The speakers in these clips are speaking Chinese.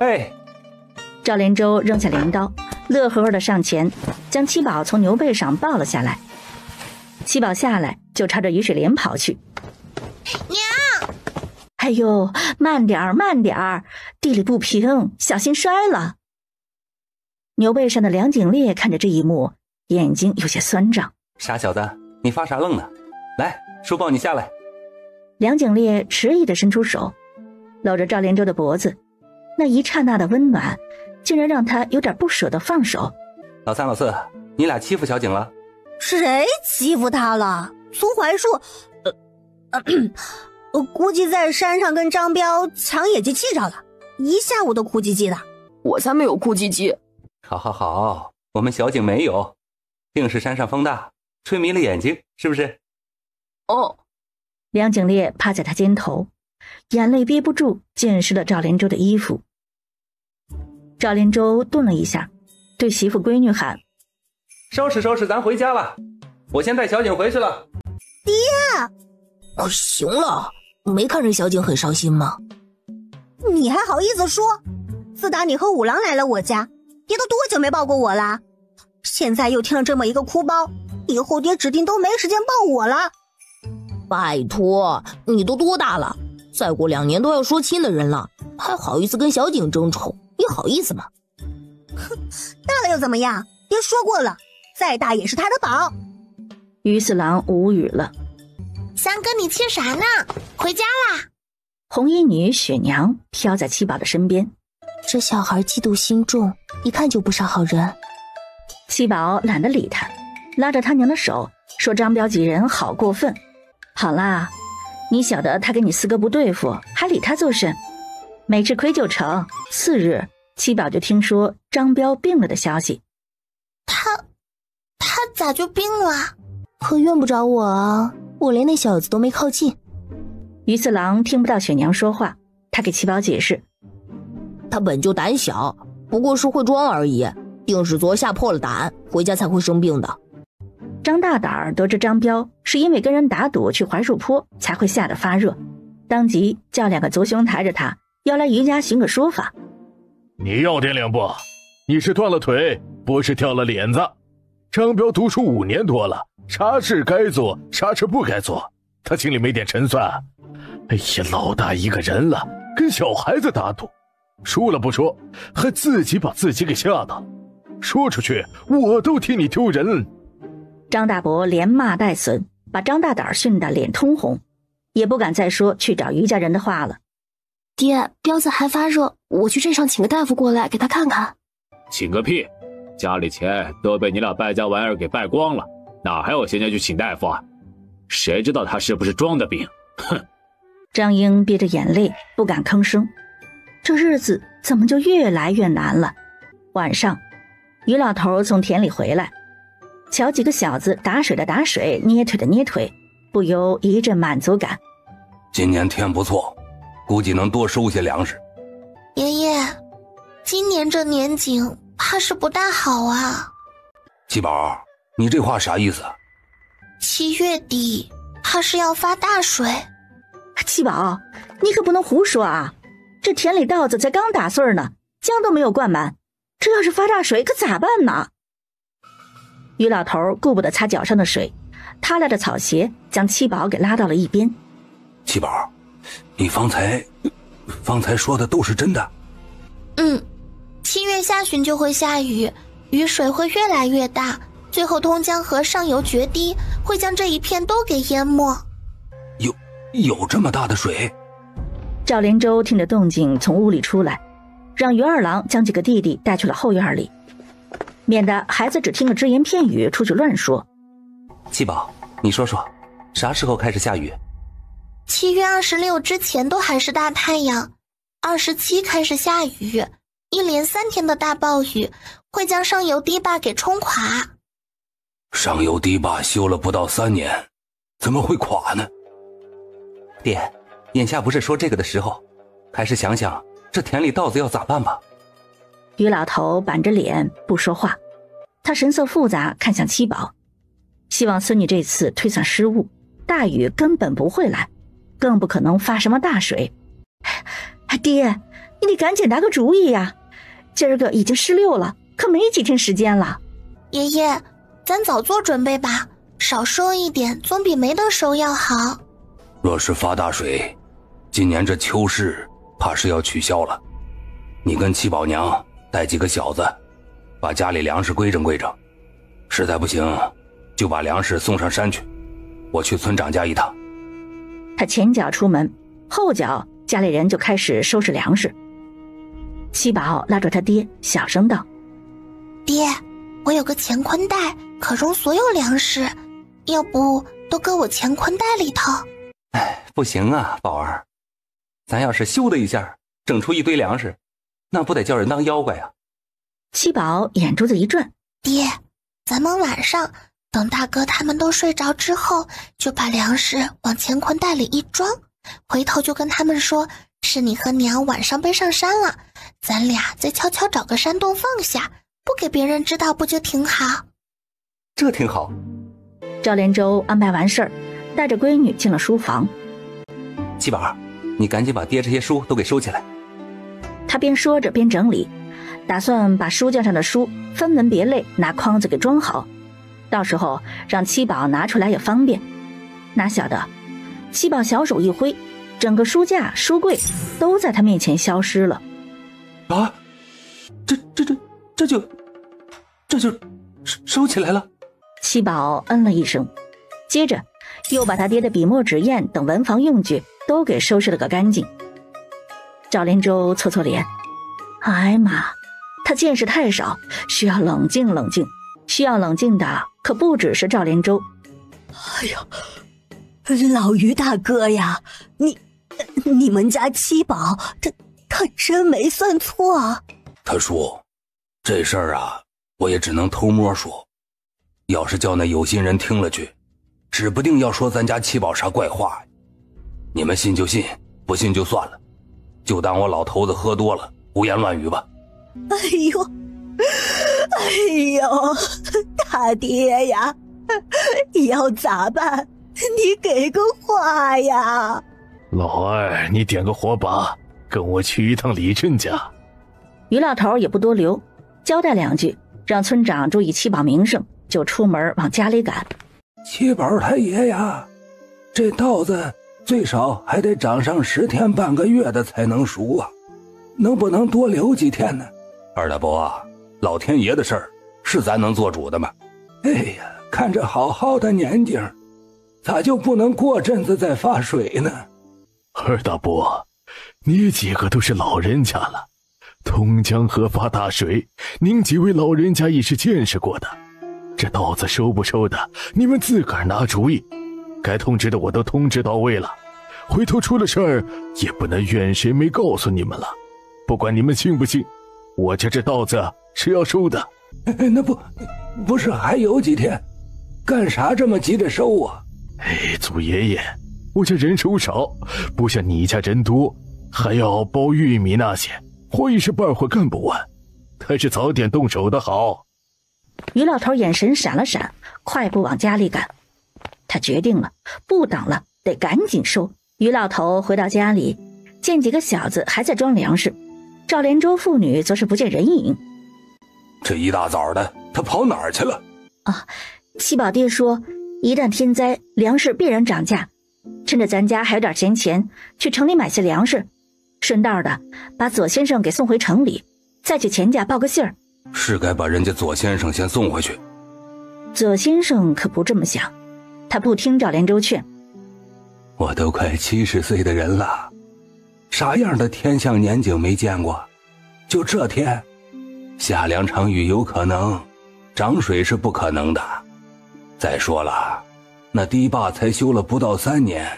哎，赵连舟扔下镰刀，乐呵呵地上前，将七宝从牛背上抱了下来。七宝下来就朝着雨水莲跑去。娘！哎呦，慢点儿，慢点儿，地里不平，小心摔了。牛背上的梁景烈看着这一幕，眼睛有些酸胀。傻小子，你发啥愣呢？来，叔抱你下来。梁景烈迟疑地伸出手，搂着赵连舟的脖子，那一刹那的温暖，竟然让他有点不舍得放手。老三老四，你俩欺负小景了？谁欺负他了？苏槐树，估计在山上跟张彪抢野鸡气着了，一下午都哭唧唧的。我才没有哭唧唧。好好好，我们小景没有，定是山上风大，吹迷了眼睛，是不是？哦。梁景烈趴在他肩头，眼泪憋不住溅湿了赵连舟的衣服。赵连舟顿了一下，对媳妇闺女喊：收拾收拾，咱回家了，我先带小景回去了。爹！哦，行了，没看着小景很伤心吗？你还好意思说？自打你和五郎来了我家，爹都多久没抱过我了？现在又添了这么一个哭包，以后爹指定都没时间抱我了。拜托，你都多大了？再过2年都要说亲的人了，还好意思跟小景争宠？你好意思吗？哼，大了又怎么样？爹说过了，再大也是他的宝。于四郎无语了。三哥，你气啥呢？回家啦！红衣女雪娘飘在七宝的身边。这小孩嫉妒心重，一看就不是好人。七宝懒得理他，拉着他娘的手说：张彪几人好过分。好啦，你晓得他跟你四哥不对付，还理他做甚？没吃亏就成。次日，七宝就听说张彪病了的消息。他咋就病了？可怨不着我啊，我连那小子都没靠近。于四郎听不到雪娘说话，他给七宝解释：他本就胆小，不过是会装而已，定是昨吓破了胆，回家才会生病的。张大胆儿得知张彪是因为跟人打赌去槐树坡才会吓得发热，当即叫2个族兄抬着他要来余家寻个说法。你要掂量不？你是断了腿，不是掉了脸子。张彪读书5年多了，啥事该做，啥事不该做，他心里没点陈算。哎呀，老大一个人了，跟小孩子打赌，输了不说，还自己把自己给吓到，说出去我都替你丢人。张大伯连骂带损，把张大胆训得脸通红，也不敢再说去找余家人的话了。爹，彪子还发热，我去镇上请个大夫过来给他看看。请个屁，家里钱都被你俩败家玩意儿给败光了，哪还有闲钱去请大夫啊？谁知道他是不是装的病？哼！张英憋着眼泪不敢吭声，这日子怎么就越来越难了？晚上，于老头从田里回来，瞧几个小子打水的打水，捏腿的捏腿，不由一阵满足感。今年天不错，估计能多收些粮食。爷爷，今年这年景怕是不大好啊。七宝，你这话啥意思？7月底怕是要发大水。七宝，你可不能胡说啊！这田里稻子才刚打穗呢，浆都没有灌满，这要是发大水可咋办呢？于老头顾不得擦脚上的水，他拉着草鞋将七宝给拉到了一边。七宝，你方才说的都是真的？7月下旬就会下雨，雨水会越来越大，最后通江河上游决堤，会将这一片都给淹没。有这么大的水？赵连舟听着动静从屋里出来，让于二郎将几个弟弟带去了后院里，免得孩子只听了只言片语出去乱说。七宝，你说说，啥时候开始下雨？7月26之前都还是大太阳，27开始下雨，一连3天的大暴雨会将上游堤坝给冲垮。上游堤坝修了不到3年，怎么会垮呢？爹，眼下不是说这个的时候，还是想想这田里稻子要咋办吧。于老头板着脸不说话，他神色复杂看向七宝，希望孙女这次推算失误，大雨根本不会来，更不可能发什么大水。爹，你得赶紧拿个主意呀！今儿个已经16了，可没几天时间了。爷爷，咱早做准备吧，少收一点总比没得收要好。若是发大水，今年这秋市怕是要取消了。你跟七宝娘带几个小子，把家里粮食归整归整，实在不行就把粮食送上山去。我去村长家一趟。他前脚出门，后脚家里人就开始收拾粮食。七宝拉住他爹，小声道：爹，我有个乾坤袋，可容所有粮食，要不都搁我乾坤袋里头？不行啊，宝儿，咱要是咻的一下整出一堆粮食，那不得叫人当妖怪啊。七宝眼珠子一转：爹，咱们晚上等大哥他们都睡着之后，就把粮食往乾坤袋里一装，回头就跟他们说是你和娘晚上背上山了，咱俩再悄悄找个山洞放下，不给别人知道不就挺好？这挺好。赵连舟安排完事儿，带着闺女进了书房。七宝，你赶紧把爹这些书都给收起来。他边说着边整理，打算把书架上的书分门别类拿筐子给装好，到时候让七宝拿出来也方便。哪晓得七宝小手一挥，整个书架书柜都在他面前消失了。啊，这就收起来了。七宝嗯了一声，接着又把他爹的笔墨纸砚等文房用具都给收拾了个干净。赵连舟搓搓脸，哎妈，他见识太少，需要冷静冷静。需要冷静的可不只是赵连舟。哎呦，老于大哥呀，你们家七宝他真没算错啊。他说这事儿啊，我也只能偷摸说，要是叫那有心人听了去，指不定要说咱家七宝啥怪话。你们信就信，不信就算了，就当我老头子喝多了胡言乱语吧。哎呦，大爹呀，要咋办？你给个话呀！老二，你点个火把，跟我去一趟李俊家。于老头也不多留，交代两句，让村长注意七宝名声，就出门往家里赶。七宝他爷呀，这稻子最少还得长上10天半个月的才能熟啊，能不能多留几天呢？二大伯啊，老天爷的事儿是咱能做主的吗？哎呀，看着好好的年景，咋就不能过阵子再发水呢？二大伯，你几个都是老人家了，通江河发大水，您几位老人家也是见识过的。这稻子收不收的，你们自个儿拿主意。该通知的我都通知到位了，回头出了事儿也不能怨谁没告诉你们了。不管你们信不信，我家这稻子是要收的。那不是还有几天，干啥这么急着收啊？祖爷爷，我家人手少，不像你家人多，还要包玉米那些，我一时半会干不完，还是早点动手的好。于老头眼神闪了闪，快步往家里赶。他决定了，不等了，得赶紧收。于老头回到家里，见几个小子还在装粮食，赵连舟父女则是不见人影。这一大早的，他跑哪儿去了？七宝爹说，一旦天灾，粮食必然涨价，趁着咱家还有点闲钱，去城里买些粮食，顺道的把左先生给送回城里，再去钱家报个信儿。是该把人家左先生先送回去。左先生可不这么想，他不听赵连舟劝。我都快70岁的人了，啥样的天象年景没见过？就这天，下2场雨有可能，涨水是不可能的。再说了，那堤坝才修了不到3年，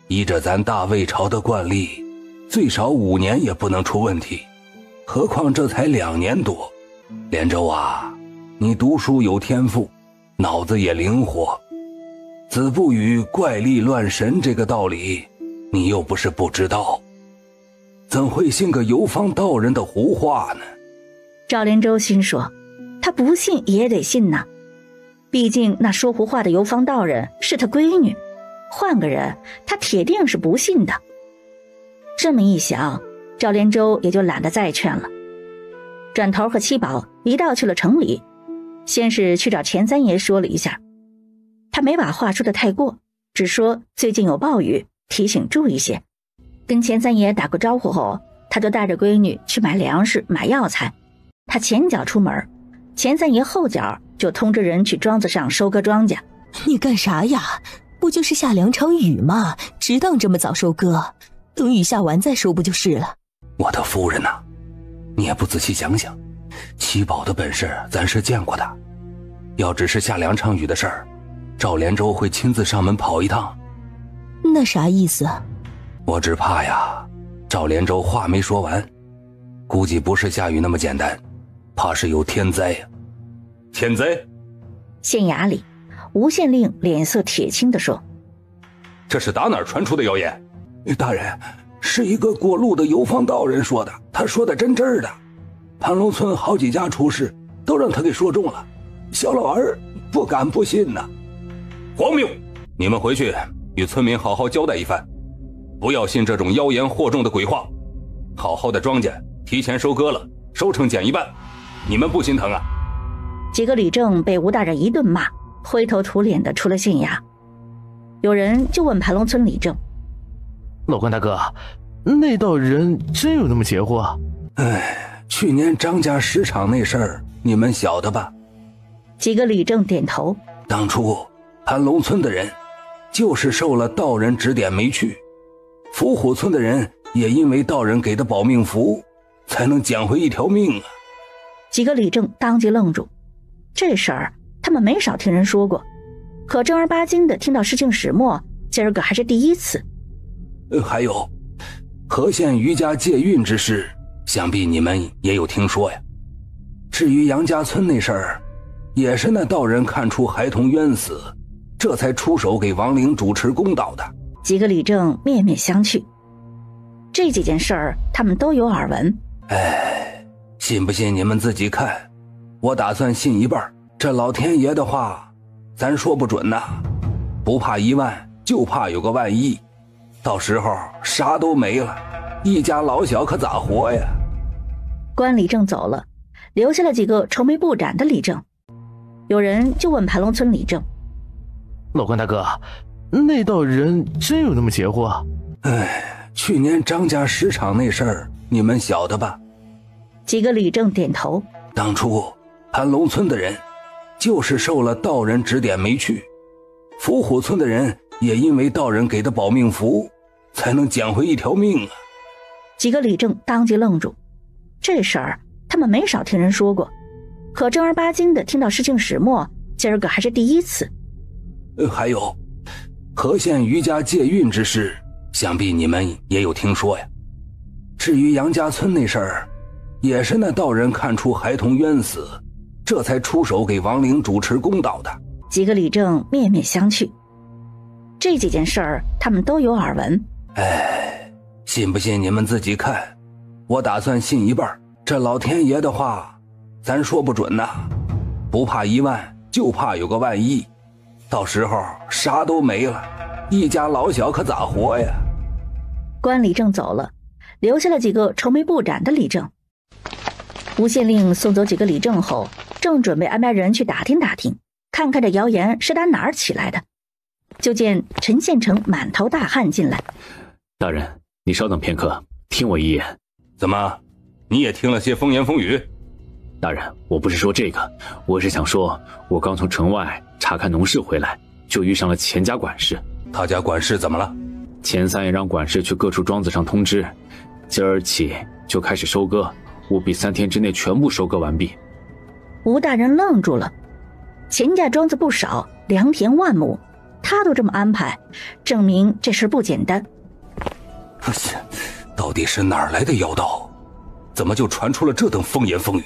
依着咱大魏朝的惯例，最少5年也不能出问题，何况这才2年多。连舟啊，你读书有天赋，脑子也灵活，子不语怪力乱神这个道理你又不是不知道，怎会信个游方道人的胡话呢？赵连舟心说，他不信也得信呐，毕竟那说胡话的游方道人是他闺女，换个人他铁定是不信的。这么一想，赵连舟也就懒得再劝了，转头和七宝一道去了城里，先是去找钱三爷说了一下，他没把话说得太过，只说最近有暴雨，提醒注意些。跟钱三爷打过招呼后，他就带着闺女去买粮食买药材。他前脚出门，钱三爷后脚就通知人去庄子上收割庄稼。你干啥呀？不就是下2场雨吗？只当这么早收割，等雨下完再收不就是了？我的夫人呐，你也不仔细想想，七宝的本事咱是见过的，要只是下2场雨的事儿，赵连舟会亲自上门跑一趟。那啥意思？我只怕呀，赵连舟话没说完，估计不是下雨那么简单，怕是有天灾呀。天灾？县衙里，吴县令脸色铁青地说：“这是打哪儿传出的谣言？”大人，是一个过路的游方道人说的，他说的真的。盘龙村好几家出事，都让他给说中了，小老儿不敢不信呐。荒谬！你们回去与村民好好交代一番，不要信这种妖言惑众的鬼话。好好的庄稼提前收割了，收成减一半，你们不心疼啊？几个李正被吴大人一顿骂，灰头土脸的出了县衙。有人就问盘龙村李正：“老关大哥，那道人真有那么邪乎啊？”去年张家10场那事儿，你们晓得吧？几个李正点头。当初盘龙村的人就是受了道人指点没去，伏虎村的人也因为道人给的保命符，才能捡回一条命啊。几个李正当即愣住，这事儿他们没少听人说过，可正儿八经的听到事情始末，今儿个还是第一次。还有河县余家借运之事，想必你们也有听说呀。至于杨家村那事儿，也是那道人看出孩童冤死，这才出手给亡灵主持公道的。几个李正面面相觑，这几件事儿他们都有耳闻。信不信你们自己看，我打算信一半。这老天爷的话咱说不准呐，不怕1万，就怕有个万一，到时候啥都没了，一家老小可咋活呀？关李正走了，留下了几个愁眉不展的李正。有人就问盘龙村李正：“老关大哥，那道人真有那么邪乎啊？”去年张家10场那事儿，你们晓得吧？几个李正点头。当初盘龙村的人就是受了道人指点没去，伏虎村的人也因为道人给的保命符，才能捡回一条命啊。几个李正当即愣住，这事儿他们没少听人说过，可正儿八经的听到事情始末，今儿个还是第一次。还有河县余家借运之事，想必你们也有听说呀。至于杨家村那事儿，也是那道人看出孩童冤死，这才出手给亡灵主持公道的。几个李正面面相觑，这几件事儿他们都有耳闻。信不信你们自己看，我打算信一半。这老天爷的话咱说不准呐，不怕1万，就怕有个万一，到时候啥都没了，一家老小可咋活呀？关李正走了，留下了几个愁眉不展的李正。吴县令送走几个李正后，正准备安排人去打听打听，看看这谣言是打哪儿起来的，就见陈县城满头大汗进来。大人，你稍等片刻，听我一言。怎么，你也听了些风言风语？大人，我不是说这个，我是想说，我刚从城外查看农事回来，就遇上了钱家管事。他家管事怎么了？钱三爷让管事去各处庄子上通知，今儿起就开始收割，务必3天之内全部收割完毕。吴大人愣住了，钱家庄子不少，良田万亩，他都这么安排，证明这事不简单。到底是哪儿来的妖道？怎么就传出了这等风言风语？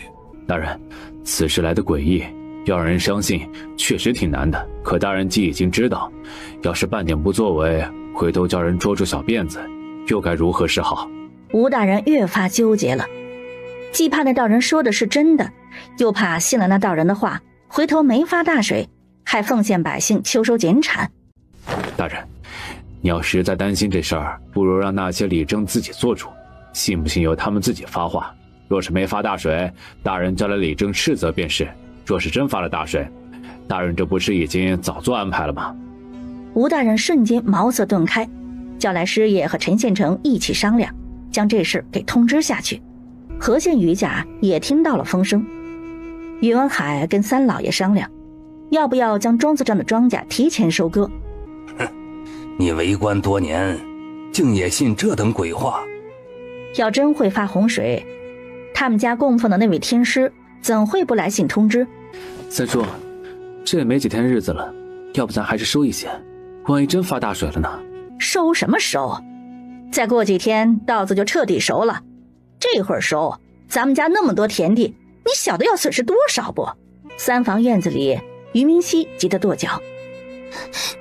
大人，此事来的诡异，要让人相信确实挺难的，可大人既已经知道，要是半点不作为，回头叫人捉住小辫子，又该如何是好？吴大人越发纠结了，既怕那道人说的是真的，又怕信了那道人的话，回头没发大水，害奉县百姓秋收减产。大人，你要实在担心这事儿，不如让那些李征自己做主，信不信由他们自己发话。若是没发大水，大人叫来李征斥责便是；若是真发了大水，大人这不是已经早做安排了吗？吴大人瞬间茅塞顿开，叫来师爷和陈县城一起商量，将这事给通知下去。河县余家也听到了风声，宇文海跟三老爷商量，要不要将庄子镇的庄稼提前收割。哼，你为官多年，竟也信这等鬼话？要真会发洪水，他们家供奉的那位天师怎会不来信通知？三叔，这也没几天日子了，要不咱还是收一些，万一真发大水了呢？收什么收？再过几天稻子就彻底熟了，这会儿收，咱们家那么多田地，你晓得要损失多少不？三房院子里，于明熙急得跺脚。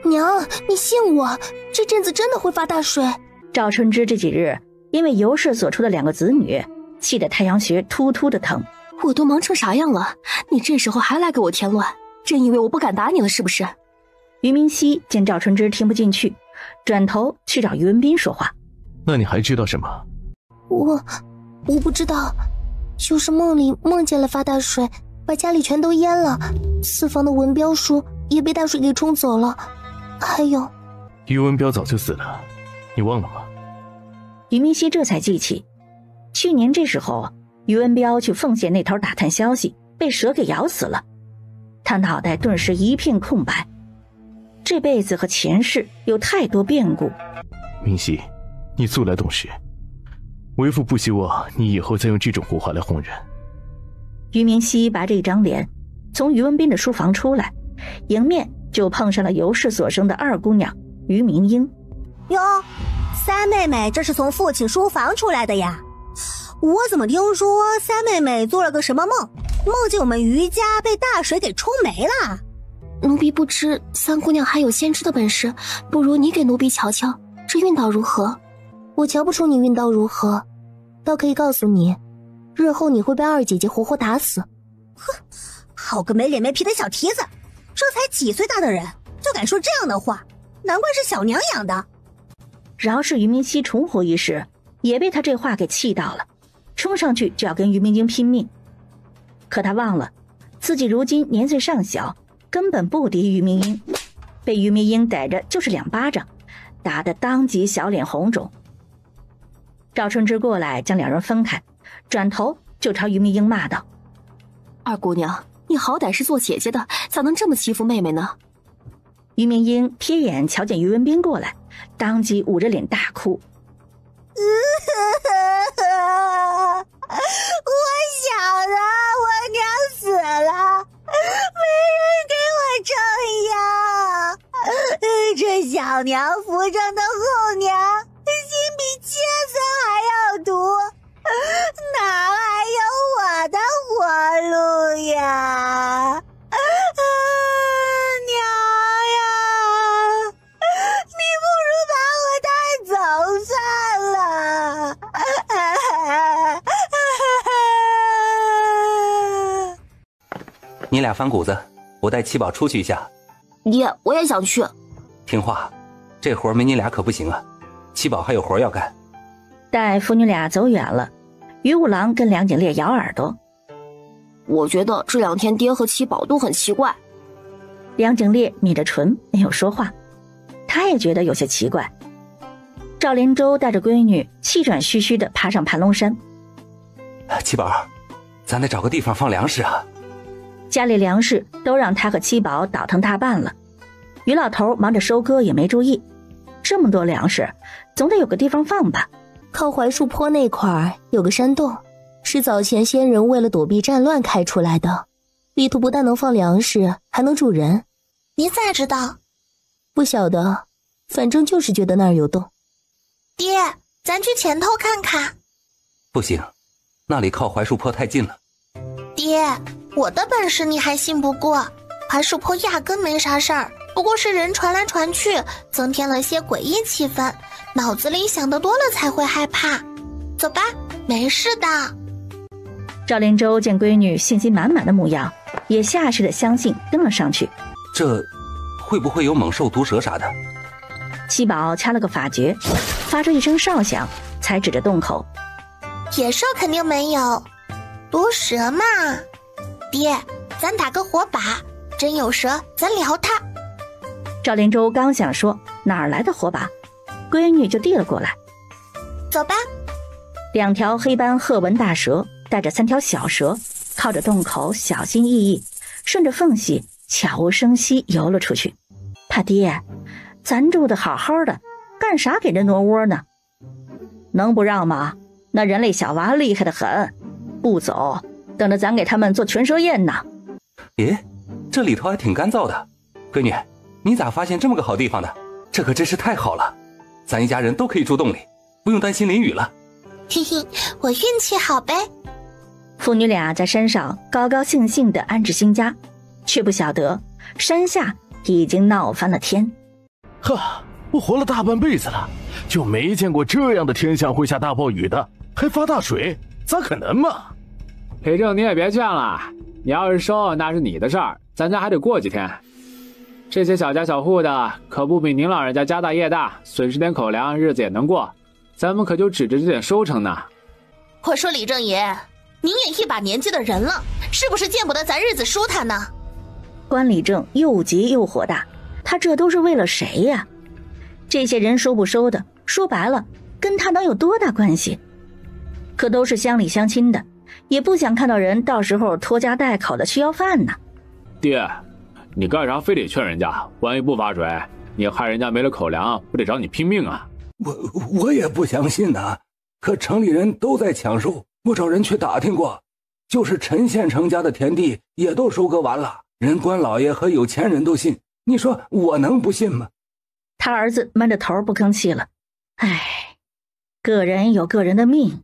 娘，你信我，这阵子真的会发大水。赵春枝这几日因为尤氏所出的2个子女，气得太阳穴突突的疼。我都忙成啥样了，你这时候还来给我添乱，真以为我不敢打你了是不是？于明熙见赵春枝听不进去，转头去找于文斌说话。那你还知道什么？我不知道，就是梦里梦见了发大水，把家里全都淹了，4房的文彪叔也被大水给冲走了，还有于文彪早就死了，你忘了吗？于明熙这才记起，去年这时候于文彪去奉县那头打探消息，被蛇给咬死了。他脑袋顿时一片空白，这辈子和前世有太多变故。明熙，你素来懂事，为父不希望你以后再用这种胡话来哄人。于明熙拔着一张脸从于文斌的书房出来，迎面就碰上了尤氏所生的2姑娘于明英。哟，三妹妹这是从父亲书房出来的呀？我怎么听说三妹妹做了个什么梦，梦见我们于家被大水给冲没了？奴婢不知三姑娘还有先知的本事，不如你给奴婢瞧瞧，这运道如何？我瞧不出你运道如何，倒可以告诉你，日后你会被2姐姐活活打死。哼，好个没脸没皮的小蹄子，这才几岁大的人就敢说这样的话，难怪是小娘养的。饶是于明熙重活一世，也被他这话给气到了，冲上去就要跟于明英拼命。可他忘了自己如今年岁尚小，根本不敌于明英，被于明英逮着就是2巴掌，打得当即小脸红肿。赵春枝过来将2人分开，转头就朝于明英骂道：二姑娘，你好歹是做姐姐的，咋能这么欺负妹妹呢？于明英瞥眼瞧见于文斌过来，当即捂着脸大哭。我想了，我娘死了，没人给我撑腰，这小娘扶正的后娘心比切僧还要毒，哪还有我的活路呀？娘呀，你不如把我带走算了。你俩翻谷子，我带七宝出去一下。爹，我也想去。听话，这活没你俩可不行啊，七宝还有活要干。待父女俩走远了，于五郎跟梁景烈摇耳朵。我觉得这2天爹和七宝都很奇怪。梁景烈抿着唇没有说话，他也觉得有些奇怪。赵连洲带着闺女气喘吁吁地爬上盘龙山。七宝，咱得找个地方放粮食啊。家里粮食都让他和七宝倒腾大半了，于老头忙着收割也没注意，这么多粮食总得有个地方放吧。靠槐树坡那块儿有个山洞，是早前先人为了躲避战乱开出来的，里头不但能放粮食，还能住人。你咋知道？不晓得，反正就是觉得那儿有洞。爹，咱去前头看看。不行，那里靠槐树坡太近了。爹，我的本事你还信不过？槐树坡压根没啥事儿，不过是人传来传去，增添了些诡异气氛，脑子里想得多了才会害怕。走吧，没事的。赵连洲见闺女信心满满的模样，也下意识的相信，跟了上去。这会不会有猛兽毒蛇啥的？七宝掐了个法诀，发出一声哨响，才指着洞口。野兽肯定没有，毒蛇嘛。爹，咱打个火把，真有蛇咱撩它。赵连舟刚想说哪儿来的火把，闺女就递了过来。走吧。2条黑斑褐纹大蛇带着3条小蛇，靠着洞口小心翼翼，顺着缝隙悄无声息游了出去。他爹，咱住的好好的，干啥给人挪窝呢？能不让吗？那人类小娃厉害得很，不走，等着咱给他们做全蛇宴呢。咦，这里头还挺干燥的。闺女，你咋发现这么个好地方的？这可真是太好了，咱一家人都可以住洞里，不用担心淋雨了。嘿嘿，我运气好呗。父女俩在山上高高兴兴地安置新家，却不晓得山下已经闹翻了天。哈，我活了大半辈子了，就没见过这样的天象会下大暴雨的，还发大水，咋可能嘛？裴正，你也别劝了，你要是收那是你的事儿，咱家还得过几天。这些小家小户的可不比您老人家家大业大，损失点口粮日子也能过，咱们可就指着这点收成呢。我说李正爷，您也一把年纪的人了，是不是见不得咱日子舒坦呢？关李正又急又火大，他这都是为了谁呀？这些人收不收的，说白了跟他能有多大关系？可都是乡里乡亲的，也不想看到人到时候拖家带口的去要饭呢。爹，你干啥非得劝人家？万一不发水，你害人家没了口粮，不得找你拼命啊？我也不相信呐，可城里人都在抢收，我找人去打听过，就是陈县城家的田地也都收割完了，人官老爷和有钱人都信，你说我能不信吗？他儿子闷着头不吭气了。唉，个人有个人的命，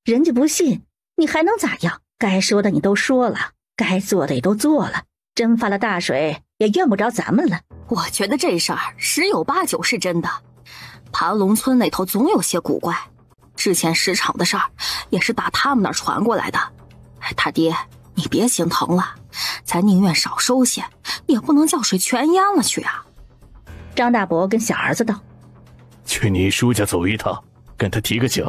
人家不信你还能咋样？该说的你都说了，该做的也都做了，真发了大水也怨不着咱们了。我觉得这事儿10有8九是真的，盘龙村那头总有些古怪，之前石场的事儿也是打他们那儿传过来的。他爹，你别心疼了，咱宁愿少收些，也不能叫水全淹了去啊。张大伯跟小儿子道：去你叔家走一趟，跟他提个醒。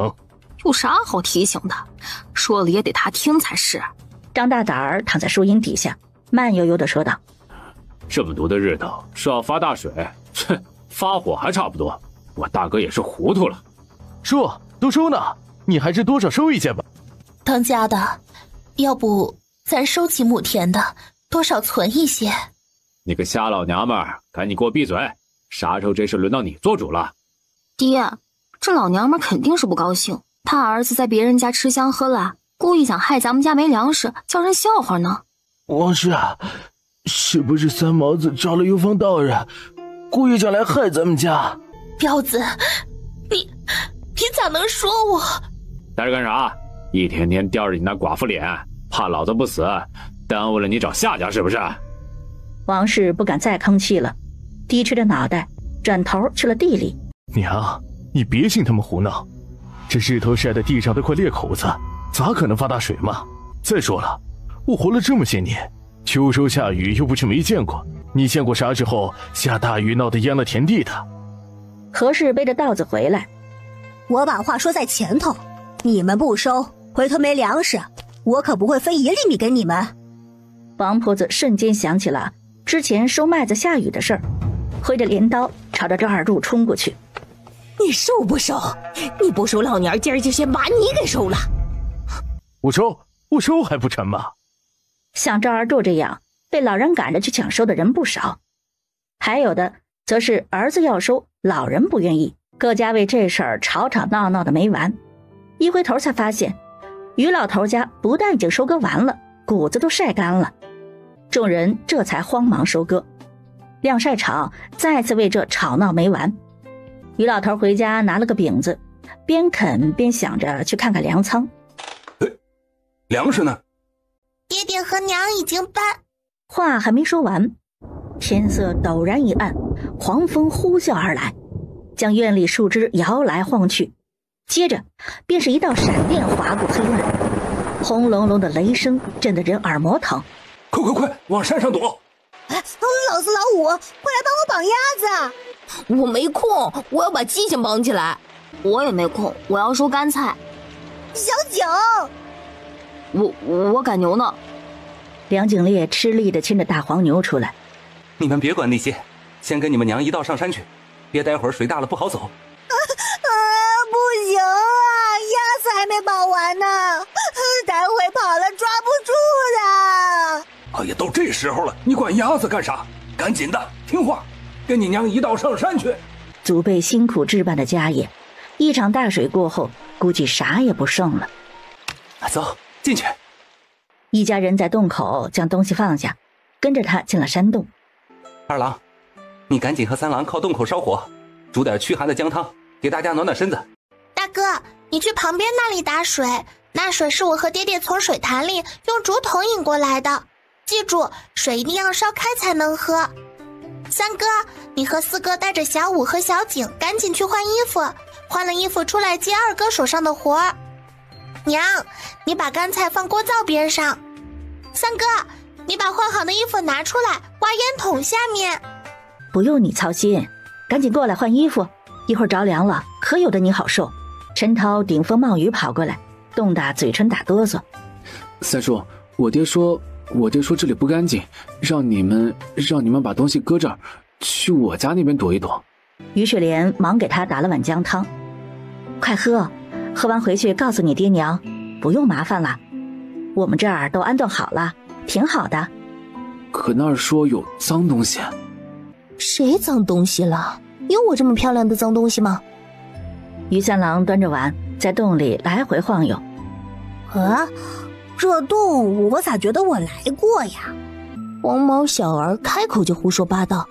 有啥好提醒的？说了也得他听才是。张大胆儿躺在树荫底下，慢悠悠地说道：这么毒的日头说要发大水，哼，发火还差不多。我大哥也是糊涂了。叔，都收呢，你还是多少收一些吧。当家的，要不咱收几亩田的，多少存一些。你个瞎老娘们儿，赶紧给我闭嘴！啥时候这事轮到你做主了？爹，这老娘们肯定是不高兴，他儿子在别人家吃香喝辣，故意想害咱们家没粮食，叫人笑话呢。王师啊，是不是三毛子找了游方道人，故意想来害咱们家？彪子，你咋能说我？在这干啥？一天天吊着你那寡妇脸，怕老子不死，耽误了你找下家是不是？王氏不敢再吭气了，低垂着脑袋，转头去了地里。娘，你别信他们胡闹，这日头晒在地上都快裂口子，咋可能发大水嘛？再说了，我活了这么些年，秋收下雨又不是没见过，你见过啥时候下大雨闹得淹了田地的？何氏背着稻子回来，我把话说在前头，你们不收，回头没粮食，我可不会分1厘米给你们。王婆子瞬间想起了之前收麦子下雨的事儿，挥着镰刀朝着赵二柱冲过去。你收不收？你不收，老娘今儿就先把你给收了。我收还不成吗？像赵二柱这样被老人赶着去抢收的人不少，还有的则是儿子要收，老人不愿意，各家为这事儿吵吵闹闹的没完。一回头才发现，于老头家不但已经收割完了，谷子都晒干了。众人这才慌忙收割，晾晒场再次为这吵闹没完。于老头回家拿了个饼子，边啃边想着去看看粮仓。粮食呢？爹爹和娘已经搬。话还没说完，天色陡然一暗，狂风呼啸而来，将院里树枝摇来晃去，接着便是一道闪电划过黑暗，轰隆隆的雷声震得人耳膜疼。快，往山上躲！老四老五，快来帮我绑鸭子！我没空，我要把鸡先绑起来。我也没空，我要收干菜。小景，我赶牛呢。梁景烈吃力地牵着大黄牛出来。你们别管那些，先跟你们娘一道上山去，别待会儿水大了不好走。不行啊，鸭子还没绑完呢，待会跑了抓不住的。哎呀，都这时候了，你管鸭子干啥？赶紧的，听话，跟你娘一道上山去。祖辈辛苦置办的家业，一场大水过后，估计啥也不剩了。走，进去。一家人在洞口将东西放下，跟着他进了山洞。二郎，你赶紧和三郎靠洞口烧火，煮点驱寒的姜汤，给大家暖暖身子。大哥，你去旁边那里打水，那水是我和爹爹从水潭里用竹筒引过来的，记住，水一定要烧开才能喝。三哥，你和四哥带着小五和小景赶紧去换衣服，换了衣服出来接二哥手上的活儿。娘，你把干菜放锅灶边上。三哥，你把换好的衣服拿出来，挖烟筒下面。不用你操心，赶紧过来换衣服，一会儿着凉了，可有的你好受。陈涛顶风冒雨跑过来，冻得嘴唇打哆嗦。三叔，我爹说这里不干净，让你们把东西搁这儿，去我家那边躲一躲。于雪莲忙给他打了碗姜汤，快喝，喝完回去告诉你爹娘，不用麻烦了，我们这儿都安顿好了，挺好的。可那儿说有脏东西。谁脏东西了？有我这么漂亮的脏东西吗？于三郎端着碗在洞里来回晃悠。啊，这洞我咋觉得我来过呀？黄毛小儿开口就胡说八道，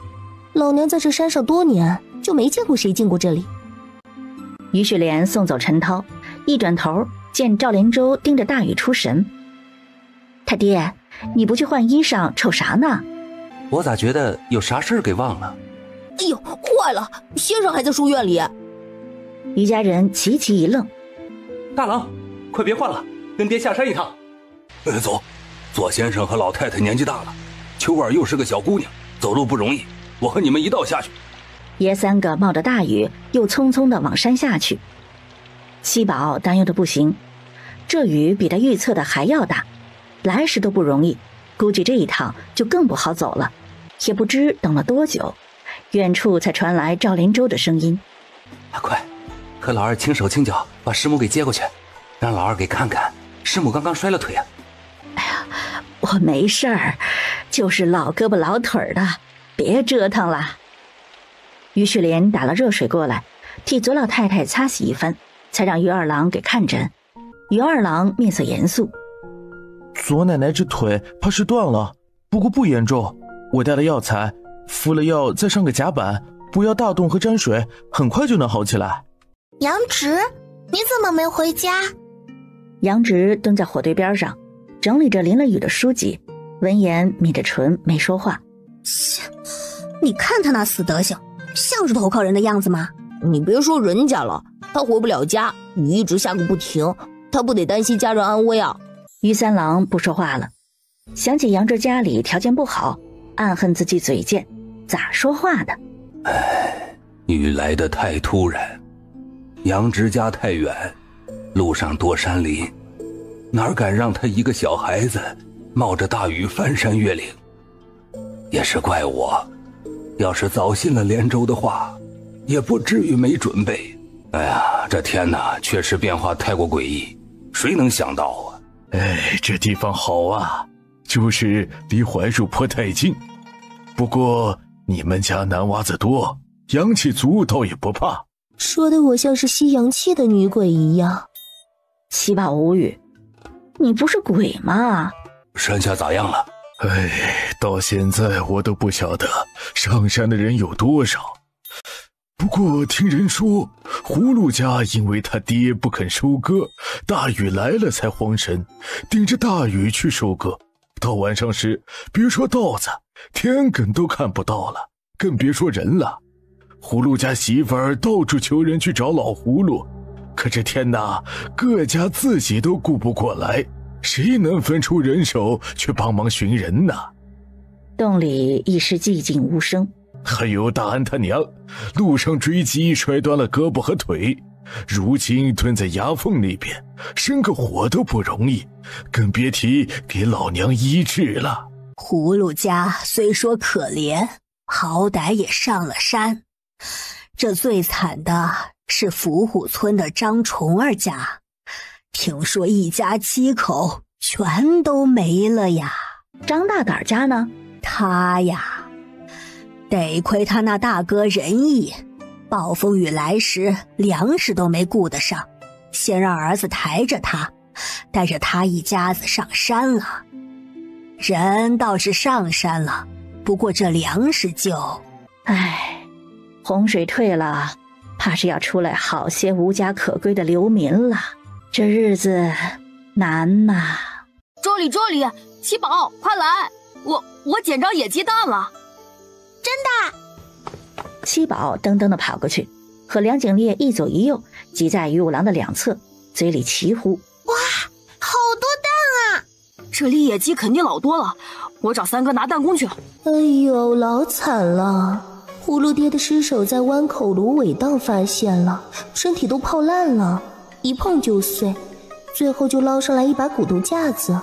老娘在这山上多年，就没见过谁进过这里。于雪莲送走陈涛，一转头见赵连舟盯着大禹出神。他爹，你不去换衣裳瞅啥呢？我咋觉得有啥事儿给忘了？哎呦，坏了，先生还在书院里。于家人齐齐一愣。大郎，快别换了，跟爹下山一趟。走，左先生和老太太年纪大了，秋儿又是个小姑娘，走路不容易，我和你们一道下去。爷三个冒着大雨又匆匆地往山下去。七宝担忧的不行，这雨比他预测的还要大，来时都不容易，估计这一趟就更不好走了。也不知等了多久，远处才传来赵连舟的声音：快和老二轻手轻脚把师母给接过去，让老二给看看师母刚刚摔了腿啊。哎呀，我没事儿，就是老胳膊老腿的，别折腾了。于雪莲打了热水过来，替左老太太擦洗一番，才让于二郎给看诊。于二郎面色严肃：左奶奶这腿怕是断了，不过不严重，我带了药材，敷了药再上个夹板，不要大动和沾水，很快就能好起来。杨直，你怎么没回家？杨直蹲在火堆边上，整理着淋了雨的书籍，闻言抿着唇没说话。切，你看他那死德行，像是投靠人的样子吗？你别说人家了，他回不了家，雨一直下个不停，他不得担心家人安危啊。于三郎不说话了，想起杨直家里条件不好，暗恨自己嘴贱，咋说话的？雨来得太突然，杨直家太远，路上多山林，哪敢让他一个小孩子冒着大雨翻山越岭？也是怪我，要是早信了连州的话，也不至于没准备。哎呀，这天哪，确实变化太过诡异，谁能想到啊？哎，这地方好啊，就是离槐树坡太近。不过你们家男娃子多，阳气足，倒也不怕。说的我像是吸阳气的女鬼一样。七宝无语，你不是鬼吗？山下咋样了？哎，到现在我都不晓得上山的人有多少。不过听人说，葫芦家因为他爹不肯收割，大雨来了才慌神，顶着大雨去收割。到晚上时，别说稻子，田埂都看不到了，更别说人了。葫芦家媳妇儿到处求人去找老葫芦，可这天哪，各家自己都顾不过来，谁能分出人手去帮忙寻人呢？洞里一时寂静无声，还有大安他娘，路上追击摔断了胳膊和腿，如今蹲在牙缝那边，生个火都不容易，更别提给老娘医治了。葫芦家虽说可怜，好歹也上了山。这最惨的是伏虎村的张虫儿家，听说一家7口全都没了呀。张大胆家呢？他呀，得亏他那大哥仁义，暴风雨来时粮食都没顾得上，先让儿子抬着他，带着他一家子上山了。人倒是上山了，不过这粮食就……唉，洪水退了，怕是要出来好些无家可归的流民了，这日子难呐。这里，七宝，快来！我捡着野鸡蛋了。真的？七宝噔噔地跑过去，和梁景烈一左一右挤在于五郎的两侧，嘴里齐呼：哇，好多蛋啊！这里野鸡肯定老多了，我找三哥拿弹弓去。哎呦，老惨了！葫芦爹的尸首在湾口芦苇荡发现了，身体都泡烂了，一碰就碎，最后就捞上来一把骨头架子。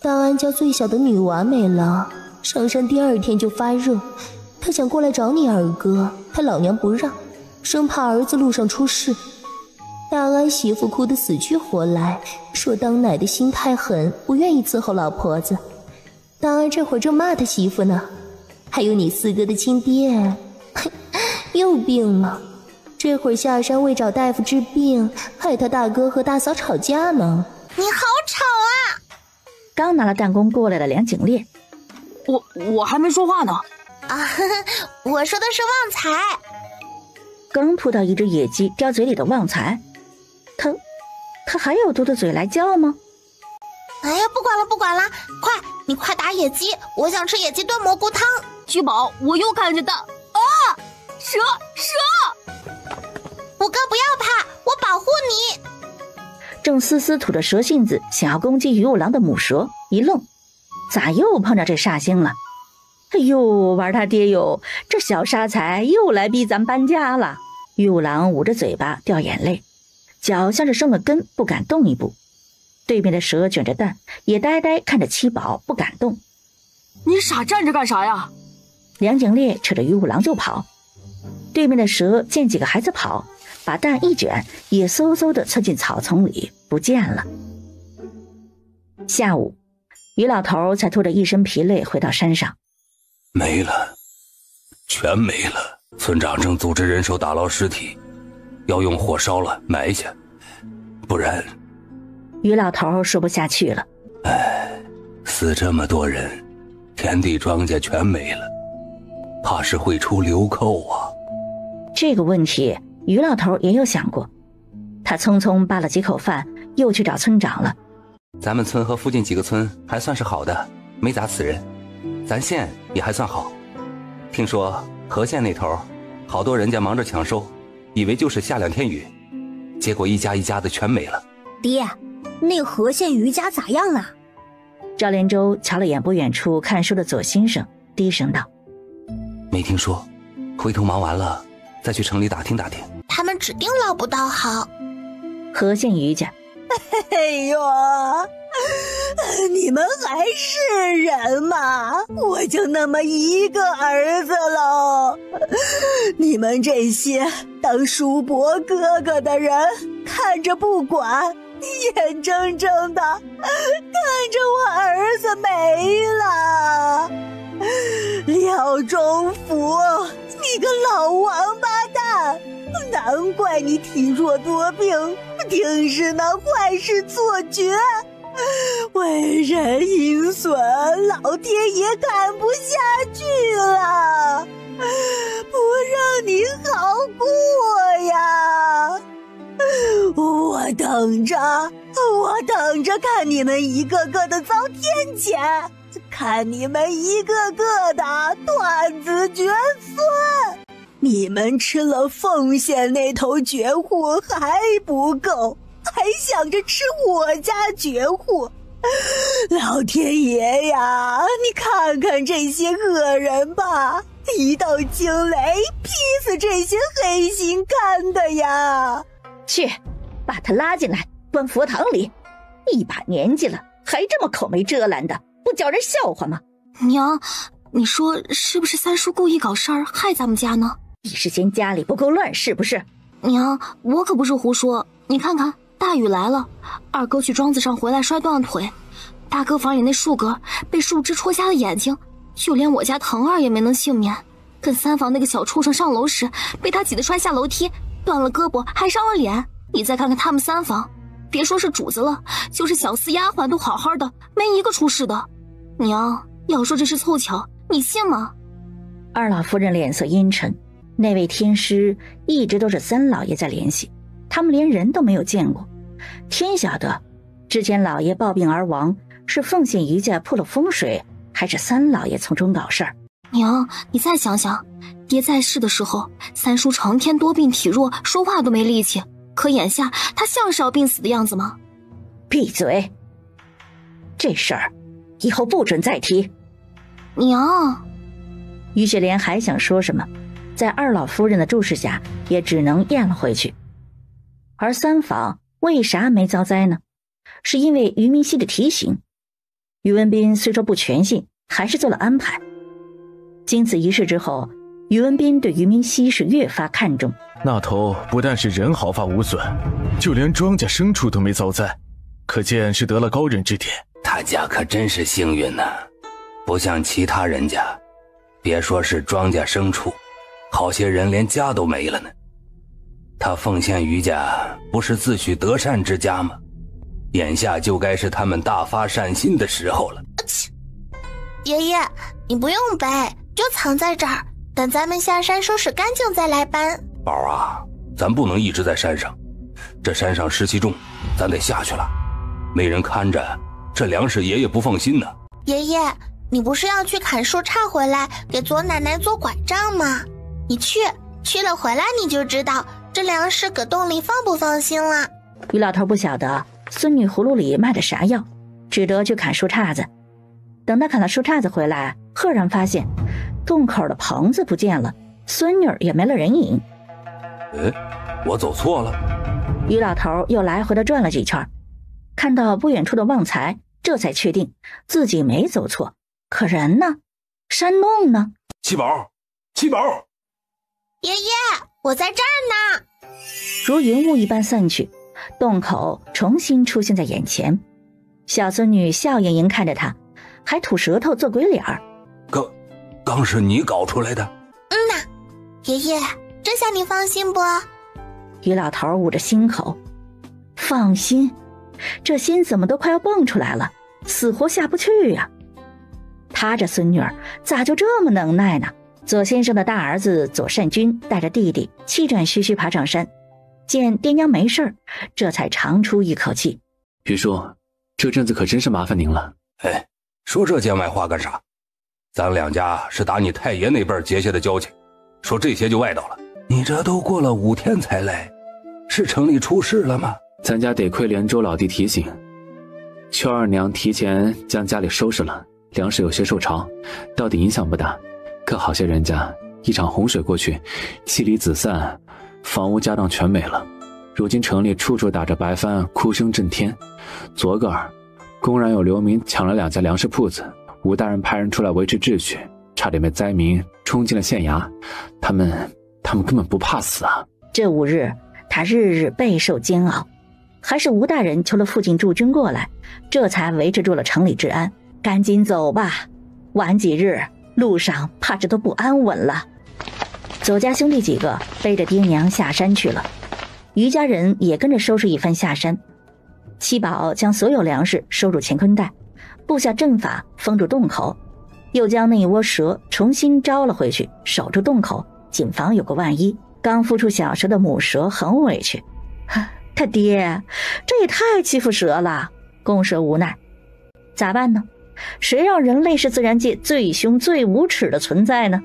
大安家最小的女娃没了，上山第2天就发热，她想过来找你二哥，他老娘不让，生怕儿子路上出事。大安媳妇哭得死去活来，说当奶的心太狠，不愿意伺候老婆子。大安这会儿正骂他媳妇呢。还有你四哥的亲爹，又病了，这会儿下山为找大夫治病，害他大哥和大嫂吵架呢。你好吵啊！刚拿了弹弓过来的梁景烈，我还没说话呢。啊，我说的是旺财。刚扑到一只野鸡叼嘴里的旺财，他还有嘟着嘴来叫吗？哎呀，不管了，你快打野鸡，我想吃野鸡炖蘑菇汤。七宝，我又看见蛋啊！蛇！五哥不要怕，我保护你。正嘶嘶吐着蛇信子想要攻击于五郎的母蛇，一愣，咋又碰着这煞星了？哎呦，玩他爹哟，这小杀财又来逼咱搬家了。于五郎捂着嘴巴掉眼泪，脚像是生了根，不敢动一步。对面的蛇卷着蛋，也呆呆看着七宝，不敢动。你傻站着干啥呀？梁景烈扯着于五郎就跑。对面的蛇见几个孩子跑，把蛋一卷，也嗖嗖地窜进草丛里，不见了。下午，于老头才拖着一身疲累回到山上。没了，全没了。村长正组织人手打捞尸体，要用火烧了埋下，不然……于老头说不下去了。死这么多人，田地庄稼全没了，怕是会出流寇啊。这个问题于老头也有想过，他匆匆扒了几口饭，又去找村长了。咱们村和附近几个村还算是好的，没砸死人，咱县也还算好。听说河县那头好多人家忙着抢收，以为就是下2天雨，结果一家一家的全没了。爹，那河县余家咋样了？赵连洲瞧了眼不远处看书的左先生，低声道：没听说，回头忙完了再去城里打听打听。他们指定捞不到好。河县余家。哎呦，你们还是人吗？我就那么一个儿子喽。你们这些当叔伯哥哥的人，看着不管，眼睁睁的看着我儿子没了。廖仲福，你个老王八蛋，难怪你体弱多病，定是那坏事做绝，为人阴损，老天爷看不下去了，不让你好过呀。我等着看你们一个个的遭天谴，看你们一个个的断子绝孙。你们吃了凤县那头绝户还不够，还想着吃我家绝户。老天爷呀，你看看这些恶人吧，一道惊雷劈死这些黑心干的呀！去，把他拉进来，关佛堂里。一把年纪了，还这么口没遮拦的，不叫人笑话吗？娘，你说是不是三叔故意搞事儿害咱们家呢？你是嫌家里不够乱是不是？娘，我可不是胡说，你看看，大雨来了，二哥去庄子上回来摔断了腿，大哥房里那树格被树枝戳瞎了眼睛，就连我家腾儿也没能幸免，跟三房那个小畜生上楼时被他挤得摔下楼梯，断了胳膊还伤了脸。你再看看他们三房，别说是主子了，就是小厮丫鬟都好好的，没一个出事的。娘，要说这是凑巧，你信吗？二老夫人脸色阴沉，那位天师一直都是三老爷在联系，他们连人都没有见过。天晓得，之前老爷暴病而亡，是奉献余家破了风水，还是三老爷从中搞事儿？娘，你再想想，爹在世的时候，三叔成天多病体弱，说话都没力气，可眼下他像是要病死的样子吗？闭嘴！这事儿以后不准再提。娘，于雪莲还想说什么，在二老夫人的注视下，也只能咽了回去。而三房为啥没遭灾呢？是因为于明熙的提醒。于文斌虽说不全信，还是做了安排。经此一事之后，于文斌对于明熙是越发看重。那头不但是人毫发无损，就连庄稼牲畜都没遭灾，可见是得了高人指点。他家可真是幸运呢，不像其他人家，别说是庄稼牲畜，好些人连家都没了呢。他奉献于家，不是自诩德善之家吗？眼下就该是他们大发善心的时候了。爷爷，你不用背，就藏在这儿，等咱们下山收拾干净再来搬。宝啊，咱不能一直在山上，这山上湿气重，咱得下去了。没人看着，这粮食爷爷不放心呢。爷爷，你不是要去砍树杈回来给左奶奶做拐杖吗？你去了回来你就知道这粮食搁洞里放不放心了。于老头不晓得孙女葫芦里卖的啥药，只得去砍树杈子。等他砍了树杈子回来，赫然发现洞口的棚子不见了，孙女也没了人影。我走错了。于老头又来回的转了几圈，看到不远处的旺财，这才确定自己没走错。可人呢？山洞呢？七宝，七宝！爷爷，我在这儿呢。如云雾一般散去，洞口重新出现在眼前。小孙女笑盈盈看着他，还吐舌头做鬼脸儿。刚是你搞出来的？呐，爷爷，这下你放心不？于老头捂着心口，放心，这心怎么都快要蹦出来了，死活下不去呀。他这孙女儿咋就这么能耐呢？左先生的大儿子左善君带着弟弟气喘吁吁爬上山，见爹娘没事，这才长出一口气。于叔，这阵子可真是麻烦您了。说这见外话干啥？咱两家是打你太爷那辈结下的交情，说这些就外道了。你这都过了5天才来，是城里出事了吗？咱家得亏连州老弟提醒，邱二娘提前将家里收拾了，粮食有些受潮，到底影响不大。可好些人家一场洪水过去，妻离子散，房屋家当全没了。如今城里处处打着白帆，哭声震天。昨个儿公然有流民抢了2家粮食铺子，吴大人派人出来维持秩序，差点被灾民冲进了县衙。他们根本不怕死啊！这5日他日日备受煎熬，还是吴大人求了附近驻军过来，这才维持住了城里治安。赶紧走吧，晚几日路上怕这都不安稳了。左家兄弟几个背着爹娘下山去了，余家人也跟着收拾一番下山。七宝将所有粮食收入乾坤袋，布下阵法封住洞口，又将那一窝蛇重新招了回去，守住洞口，谨防有个万一。刚孵出小蛇的母蛇很委屈，他爹，这也太欺负蛇了。公蛇无奈，咋办呢？谁让人类是自然界最凶最无耻的存在呢？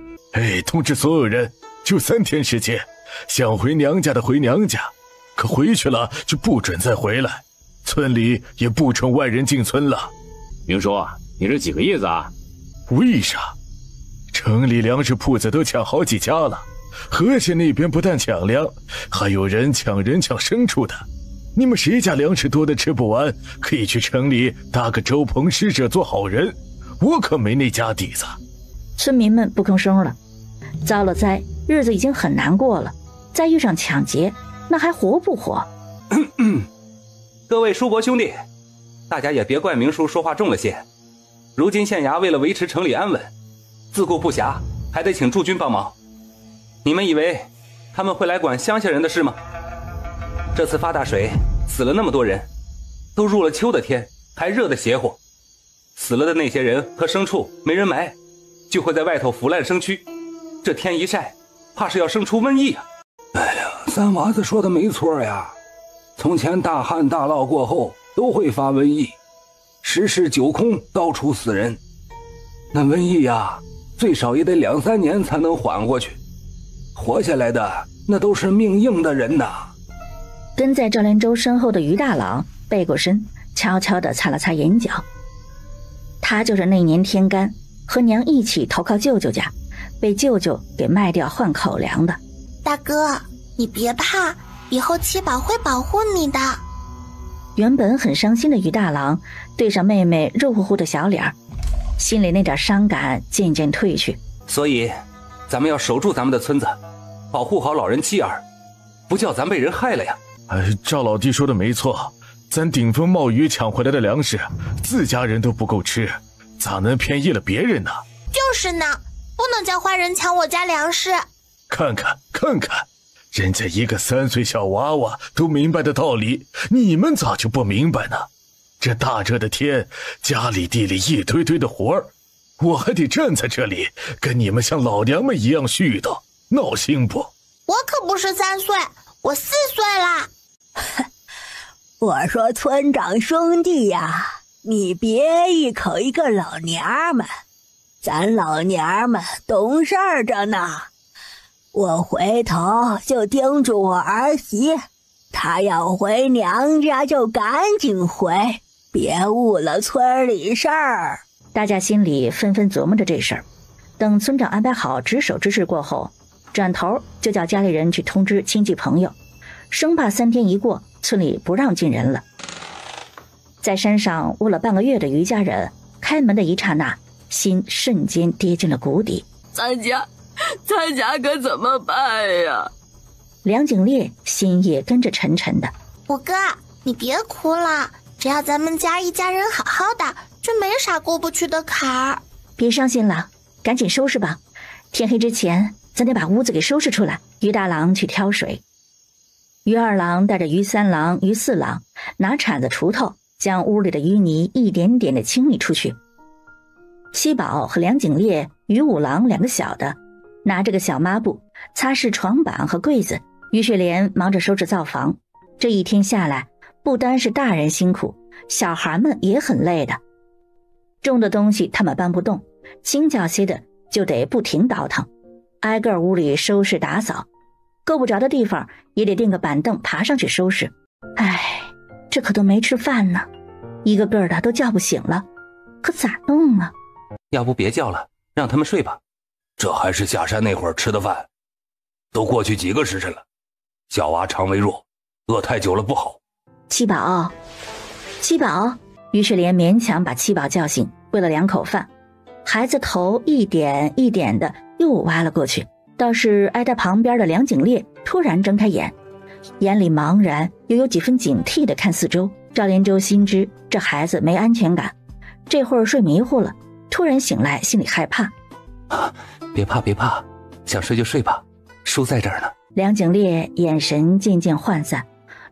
通知所有人，就3天时间，想回娘家的回娘家，可回去了就不准再回来，村里也不准外人进村了。明叔，你这几个意思啊？为啥？城里粮食铺子都抢好几家了，河县那边不但抢粮，还有人抢牲畜的。你们谁家粮食多的吃不完，可以去城里搭个粥棚使者做好人，我可没那家底子。村民们不吭声了。遭了灾，日子已经很难过了，再遇上抢劫，那还活不活？各位叔伯兄弟，大家也别怪明叔说话重了些。如今县衙为了维持城里安稳，自顾不暇，还得请驻军帮忙。你们以为他们会来管乡下人的事吗？这次发大水，死了那么多人，都入了秋的天，还热得邪乎。死了的那些人和牲畜没人埋，就会在外头腐烂生蛆。这天一晒，怕是要生出瘟疫啊！哎呀，三娃子说的没错呀。从前大旱大涝过后都会发瘟疫，十室九空，到处死人。那瘟疫呀，最少也得2、3年才能缓过去。活下来的那都是命硬的人呐。跟在赵连洲身后的于大郎背过身，悄悄地擦了擦眼角。他就是那年天干和娘一起投靠舅舅家，被舅舅给卖掉换口粮的。大哥，你别怕，以后七宝会保护你的。原本很伤心的于大郎对上妹妹肉乎乎的小脸，心里那点伤感渐渐褪去。所以咱们要守住咱们的村子，保护好老人妻儿，不叫咱被人害了呀。赵老弟说的没错，咱顶风冒雨抢回来的粮食，自家人都不够吃，咋能便宜了别人呢？就是呢，不能叫坏人抢我家粮食。看看，人家一个3岁小娃娃都明白的道理，你们咋就不明白呢？这大热的天，家里地里一堆堆的活儿，我还得站在这里跟你们像老娘们一样絮叨，闹心不？我可不是3岁，我4岁啦。我说村长兄弟呀，你别一口一个老娘们，咱老娘们懂事儿着呢。我回头就叮嘱我儿媳，她要回娘家就赶紧回，别误了村里事儿。大家心里纷纷琢磨着这事儿。等村长安排好值守之事过后，转头就叫家里人去通知亲戚朋友，生怕3天一过，村里不让进人了。在山上窝了半个月的于家人，开门的一刹那，心瞬间跌进了谷底。咱家可怎么办呀？梁景烈心也跟着沉沉的。五哥，你别哭了，只要咱们家一家人好好的，就没啥过不去的坎儿。别伤心了，赶紧收拾吧，天黑之前咱得把屋子给收拾出来。于大郎去挑水，于二郎带着于三郎、于四郎拿铲子锄头将屋里的淤泥一点点的清理出去。七宝和梁景烈、于五郎2个小的拿着个小抹布擦拭床板和柜子，于雪莲忙着收拾灶房。这一天下来，不单是大人辛苦，小孩们也很累的。重的东西他们搬不动，轻巧些的就得不停倒腾，挨个屋里收拾打扫，够不着的地方也得垫个板凳爬上去收拾。唉，这可都没吃饭呢，一个个的都叫不醒了，可咋弄啊？要不别叫了，让他们睡吧。这还是下山那会儿吃的饭，都过去几个时辰了，小娃肠胃弱，饿太久了不好。七宝，于雪莲勉强把七宝叫醒，喂了2口饭，孩子头一点一点的又歪了过去。倒是挨他旁边的梁景烈突然睁开眼，眼里茫然又有几分警惕的看四周。赵连洲心知这孩子没安全感，这会儿睡迷糊了，突然醒来心里害怕。别怕，想睡就睡吧，叔在这儿呢。梁景烈眼神渐渐涣散，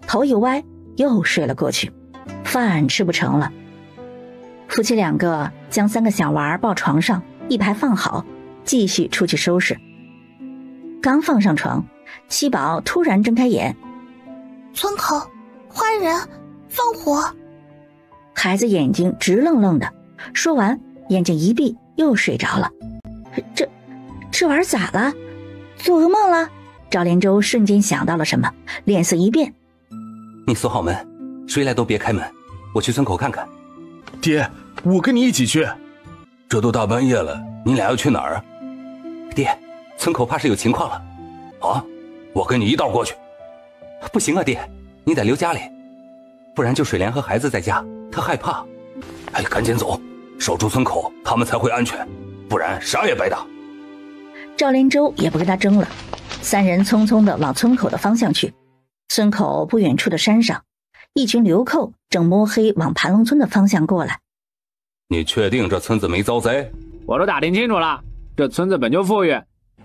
头一歪又睡了过去。饭吃不成了，夫妻2个将3个小娃抱床上，一排放好，继续出去收拾。刚放上床，七宝突然睁开眼，村口坏人放火。孩子眼睛直愣愣的，说完眼睛一闭又睡着了。这玩意儿咋了？做噩梦了？赵连洲瞬间想到了什么，脸色一变。你锁好门，谁来都别开门，我去村口看看。爹，我跟你一起去。这都大半夜了，你俩要去哪儿啊？爹，村口怕是有情况了。啊，我跟你一道过去。不行啊，爹，你得留家里，不然就水莲和孩子在家，他害怕。哎，赶紧走，守住村口，他们才会安全，不然啥也白搭。赵连舟也不跟他争了，三人匆匆地往村口的方向去。村口不远处的山上，一群流寇正摸黑往盘龙村的方向过来。你确定这村子没遭灾？我都打听清楚了，这村子本就富裕，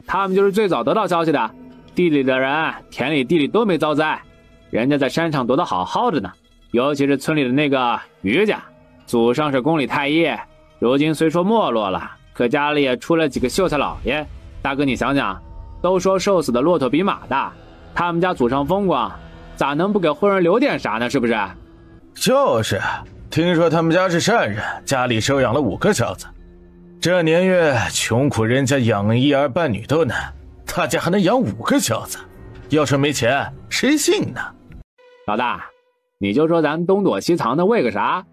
他们就是最早得到消息的。地里的人田里地里都没遭灾，人家在山上躲得好好的呢。尤其是村里的那个于家，祖上是宫里太医，如今虽说没落了，可家里也出了几个秀才老爷。大哥你想想，都说瘦死的骆驼比马大，他们家祖上风光，咋能不给后人留点啥呢？是不是？就是，听说他们家是善人，家里收养了5个小子，这年月穷苦人家养一儿半女都难，他家还能养5个小子，要说没钱谁信呢？老大，你就说咱东躲西藏的为个啥？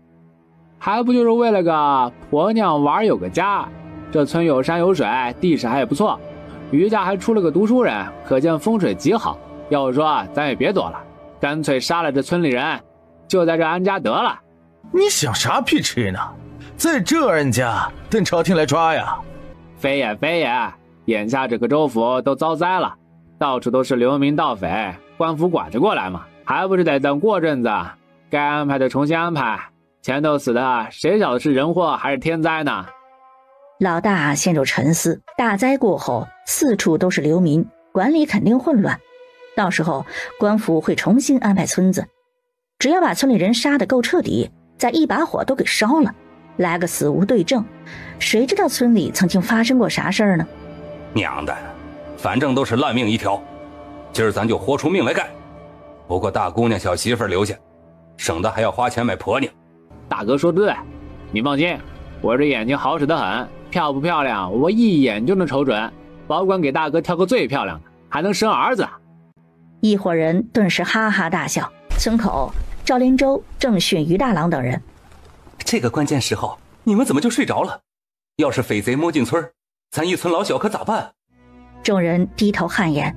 还不就是为了个婆娘玩有个家。这村有山有水，地势还不错，于家还出了个读书人，可见风水极好。要说咱也别躲了，干脆杀了这村里人，就在这安家得了。你想啥屁吃呢？在这安家等朝廷来抓呀？非也非也，眼下这个州府都遭灾了，到处都是流民盗匪，官府管着过来嘛，还不是得等过阵子，该安排的重新安排。前头死的谁晓得是人祸还是天灾呢？老大陷入沉思，大灾过后四处都是流民，管理肯定混乱，到时候官府会重新安排村子，只要把村里人杀得够彻底，再一把火都给烧了，来个死无对证，谁知道村里曾经发生过啥事儿呢？娘的，反正都是烂命一条，今儿咱就豁出命来干。不过大姑娘小媳妇留下，省得还要花钱买婆娘。大哥说的对，你放心，我这眼睛好使得很，漂不漂亮我一眼就能瞅准，保管给大哥挑个最漂亮的，还能生儿子。一伙人顿时哈哈大笑。村口赵连舟正训于大郎等人，这个关键时候你们怎么就睡着了？要是匪贼摸进村，咱一村老小可咋办？众人低头汗颜，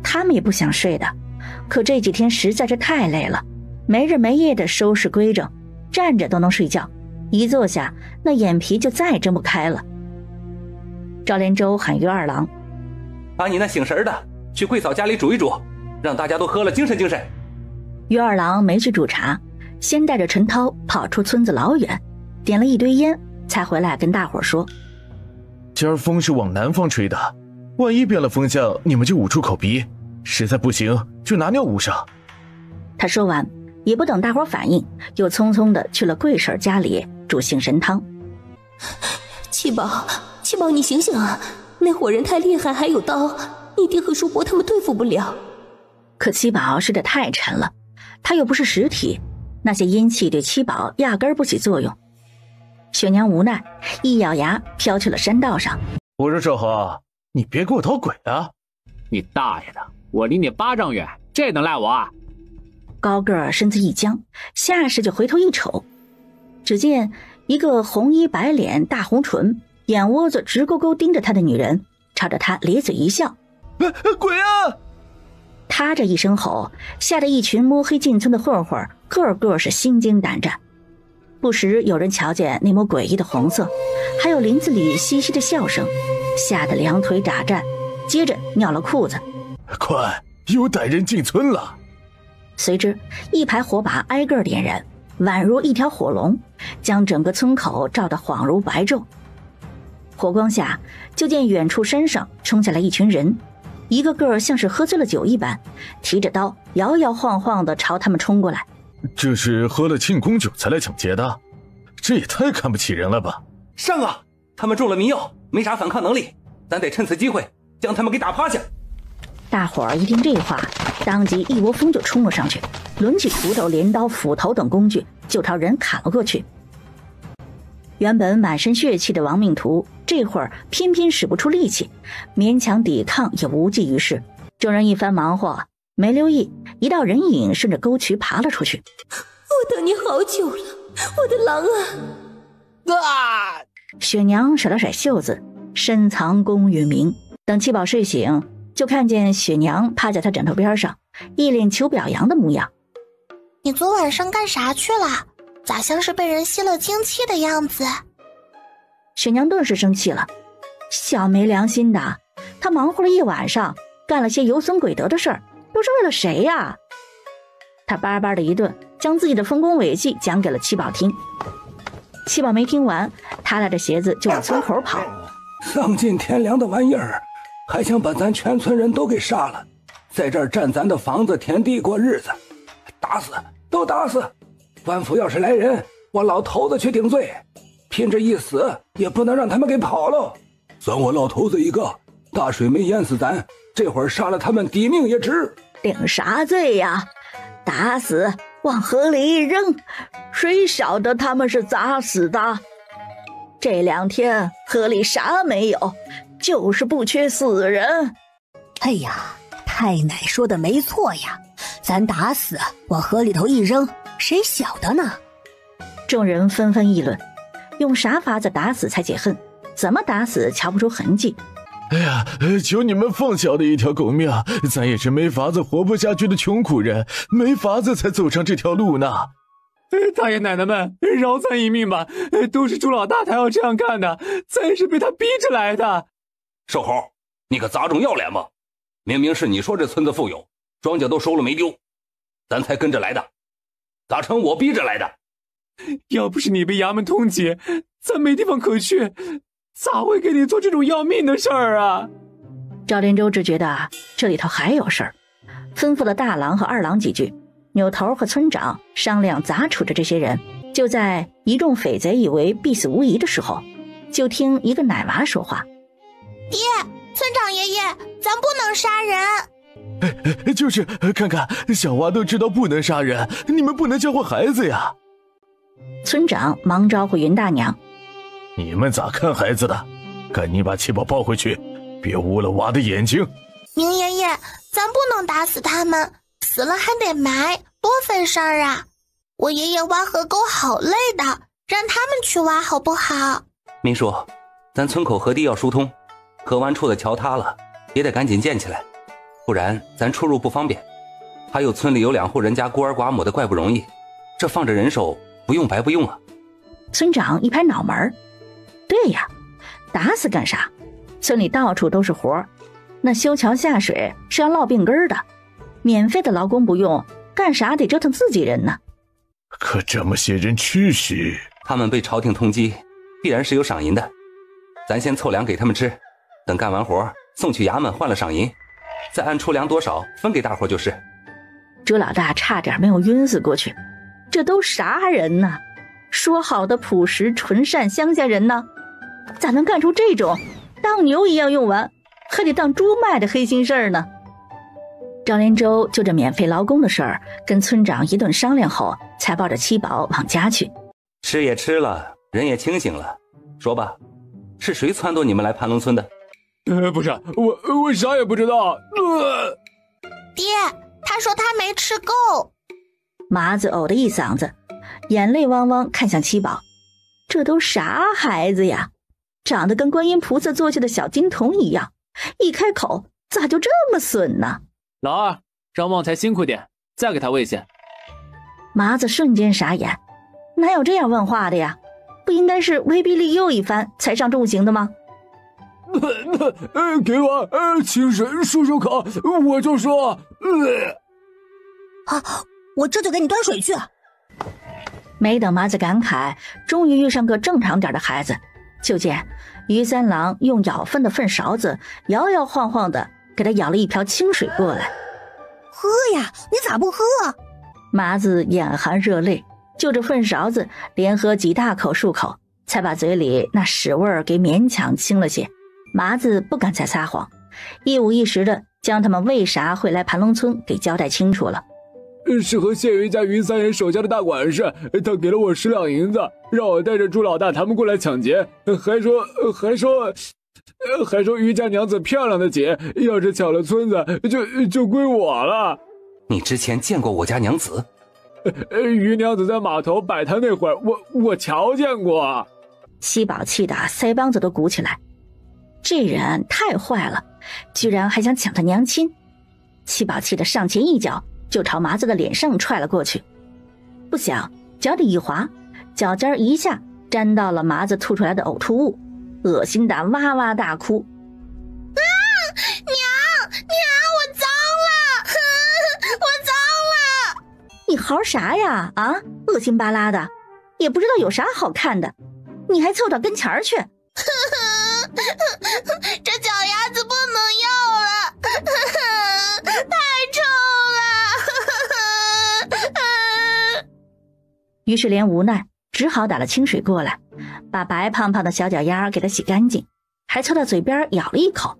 他们也不想睡的，可这几天实在是太累了，没日没夜的收拾规整，站着都能睡觉，一坐下那眼皮就再也睁不开了。赵连舟喊于二郎，把你那醒神的去贵嫂家里煮一煮，让大家都喝了精神精神。于二郎没去煮茶，先带着陈涛跑出村子老远，点了一堆烟，才回来跟大伙说，今儿风是往南方吹的，万一变了风向，你们就捂住口鼻，实在不行就拿尿捂上。他说完也不等大伙反应，又匆匆地去了贵婶家里煮醒神汤。七宝，七宝，你醒醒啊！那伙人太厉害，还有刀，你爹和叔伯他们对付不了。可七宝睡得太沉了，他又不是实体，那些阴气对七宝压根儿不起作用。雪娘无奈，一咬牙飘去了山道上。我说少豪，你别给我捣鬼啊！你大爷的，我离你8丈远，这能赖我啊？高个儿身子一僵，下势就回头一瞅，只见一个红衣白脸大红唇，眼窝子直勾勾盯着他的女人，朝着他咧嘴一笑。鬼啊！他这一声吼，吓得一群摸黑进村的混混个个是心惊胆战。不时有人瞧见那抹诡异的红色，还有林子里稀稀的笑声，吓得两腿打颤，接着尿了裤子。快，有歹人进村了！随之一排火把挨个点燃，宛如一条火龙，将整个村口照得恍如白昼。火光下，就见远处山上冲下来一群人，一个个像是喝醉了酒一般，提着刀摇摇晃晃地朝他们冲过来。这是喝了庆功酒才来抢劫的，这也太看不起人了吧！上啊！他们中了迷药，没啥反抗能力，咱得趁此机会将他们给打趴下。大伙儿一听这话，当即一窝蜂就冲了上去，抡起锄头、镰刀、斧头等工具就朝人砍了过去。原本满身血气的亡命徒这会儿偏偏使不出力气，勉强抵抗也无济于事。众人一番忙活，没留意一道人影顺着沟渠爬了出去。我等你好久了，我的郎啊！雪娘甩了甩袖子，深藏功与名，等七宝睡醒，就看见雪娘趴在他枕头边上，一脸求表扬的模样。你昨晚上干啥去了？咋像是被人吸了精气的样子？雪娘顿时生气了，小没良心的，她忙活了一晚上，干了些有损鬼德的事儿，都是为了谁呀？她巴巴的一顿，将自己的丰功伟绩讲给了七宝听。七宝没听完，他拉着鞋子就往村口跑。丧尽天良的玩意儿，还想把咱全村人都给杀了，在这儿占咱的房子田地过日子，打死都打死！官府要是来人，我老头子去顶罪，拼着一死也不能让他们给跑了。算我老头子一个，大水没淹死咱，这会儿杀了他们抵命也值。顶啥罪呀？打死往河里一扔，谁晓得他们是咋死的？这2天河里啥没有，就是不缺死人。哎呀，太奶说的没错呀，咱打死往河里头一扔，谁晓得呢？众人纷纷议论，用啥法子打死才解恨？怎么打死瞧不出痕迹？哎呀，求你们放小的一条狗命，咱也是没法子活不下去的穷苦人，没法子才走上这条路呢。大爷奶奶们，饶咱一命吧！都是朱老大他要这样干的，咱也是被他逼着来的。瘦猴，你可砸中要脸吗？明明是你说这村子富有，庄稼都收了没丢，咱才跟着来的，咋成我逼着来的？要不是你被衙门通缉，咱没地方可去，咋会给你做这种要命的事儿啊？赵连洲只觉得这里头还有事儿，吩咐了大郎和二郎几句，扭头和村长商量咋处置这些人。就在一众匪贼以为必死无疑的时候，就听一个奶娃说话：爹，村长爷爷，咱不能杀人。就是看看小娃都知道不能杀人，你们不能教坏孩子呀。村长忙招呼云大娘：你们咋看孩子的？赶紧把七宝抱回去，别污了娃的眼睛。明爷爷，咱不能打死他们，死了还得埋，多费事儿啊！我爷爷挖河沟好累的，让他们去挖好不好？民叔，咱村口河堤要疏通，河湾处的桥塌了，也得赶紧建起来，不然咱出入不方便。还有村里有2户人家孤儿寡母的，怪不容易，这放着人手不用白不用啊。村长一拍脑门：对呀，打死干啥？村里到处都是活，那修桥下水是要落病根的，免费的劳工不用，干啥得折腾自己人呢？可这么些人吃食，他们被朝廷通缉，必然是有赏银的，咱先凑粮给他们吃，等干完活送去衙门换了赏银，再按出粮多少分给大伙就是。朱老大差点没有晕死过去，这都啥人呢？说好的朴实纯善乡下人呢？咋能干出这种当牛一样用完还得当猪卖的黑心事儿呢？赵连洲就这免费劳工的事儿跟村长一顿商量后，才抱着七宝往家去。吃也吃了，人也清醒了，说吧，是谁撺掇你们来盘龙村的？不是我啥也不知道。爹，他说他没吃够。麻子呕的一嗓子，眼泪汪汪看向七宝，这都啥孩子呀，长得跟观音菩萨坐下的小金童一样，一开口咋就这么损呢？老二，让旺财辛苦点，再给他喂些。麻子瞬间傻眼，哪有这样问话的呀？不应该是威逼利诱一番才上重刑的吗？给我清水漱口，我就说。我这就给你端水去。没等麻子感慨，终于遇上个正常点的孩子，就见于三郎用舀粪的粪勺子摇摇晃晃的给他舀了一瓢清水过来。喝呀，你咋不喝？麻子眼含热泪，就着粪勺子连喝几大口漱口，才把嘴里那屎味儿给勉强清了些。麻子不敢再撒谎，一五一十的将他们为啥会来盘龙村给交代清楚了。是和县尉家于三爷手下的大管事，他给了我10两银子，让我带着朱老大他们过来抢劫，还说于家娘子漂亮的紧，要是抢了村子就归我了。你之前见过我家娘子？于娘子在码头摆摊那会儿，我瞧见过。七宝气得腮帮子都鼓起来，这人太坏了，居然还想抢他娘亲。七宝气得上前一脚就朝麻子的脸上踹了过去，不想脚底一滑，脚尖一下沾到了麻子吐出来的呕吐物，恶心的哇哇大哭。娘，我脏了，我脏了！你嚎啥呀？啊，恶心巴拉的，也不知道有啥好看的，你还凑到跟前儿去。这脚丫子不能要了，太臭了。于是连无奈只好打了清水过来，把白胖胖的小脚丫给它洗干净，还凑到嘴边咬了一口。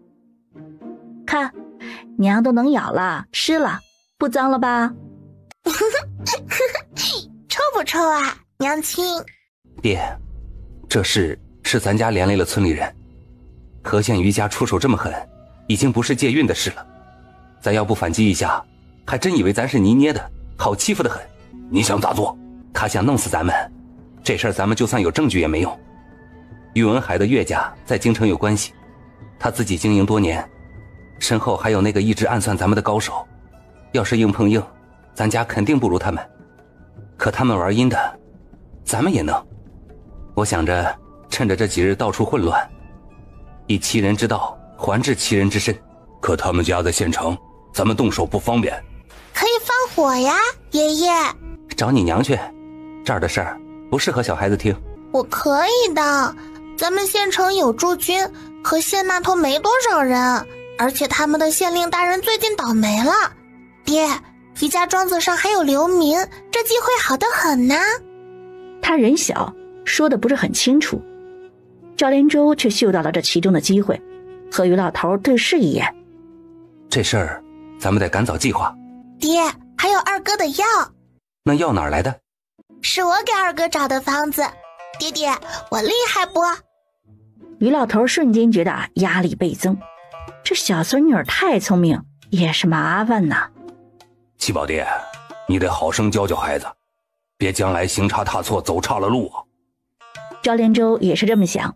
看，娘都能咬了，吃了，不脏了吧？臭不臭啊，娘亲？爹，这事是咱家连累了村里人，何县于家出手这么狠，已经不是借运的事了。咱要不反击一下，还真以为咱是泥捏的，好欺负的很。你想咋做？他想弄死咱们，这事儿咱们就算有证据也没用。宇文海的岳家在京城有关系，他自己经营多年，身后还有那个一直暗算咱们的高手，要是硬碰硬，咱家肯定不如他们。可他们玩阴的，咱们也能。我想着趁着这几日到处混乱，以其人之道还治其人之身。可他们家在县城，咱们动手不方便。可以放火呀，爷爷。找你娘去，这儿的事儿不适合小孩子听。我可以的，咱们县城有驻军，和县那头没多少人，而且他们的县令大人最近倒霉了。爹，余家庄子上还有流民，这机会好得很呢。他人小，说的不是很清楚。赵连洲却嗅到了这其中的机会，和于老头对视一眼。这事儿咱们得赶早计划。爹，还有二哥的药。那药哪儿来的？是我给二哥找的方子。爹爹，我厉害不？于老头瞬间觉得压力倍增，这小孙女太聪明，也是麻烦呐。七宝爹，你得好生教教孩子，别将来行差踏错，走岔了路啊。赵连洲也是这么想，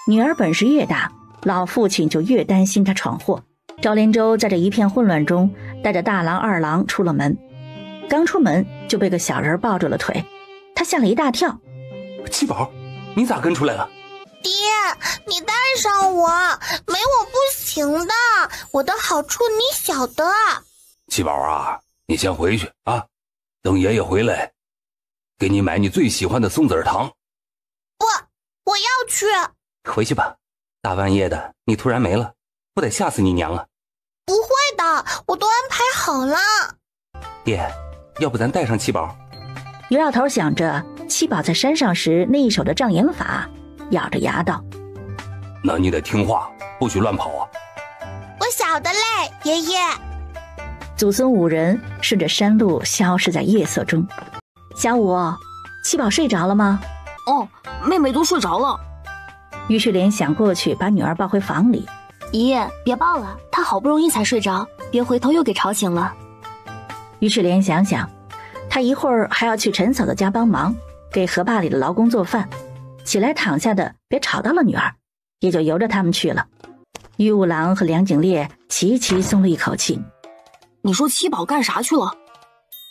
女儿本事越大，老父亲就越担心她闯祸。赵连洲在这一片混乱中带着大郎二郎出了门，刚出门就被个小人抱住了腿，他吓了一大跳。七宝，你咋跟出来了？爹，你带上我，没我不行的，我的好处你晓得。七宝啊，你先回去啊，等爷爷回来给你买你最喜欢的松子糖。不，我要去。回去吧，大半夜的你突然没了，不得吓死你娘啊。不会的，我都安排好了。爹，要不咱带上七宝？于老头想着七宝在山上时那一手的障眼法，咬着牙道：那你得听话，不许乱跑啊。我晓得嘞，爷爷。祖孙五人顺着山路消失在夜色中。小五，七宝睡着了吗？哦，妹妹都睡着了。于是莲想过去把女儿抱回房里。爷爷别抱了，她好不容易才睡着，别回头又给吵醒了。于是莲想想，她一会儿还要去陈嫂子家帮忙，给河坝里的劳工做饭，起来躺下的别吵到了女儿，也就由着他们去了。于五郎和梁景烈齐齐松了一口气。你说七宝干啥去了？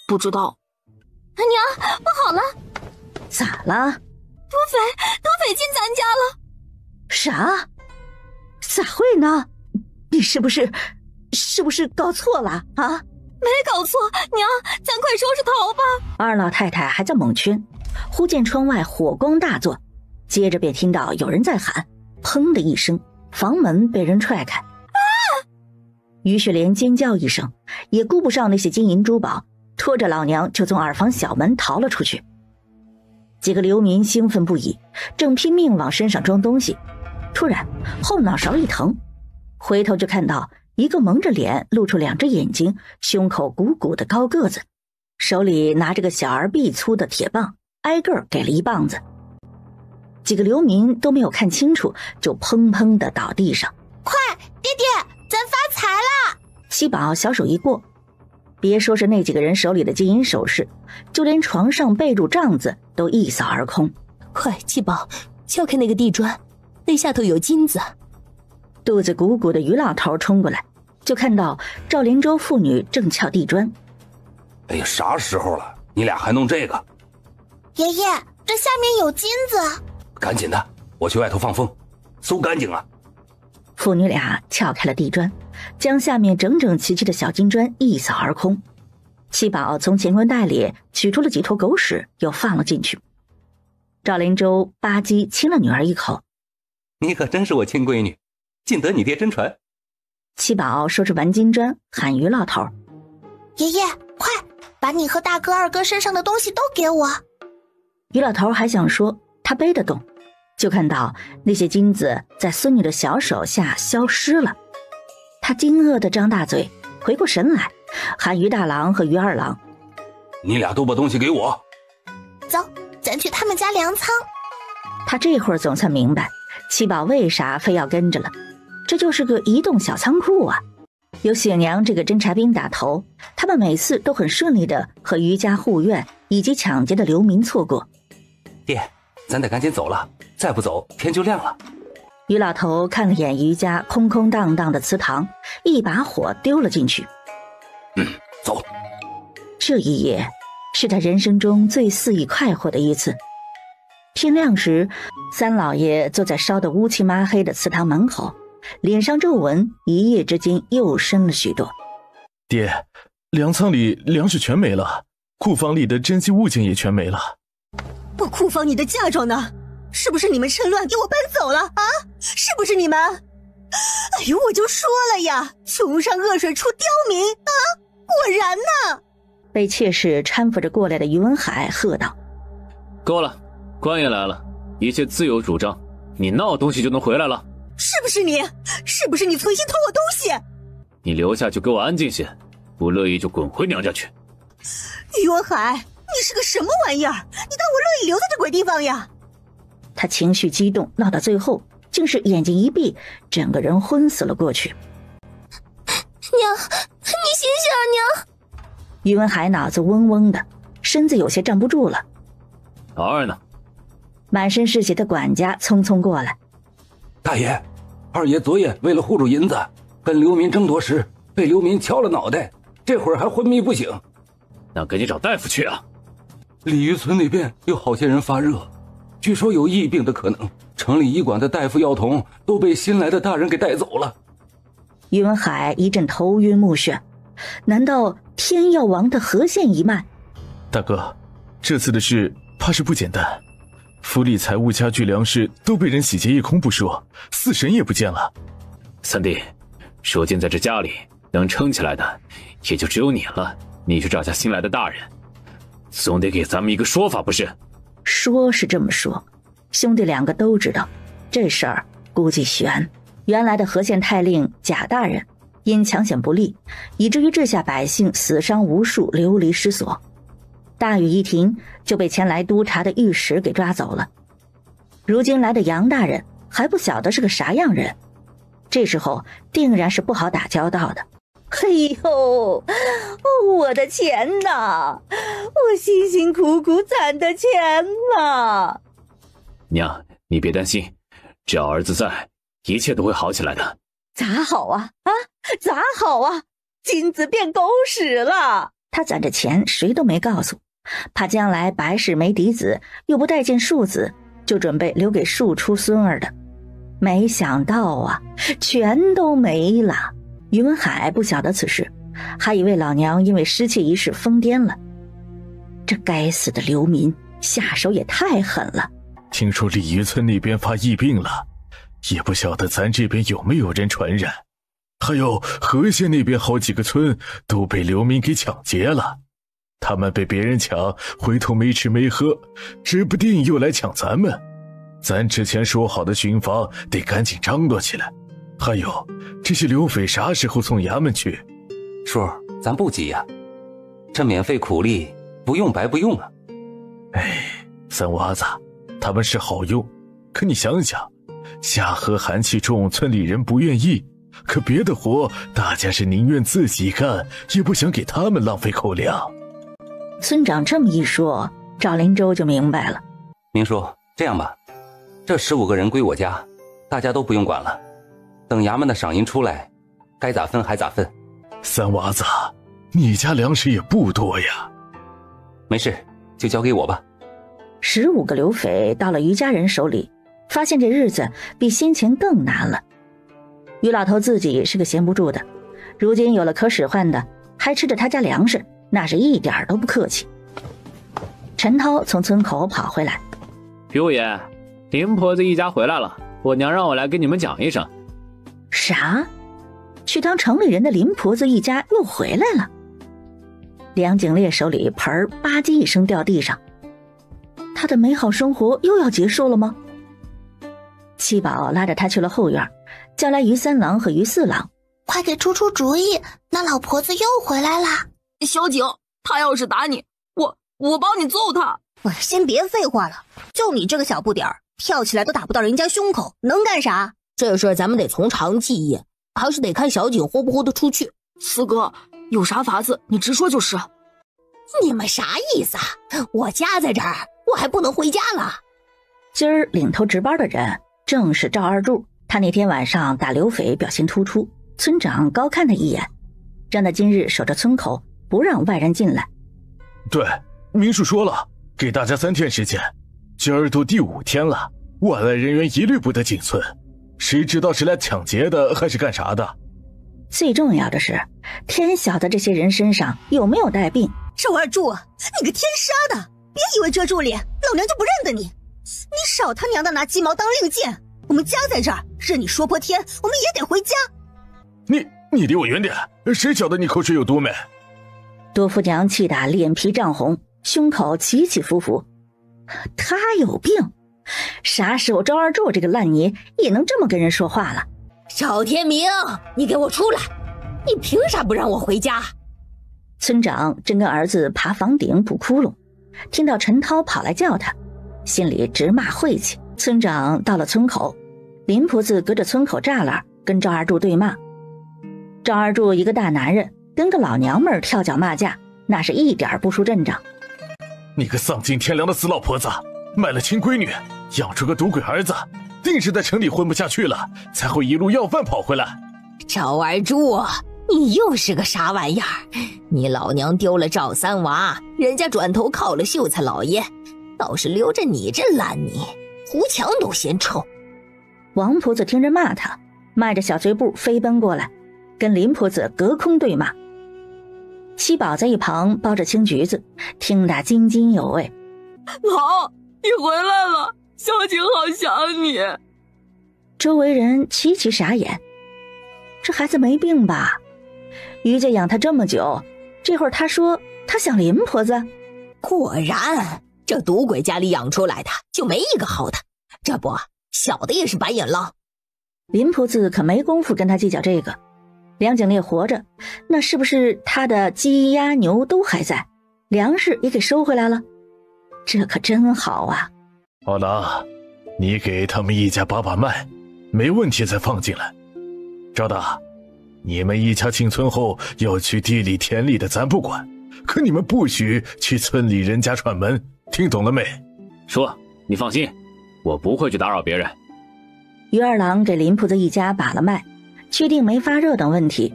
不知道。娘，不好了！咋了？土匪进咱家了！啥？咋会呢？你是不是搞错了啊？没搞错，娘，咱快收拾逃吧！二老太太还在蒙圈，忽见窗外火光大作，接着便听到有人在喊，砰的一声，房门被人踹开。于是连尖叫一声，也顾不上那些金银珠宝，拖着老娘就从二房小门逃了出去。几个流民兴奋不已，正拼命往身上装东西，突然后脑勺一疼，回头就看到一个蒙着脸露出两只眼睛，胸口鼓鼓的高个子，手里拿着个小而臂粗的铁棒，挨个给了一棒子。几个流民都没有看清楚，就砰砰的倒地上。快，爹爹，咱发财了！七宝小手一过，别说是那几个人手里的金银首饰，就连床上被褥帐子都一扫而空。快，七宝，撬开那个地砖，那下头有金子。肚子鼓鼓的于老头冲过来，就看到赵连州父女正撬地砖。哎呀，啥时候了，你俩还弄这个？爷爷，这下面有金子。赶紧的，我去外头放风，搜干净啊！父女俩撬开了地砖，将下面整整齐齐的小金砖一扫而空。七宝从乾坤袋里取出了几坨狗屎，又放了进去。赵连州吧唧亲了女儿一口：“你可真是我亲闺女，尽得你爹真传。”七宝收拾完金砖，喊于老头：“爷爷，快把你和大哥、二哥身上的东西都给我。”于老头还想说他背得动，就看到那些金子在孙女的小手下消失了。他惊愕地张大嘴，回过神来，喊于大郎和于二郎：“你俩都把东西给我。”走，咱去他们家粮仓。他这会儿总算明白七宝为啥非要跟着了，这就是个移动小仓库啊！有雪娘这个侦察兵打头，他们每次都很顺利的和于家护院以及抢劫的流民错过。爹，咱得赶紧走了，再不走天就亮了。于老头看了眼于家空空荡荡的祠堂，一把火丢了进去。走。这一夜是他人生中最肆意快活的一次。天亮时，三老爷坐在烧得乌漆麻黑的祠堂门口，脸上皱纹一夜之间又深了许多。爹，粮仓里粮食全没了，库房里的珍稀物件也全没了。我库房里的嫁妆呢？是不是你们趁乱给我搬走了啊？是不是你们？哎呦，我就说了呀，穷山恶水出刁民啊！果然呢。被妾室搀扶着过来的于文海喝道：“够了，官爷来了，一切自由主张，你闹东西就能回来了。是不是你？是不是你存心偷我东西？你留下就给我安静些，不乐意就滚回娘家去。”于文海，你是个什么玩意儿？你当我乐意留在这鬼地方呀？他情绪激动，闹到最后竟是眼睛一闭，整个人昏死了过去。娘，你醒醒啊，娘！于文海脑子嗡嗡的，身子有些站不住了。老二呢？满身是血的管家匆匆过来。大爷，二爷昨夜为了护住银子，跟流民争夺时，被流民敲了脑袋，这会儿还昏迷不醒。那赶紧找大夫去啊！鲤鱼村那边有好些人发热，据说有疫病的可能，城里医馆的大夫药童都被新来的大人给带走了。于文海一阵头晕目眩，难道天药王的河县一脉？大哥，这次的事怕是不简单，府里财物、家具、粮食都被人洗劫一空不说，死神也不见了。三弟，如今在这家里能撑起来的也就只有你了，你去找下新来的大人，总得给咱们一个说法不是？说是这么说，兄弟两个都知道这事儿估计悬。原来的河县太令贾大人因抢险不力，以至于治下百姓死伤无数，流离失所。大雨一停，就被前来督察的御史给抓走了。如今来的杨大人还不晓得是个啥样人，这时候定然是不好打交道的。嘿呦，我的钱呐，我辛辛苦苦攒的钱呐！娘，你别担心，只要儿子在，一切都会好起来的。咋好啊？咋好啊？金子变狗屎了！他攒着钱，谁都没告诉，怕将来白氏没嫡子，又不待见庶子，就准备留给庶出孙儿的。没想到啊，全都没了。于文海不晓得此事，还以为老娘因为失窃一事疯癫了。这该死的流民下手也太狠了。听说鲤鱼村那边发疫病了，也不晓得咱这边有没有人传染。还有河县那边好几个村都被流民给抢劫了，他们被别人抢，回头没吃没喝，指不定又来抢咱们。咱之前说好的巡防得赶紧张罗起来。还有这些流匪啥时候送衙门去？叔，咱不急呀，这免费苦力不用白不用啊。三娃子，他们是好用，可你想想，下河寒气重，村里人不愿意，可别的活大家是宁愿自己干，也不想给他们浪费口粮。村长这么一说，赵林州就明白了。明叔，这样吧，这15个人归我家，大家都不用管了。等衙门的赏银出来，该咋分还咋分。三娃子，你家粮食也不多呀。没事，就交给我吧。15个刘匪到了于家人手里，发现这日子比先前更难了。于老头自己是个闲不住的，如今有了可使唤的，还吃着他家粮食，那是一点都不客气。陈涛从村口跑回来，于五爷，林婆子一家回来了，我娘让我来跟你们讲一声。啥？去当城里人的林婆子一家又回来了？梁景烈手里盆吧唧一声掉地上，他的美好生活又要结束了吗？七宝拉着他去了后院，叫来于三郎和于四郎，快给出主意，那老婆子又回来啦！小景，他要是打你，我帮你揍他。先别废话了，就你这个小不点儿，跳起来都打不到人家胸口，能干啥？这事咱们得从长计议，还是得看小景豁不豁得出去。四哥，有啥法子你直说就是。你们啥意思啊？我家在这儿，我还不能回家了？今儿领头值班的人正是赵二柱，他那天晚上打刘匪表现突出，村长高看他一眼，让他今日守着村口，不让外人进来。对，民宿说了，给大家3天时间，今儿都第5天了，外来人员一律不得进村，谁知道是来抢劫的还是干啥的？最重要的是，天晓得这些人身上有没有带病。赵二柱，你个天杀的，别以为遮住脸老娘就不认得你，你少他娘的拿鸡毛当令箭，我们家在这儿，任你说破天，我们也得回家。你离我远点，谁晓得你口水有多美？多夫娘气得脸皮涨红，胸口起起伏伏。他有病，啥时候赵二柱这个烂泥也能这么跟人说话了？赵天明，你给我出来，你凭啥不让我回家？村长正跟儿子爬房顶补窟窿，听到陈涛跑来叫他，心里直骂晦气。村长到了村口，林婆子隔着村口栅栏跟赵二柱对骂。赵二柱一个大男人跟个老娘们儿跳脚骂架，那是一点不输阵仗。你个丧尽天良的死老婆子，卖了亲闺女，养出个赌鬼儿子，定是在城里混不下去了，才会一路要饭跑回来。赵二柱，你又是个啥玩意儿？你老娘丢了赵三娃，人家转头靠了秀才老爷，倒是留着你这烂泥，胡墙都嫌臭。王婆子听着骂他，迈着小碎步飞奔过来，跟林婆子隔空对骂。七宝在一旁包着青橘子，听得津津有味。老，你回来了，小景好想你。周围人齐齐傻眼，这孩子没病吧？于家养他这么久，这会儿他说他想林婆子。果然，这赌鬼家里养出来的就没一个好的，这不小的也是白眼狼。林婆子可没工夫跟他计较这个。梁景烈活着，那是不是他的鸡鸭牛都还在，粮食也给收回来了？这可真好啊。好了，你给他们一家把脉，没问题再放进来。赵大，你们一家进村后要去地里田里的咱不管，可你们不许去村里人家串门，听懂了没？说，你放心，我不会去打扰别人。于二郎给林婆子一家把了脉，确定没发热等问题，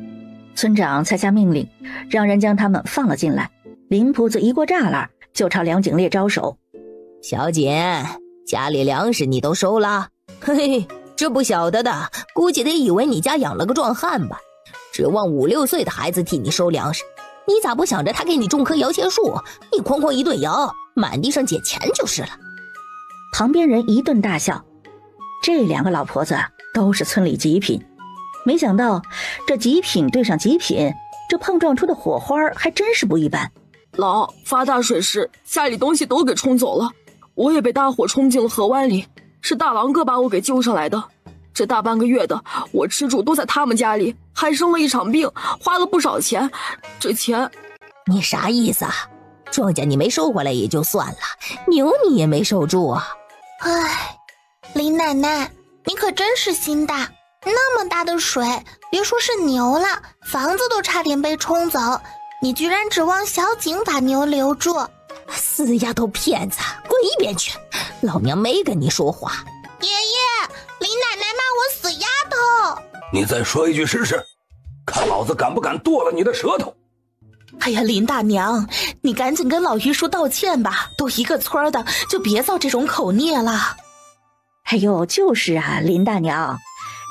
村长才下命令，让人将他们放了进来。林婆子一过栅栏，就朝梁景烈招手：“小锦，家里粮食你都收了？嘿嘿，这不晓得的，估计得以为你家养了个壮汉吧，指望5、6岁的孩子替你收粮食，你咋不想着他给你种棵摇钱树，你哐哐一顿摇，满地上捡钱就是了。”旁边人一顿大笑，这2个老婆子都是村里极品。没想到这极品对上极品，这碰撞出的火花还真是不一般。老，发大水时家里东西都给冲走了，我也被大火冲进了河湾里，是大郎哥把我给救上来的。这大半个月的我吃住都在他们家里，还生了一场病，花了不少钱。这钱……你啥意思啊？庄稼你没收回来也就算了，牛你也没守住啊。唉，林奶奶，你可真是心大，那么大的水，别说是牛了，房子都差点被冲走，你居然指望小景把牛留住。死丫头片子，滚一边去，老娘没跟你说话。爷爷，林奶奶骂我死丫头。你再说一句试试，看老子敢不敢剁了你的舌头！哎呀，林大娘，你赶紧跟老于叔道歉吧，都一个村的，就别造这种口孽了。哎呦，就是啊，林大娘，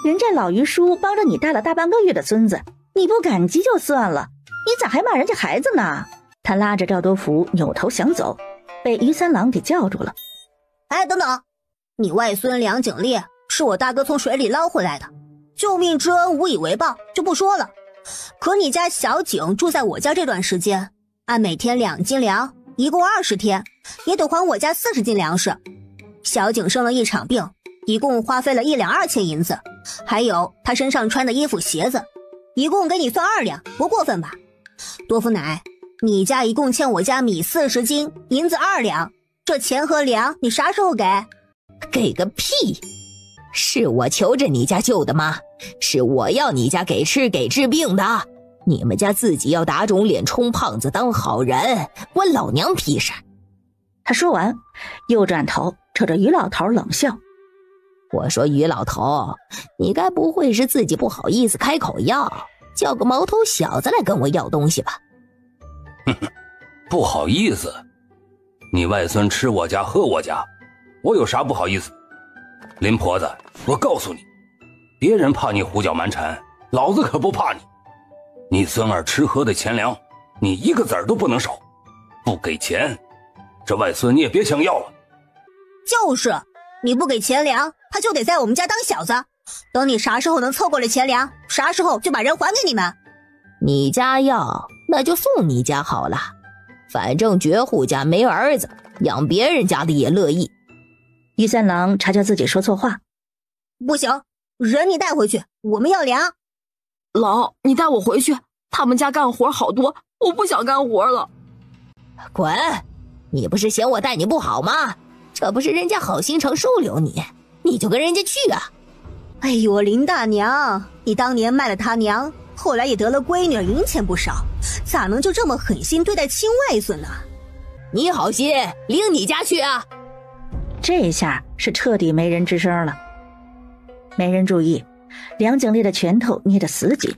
人家老于叔帮着你带了大半个月的孙子，你不感激就算了，你咋还骂人家孩子呢？他拉着赵多福扭头想走，被于三郎给叫住了。哎，等等，你外孙梁景烈是我大哥从水里捞回来的，救命之恩无以为报，就不说了。可你家小景住在我家这段时间，按每天2斤粮，一共20天，也得还我家40斤粮食。小景生了一场病，一共花费了1两2千银子，还有他身上穿的衣服鞋子，一共给你算2两，不过分吧？多福奶，你家一共欠我家米40斤，银子2两，这钱和粮你啥时候给？给个屁！是我求着你家救的吗？是我要你家给吃给治病的。你们家自己要打肿脸充胖子当好人，关老娘屁事。他说完又转头瞅着于老头冷笑。我说于老头，你该不会是自己不好意思开口要，叫个毛头小子来跟我要东西吧？哼哼，不好意思，你外孙吃我家喝我家，我有啥不好意思？林婆子，我告诉你，别人怕你胡搅蛮缠，老子可不怕你。你孙儿吃喝的钱粮，你一个子儿都不能少，不给钱，这外孙你也别想要了。就是，你不给钱粮，他就得在我们家当小子。等你啥时候能凑够了钱粮，啥时候就把人还给你们。你家要，那就送你家好了，反正绝户家没儿子，养别人家的也乐意。于三郎察觉自己说错话。不行，人你带回去，我们要粮。老，你带我回去，他们家干活好多，我不想干活了。滚！你不是嫌我待你不好吗？这不是人家好心肠收留你，你就跟人家去啊。哎呦，林大娘，你当年卖了他娘，后来也得了闺女，银钱不少，咋能就这么狠心对待亲外孙呢？你好心，领你家去啊。这下是彻底没人吱声了。没人注意，梁景烈的拳头捏得死紧。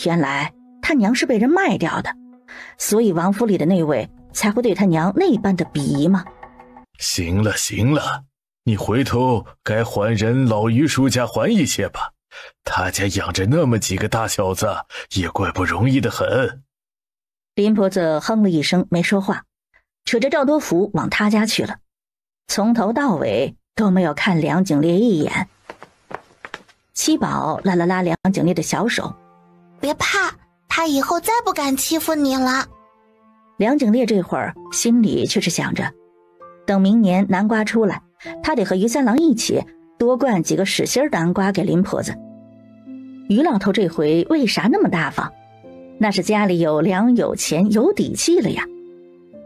原来他娘是被人卖掉的，所以王府里的那位才会对他娘那般的鄙夷吗？行了行了，你回头该还人老于叔家还一些吧，他家养着那么几个大小子，也怪不容易的很。林婆子哼了一声没说话，扯着赵多福往他家去了，从头到尾都没有看梁景烈一眼。七宝拉了拉梁景烈的小手，别怕，他以后再不敢欺负你了。梁景烈这会儿心里却是想着，等明年南瓜出来，他得和于三郎一起多灌几个屎心南瓜给林婆子。于老头这回为啥那么大方？那是家里有粮有钱有底气了呀。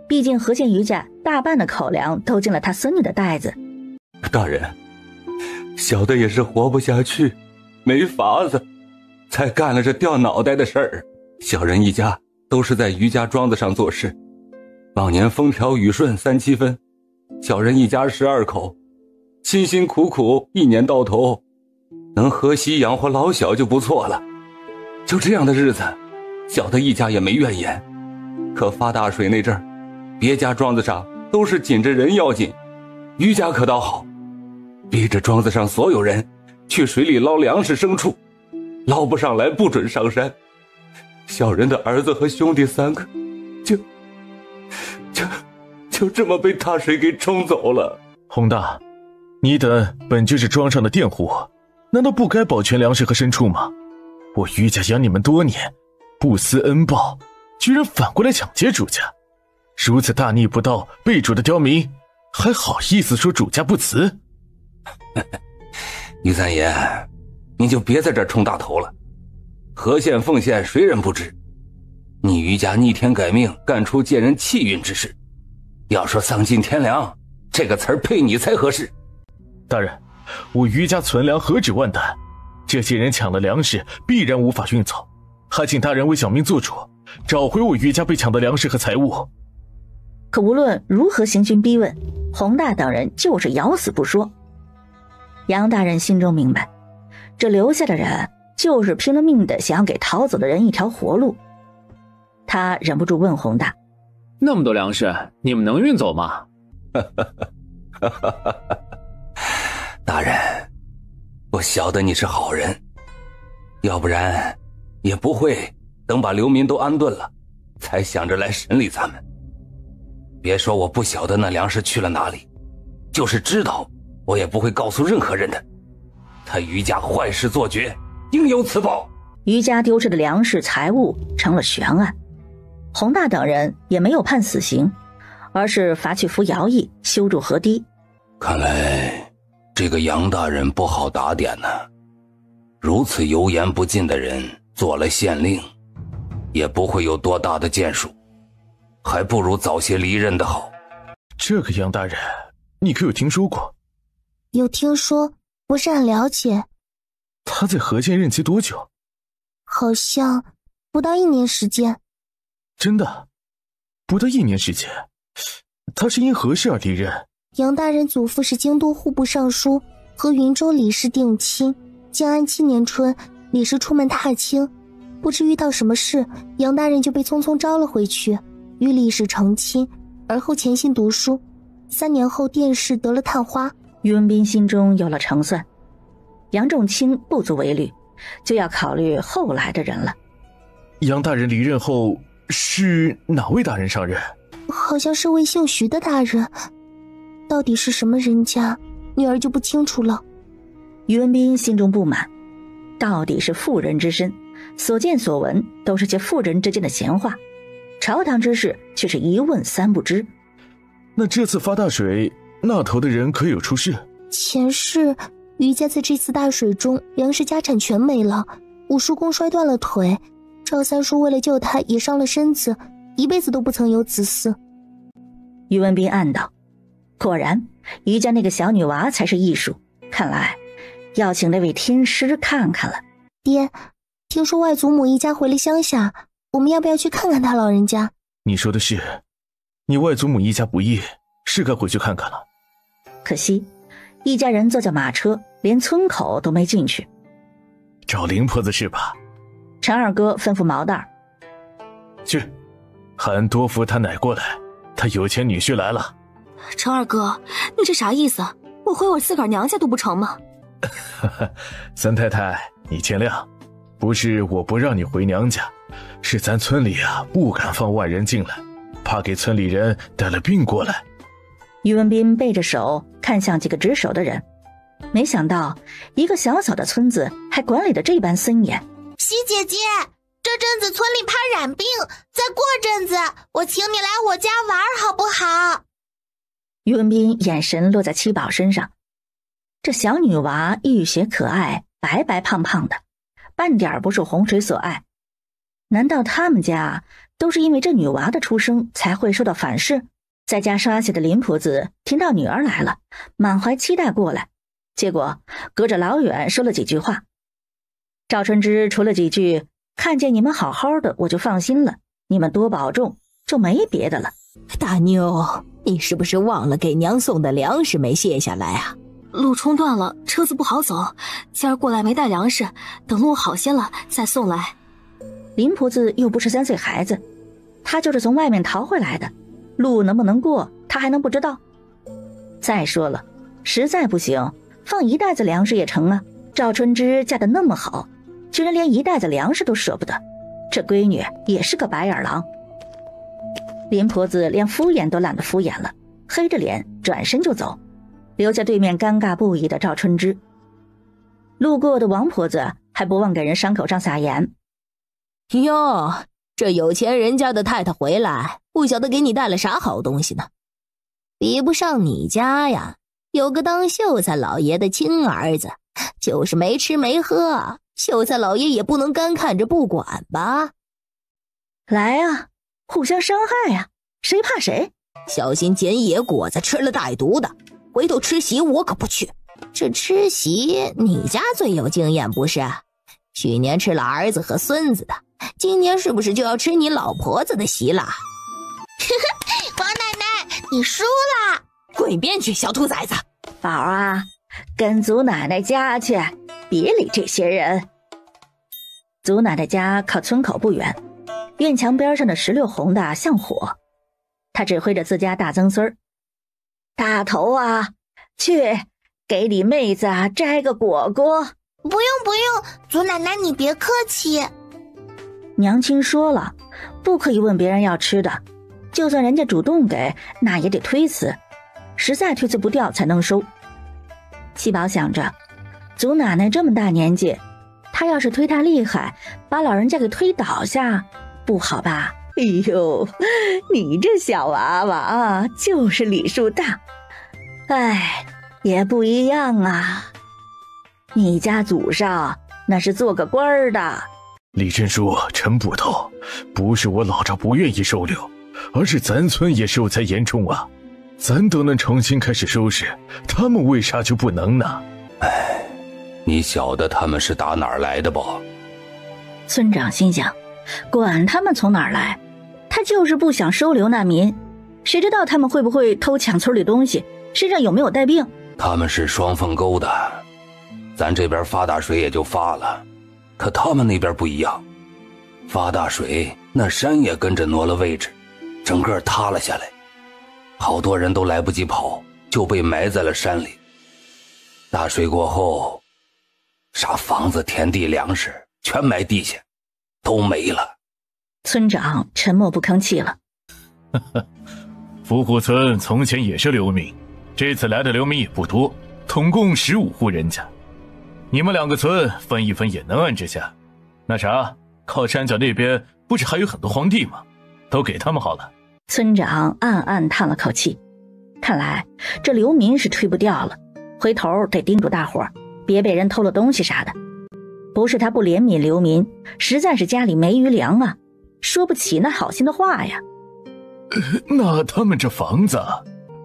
毕竟河县于家大半的口粮都进了他孙女的袋子。大人，小的也是活不下去，没法子，才干了这掉脑袋的事儿。小人一家都是在于家庄子上做事，往年风调雨顺3、7分，小人一家12口，辛辛苦苦一年到头，能喝稀养活老小就不错了。就这样的日子，小的一家也没怨言。可发大水那阵儿，别家庄子上都是紧着人要紧，于家可倒好，逼着庄子上所有人去水里捞粮食牲畜，捞不上来不准上山。小人的儿子和兄弟3个就这么被大水给冲走了。洪大，你等本就是庄上的佃户，难道不该保全粮食和牲畜吗？我于家养你们多年，不思恩报，居然反过来抢劫主家，如此大逆不道背主的刁民，还好意思说主家不慈？于三爷，你就别在这冲大头了。河县凤县谁人不知，你于家逆天改命，干出见人气运之事。要说丧尽天良，这个词儿配你才合适。大人，我于家存粮何止万担，这些人抢了粮食，必然无法运走，还请大人为小民做主，找回我于家被抢的粮食和财物。可无论如何行军逼问，洪大等人就是咬死不说。杨大人心中明白，这留下的人就是拼了命的想要给逃走的人一条活路。他忍不住问洪大：那么多粮食，你们能运走吗？大人，我晓得你是好人，要不然也不会等把流民都安顿了才想着来审理咱们。别说我不晓得那粮食去了哪里，就是知道我也不会告诉任何人的。他余家坏事做绝，应有此报。余家丢失的粮食财物成了悬案，洪大等人也没有判死刑，而是罚去服徭役，修筑河堤。看来这个杨大人不好打点呢。如此油盐不进的人做了县令，也不会有多大的建树，还不如早些离任的好。这个杨大人，你可有听说过？有听说，不是很了解。他在河县任期多久？好像不到1年时间。真的？不到1年时间？他是因何事而离任？杨大人祖父是京都户部尚书和云州李氏定亲，建安7年春，李氏出门踏青，不知遇到什么事，杨大人就被匆匆招了回去，与李氏成亲，而后潜心读书。3年后殿试得了探花。于文斌心中有了成算，杨仲卿不足为虑，就要考虑后来的人了。杨大人离任后是哪位大人上任？好像是位姓徐的大人，到底是什么人家，女儿就不清楚了。于文斌心中不满，到底是妇人之身，所见所闻都是些妇人之间的闲话，朝堂之事却是一问3不知。那这次发大水，那头的人可有出事？前世余家在这次大水中粮食家产全没了，武叔公摔断了腿，赵三叔为了救他也伤了身子，一辈子都不曾有子嗣。于文斌暗道，果然余家那个小女娃才是艺术，看来要请那位天师看看了。爹，听说外祖母一家回了乡下，我们要不要去看看他老人家？你说的是，你外祖母一家不易，是该回去看看了。可惜一家人坐驾马车，连村口都没进去。找林婆子是吧？陈二哥吩咐毛蛋儿，去喊多福他奶过来，他有钱女婿来了。陈二哥，你这啥意思？我回我自个儿娘家都不成吗？三太太，你见谅，不是我不让你回娘家，是咱村里不敢放外人进来，怕给村里人带了病过来。于文斌背着手看向几个值守的人，没想到一个小小的村子还管理得这般森严。西姐姐，这阵子村里怕染病，再过阵子我请你来我家玩好不好？于文斌眼神落在七宝身上，这小女娃玉雪可爱，白白胖胖的，半点不受洪水所爱。难道他们家都是因为这女娃的出生才会受到反噬？在家刷洗的林婆子听到女儿来了，满怀期待过来，结果隔着老远说了几句话。赵春枝除了几句看见你们好好的我就放心了，你们多保重，就没别的了。大妞，你是不是忘了给娘送的粮食没卸下来啊？路冲断了，车子不好走，今儿过来没带粮食，等路好些了再送来。林婆子又不是3岁孩子，她就是从外面逃回来的，路能不能过她还能不知道？再说了，实在不行放1袋子粮食也成啊。赵春枝嫁得那么好，居然连1袋子粮食都舍不得，这闺女也是个白眼狼。林婆子连敷衍都懒得敷衍了，黑着脸转身就走，留下对面尴尬不已的赵春枝。路过的王婆子还不忘给人伤口上撒盐。哟，这有钱人家的太太回来，不晓得给你带了啥好东西呢。比不上你家呀，有个当秀才老爷的亲儿子，就是没吃没喝，秀才老爷也不能干看着不管吧？来啊，互相伤害呀，谁怕谁？小心捡野果子吃了带毒的，回头吃席我可不去。这吃席你家最有经验不是？去年吃了儿子和孙子的，今年是不是就要吃你老婆子的席了？王奶奶，你输了！滚一边去，小兔崽子！宝啊，跟祖奶奶家去，别理这些人。祖奶奶家靠村口不远，院墙边上的石榴红的像火。他指挥着自家大曾孙儿：“大头啊，去给你妹子摘个果果。”“不用，祖奶奶你别客气。”娘亲说了，不可以问别人要吃的，就算人家主动给，那也得推辞，实在推辞不掉才能收。七宝想着，祖奶奶这么大年纪，她要是推她厉害，把老人家给推倒下，不好吧？哎呦，你这小娃娃啊，就是礼数大。哎，也不一样啊。你家祖上那是做个官儿的。李真叔，陈捕头，不是我老赵不愿意收留，而是咱村也受灾严重啊，咱都能重新开始收拾，他们为啥就不能呢？哎，你晓得他们是打哪儿来的不？村长心想，管他们从哪儿来，他就是不想收留难民，谁知道他们会不会偷抢村里东西，身上有没有带病？他们是双凤沟的，咱这边发大水也就发了，可他们那边不一样，发大水那山也跟着挪了位置，整个塌了下来，好多人都来不及跑，就被埋在了山里。大水过后，啥房子田地粮食全埋地下，都没了。村长沉默不吭气了。伏虎村从前也是流民，这次来的流民也不多，统共15户人家，你们2个村分一分也能安置下。那啥，靠山脚那边不是还有很多荒地吗？都给他们好了。村长暗暗叹了口气，看来这流民是推不掉了，回头得叮嘱大伙儿，别被人偷了东西啥的。不是他不怜悯流民，实在是家里没余粮啊，说不起那好心的话呀。那他们这房子……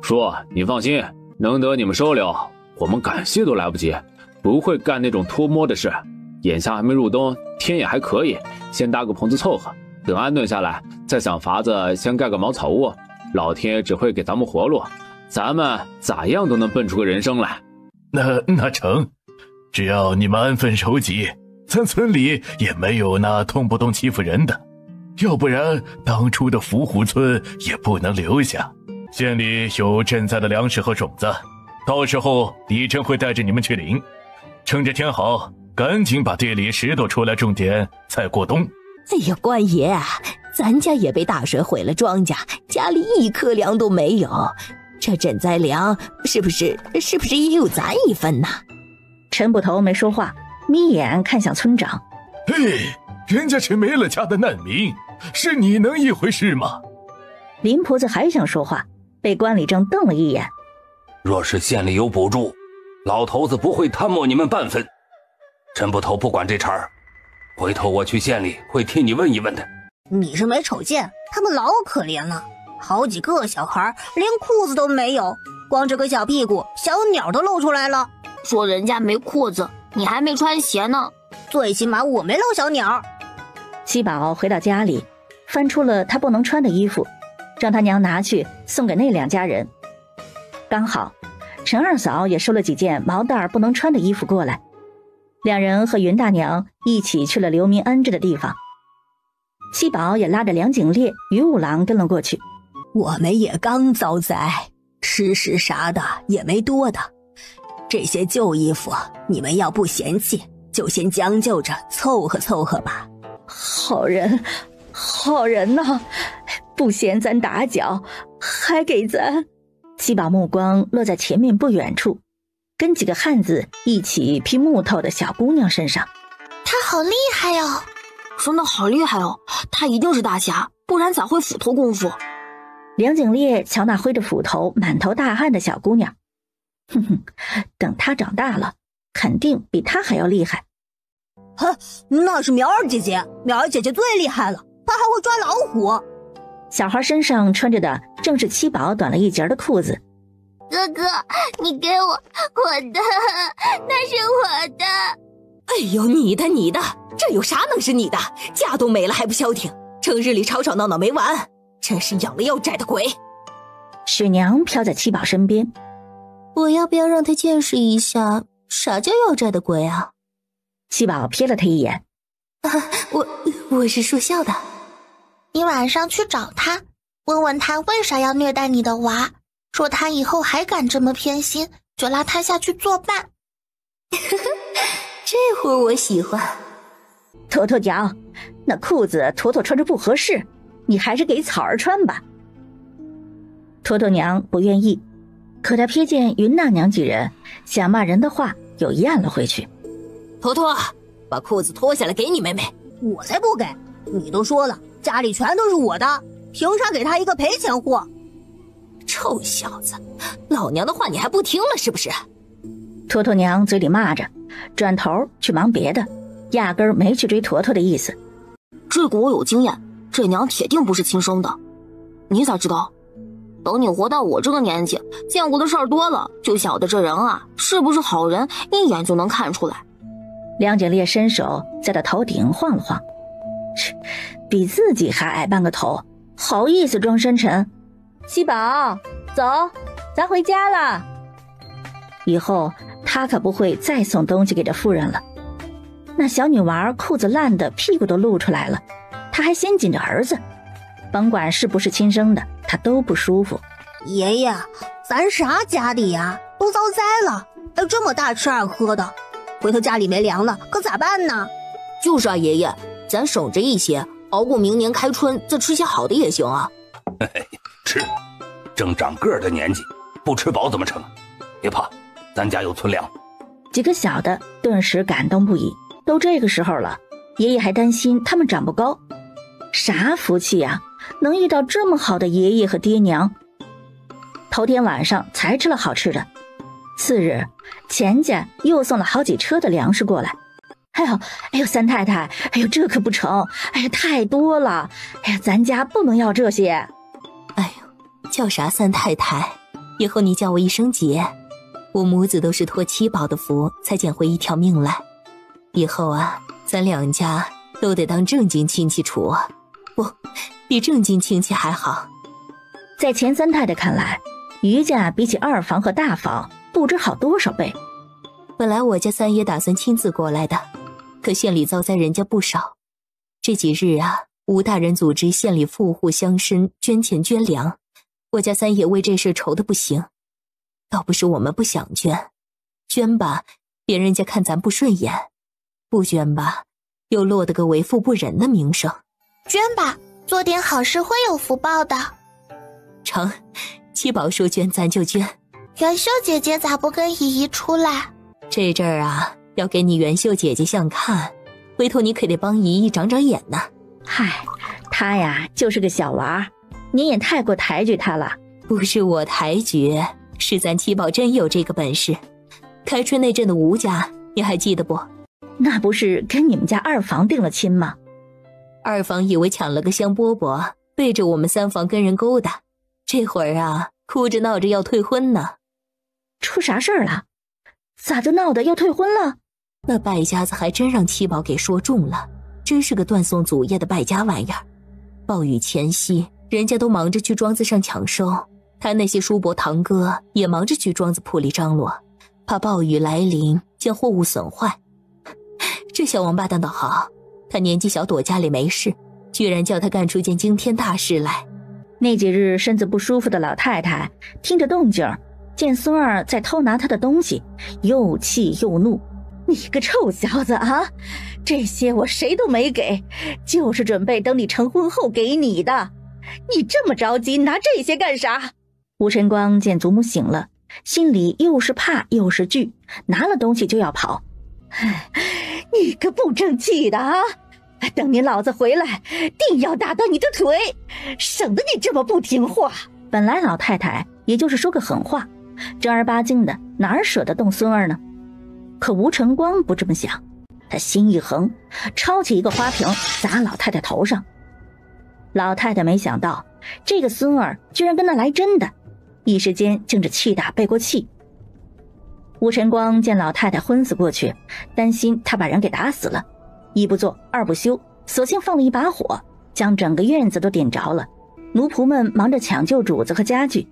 叔，你放心，能得你们收留，我们感谢都来不及，不会干那种偷摸的事。眼下还没入冬，天也还可以，先搭个棚子凑合，等安顿下来，再想法子先盖个茅草屋，老天爷只会给咱们活路，咱们咋样都能奔出个人生来。那成，只要你们安分守己，咱村里也没有那动不动欺负人的，要不然当初的伏虎村也不能留下。县里有赈灾的粮食和种子，到时候李真会带着你们去领，趁着天好，赶紧把地里石头出来种点菜过冬。哎呀，官爷，咱家也被大水毁了庄稼，家里1颗粮都没有，这赈灾粮是不是也有咱一份呢？陈捕头没说话，眯眼看向村长。嘿，人家是没了家的难民，是你能一回事吗？林婆子还想说话，被关理正瞪了一眼。若是县里有补助，老头子不会贪墨你们半分。陈捕头不管这茬儿，回头我去县里会替你问一问的。你是没瞅见，他们老可怜了，好几个小孩连裤子都没有，光这个小屁股小鸟都露出来了。说人家没裤子，你还没穿鞋呢，最起码我没露小鸟。七宝回到家里，翻出了他不能穿的衣服，让他娘拿去送给那2家人。刚好陈二嫂也收了几件毛蛋不能穿的衣服过来，2人和云大娘一起去了流民安置的地方。七宝也拉着梁景烈、于五郎跟了过去。我们也刚遭灾，吃食啥的也没多的，这些旧衣服你们要不嫌弃，就先将就着凑合凑合吧。好人，好人呐，不嫌咱打搅，还给咱。七宝目光落在前面不远处，跟几个汉子一起劈木头的小姑娘身上。他好厉害哟！说那好厉害哦，他一定是大侠，不然咋会斧头功夫？梁景烈瞧那挥着斧头满头大汗的小姑娘，哼哼，等她长大了，肯定比她还要厉害。哼，那是苗儿姐姐，苗儿姐姐最厉害了，她还会抓老虎。小孩身上穿着的正是七宝短了一截的裤子。哥哥，你给我的，那是我的。哎呦，你的，这有啥能是你的？家都没了还不消停，成日里吵吵闹闹没完，真是养了要债的鬼。史娘飘在七宝身边，我要不要让他见识一下啥叫要债的鬼啊？七宝瞥了他一眼，我是说笑的。你晚上去找他，问问他为啥要虐待你的娃，说他以后还敢这么偏心，就拉他下去作伴。这活我喜欢。坨坨娘，那裤子坨坨穿着不合适，你还是给草儿穿吧。坨坨娘不愿意，可她瞥见云大娘几人，想骂人的话又咽了回去。坨坨，把裤子脱下来给你妹妹。我才不给，你都说了，家里全都是我的，凭啥给他一个赔钱货？臭小子，老娘的话你还不听了是不是？坨坨娘嘴里骂着，转头去忙别的，压根儿没去追坨坨的意思。这个我有经验，这娘铁定不是亲生的。你咋知道？等你活到我这个年纪，见过的事儿多了，就晓得这人啊是不是好人，一眼就能看出来。梁景烈伸手在他头顶晃了晃，比自己还矮半个头，好意思装深沉。七宝，走，咱回家了。以后他可不会再送东西给这妇人了。那小女娃裤子烂的屁股都露出来了，他还先紧着儿子，甭管是不是亲生的，他都不舒服。爷爷，咱啥家里呀，都遭灾了，还这么大吃二喝的，回头家里没粮了，可咋办呢？就是啊，爷爷，咱省着一些，熬过明年开春，再吃些好的也行啊。嘿嘿，吃，正长个儿的年纪，不吃饱怎么成？别怕，咱家有存粮。几个小的顿时感动不已，都这个时候了，爷爷还担心他们长不高，啥福气呀，能遇到这么好的爷爷和爹娘。头天晚上才吃了好吃的，次日钱家又送了好几车的粮食过来。哎呦，三太太，哎呦，这可不成，哎呀，太多了，哎呀，咱家不能要这些。哎呦，叫啥三太太，以后你叫我一声姐。我母子都是托七宝的福才捡回一条命来，以后啊，咱两家都得当正经亲戚处啊，不，比正经亲戚还好。在钱三太太看来，余家比起二房和大房不知好多少倍。本来我家三爷打算亲自过来的，可县里遭灾人家不少，这几日啊，吴大人组织县里富户乡绅捐钱捐粮，我家三爷为这事愁得不行。倒不是我们不想捐，捐吧别人家看咱不顺眼，不捐吧又落得个为富不仁的名声。捐吧，做点好事会有福报的。成，七宝说捐咱就捐。元秀姐姐咋不跟姨姨出来？这阵儿啊，要给你元秀姐姐相看，回头你可得帮姨姨长长眼呢。嗨，她呀就是个小娃，您也太过抬举她了。不是我抬举，是咱七宝真有这个本事。开春那阵的吴家你还记得不？那不是跟你们家二房定了亲吗？二房以为抢了个香饽饽，背着我们三房跟人勾搭，这会儿啊哭着闹着要退婚呢。出啥事儿了？咋就闹得要退婚了？那败家子还真让七宝给说中了，真是个断送祖业的败家玩意儿。暴雨前夕，人家都忙着去庄子上抢收，他那些叔伯堂哥也忙着去庄子铺里张罗，怕暴雨来临将货物损坏。这小王八蛋倒好，他年纪小躲家里没事，居然叫他干出件惊天大事来。那几日身子不舒服的老太太听着动静，见孙儿在偷拿她的东西，又气又怒。你个臭小子啊，这些我谁都没给，就是准备等你成婚后给你的。你这么着急拿这些干啥？吴晨光见祖母醒了，心里又是怕又是惧，拿了东西就要跑。你个不争气的啊，等你老子回来定要打断你的腿，省得你这么不听话。本来老太太也就是说个狠话，正儿八经的哪儿舍得动孙儿呢？可吴晨光不这么想，他心一横，抄起一个花瓶砸老太太头上。老太太没想到这个孙儿居然跟他来真的，一时间竟是气打背过气。吴晨光见老太太昏死过去，担心她把人给打死了，一不做二不休，索性放了一把火，将整个院子都点着了。奴仆们忙着抢救主子和家具，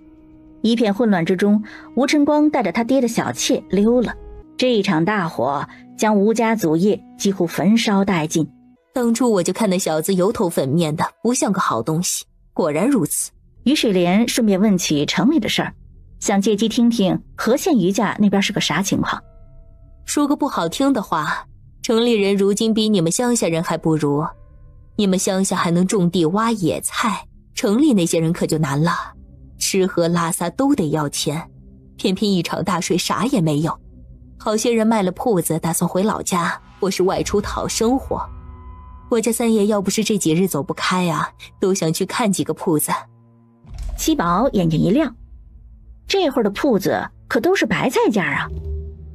一片混乱之中，吴晨光带着他爹的小妾溜了。这一场大火将吴家祖业几乎焚烧殆尽。当初我就看那小子油头粉面的，不像个好东西，果然如此。于水莲顺便问起城里的事儿，想借机听听和县余家那边是个啥情况。说个不好听的话，城里人如今比你们乡下人还不如。你们乡下还能种地挖野菜，城里那些人可就难了，吃喝拉撒都得要钱，偏偏一场大水啥也没有。好些人卖了铺子，打算回老家或是外出讨生活。我家三爷要不是这几日走不开啊，都想去看几个铺子。七宝眼睛一亮，这会儿的铺子可都是白菜价啊，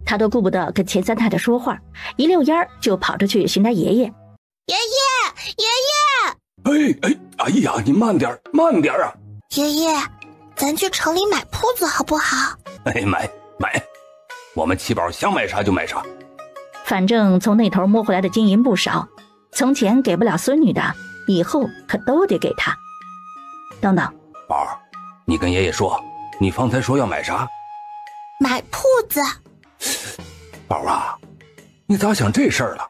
他都顾不得跟钱三太太说话，一溜烟就跑着去寻他爷爷。爷爷，哎呀，你慢点啊！爷爷，咱去城里买铺子好不好？买，我们七宝想买啥就买啥。反正从那头摸回来的金银不少，从前给不了孙女的，以后可都得给他。等等，宝儿，你跟爷爷说，你方才说要买啥？买铺子。宝儿啊，你咋想这事儿了？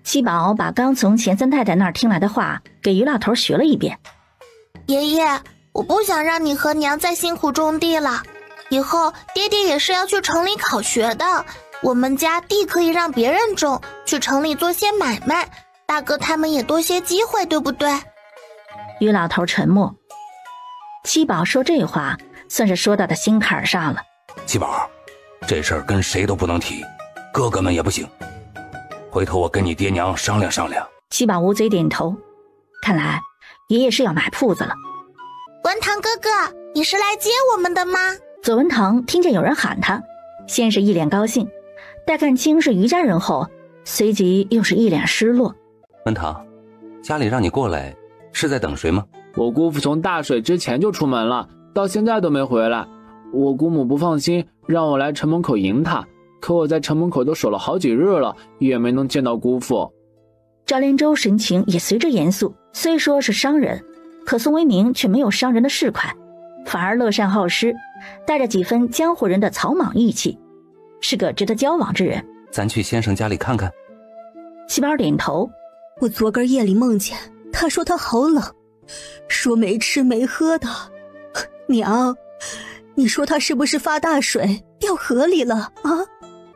七宝把刚从钱三太太那儿听来的话给于老头学了一遍。爷爷，我不想让你和娘再辛苦种地了，以后爹爹也是要去城里考学的，我们家地可以让别人种，去城里做些买卖，大哥他们也多些机会，对不对？于老头沉默。七宝说这话算是说到他心坎上了。七宝，这事儿跟谁都不能提，哥哥们也不行，回头我跟你爹娘商量商量。七宝捂嘴点头，看来爷爷是要买铺子了。文堂哥哥，你是来接我们的吗？左文堂听见有人喊他，先是一脸高兴，待看清是余家人后，随即又是一脸失落。文堂，家里让你过来是在等谁吗？我姑父从大水之前就出门了，到现在都没回来。我姑母不放心，让我来城门口迎他，可我在城门口都守了好几日了，也没能见到姑父。赵连洲神情也随着严肃，虽说是商人，可宋为民却没有商人的市侩，反而乐善好施，带着几分江湖人的草莽义气，是个值得交往之人。咱去先生家里看看。七宝点头。我昨个夜里梦见他说他好冷，说没吃没喝的。娘，你说他是不是发大水掉河里了啊？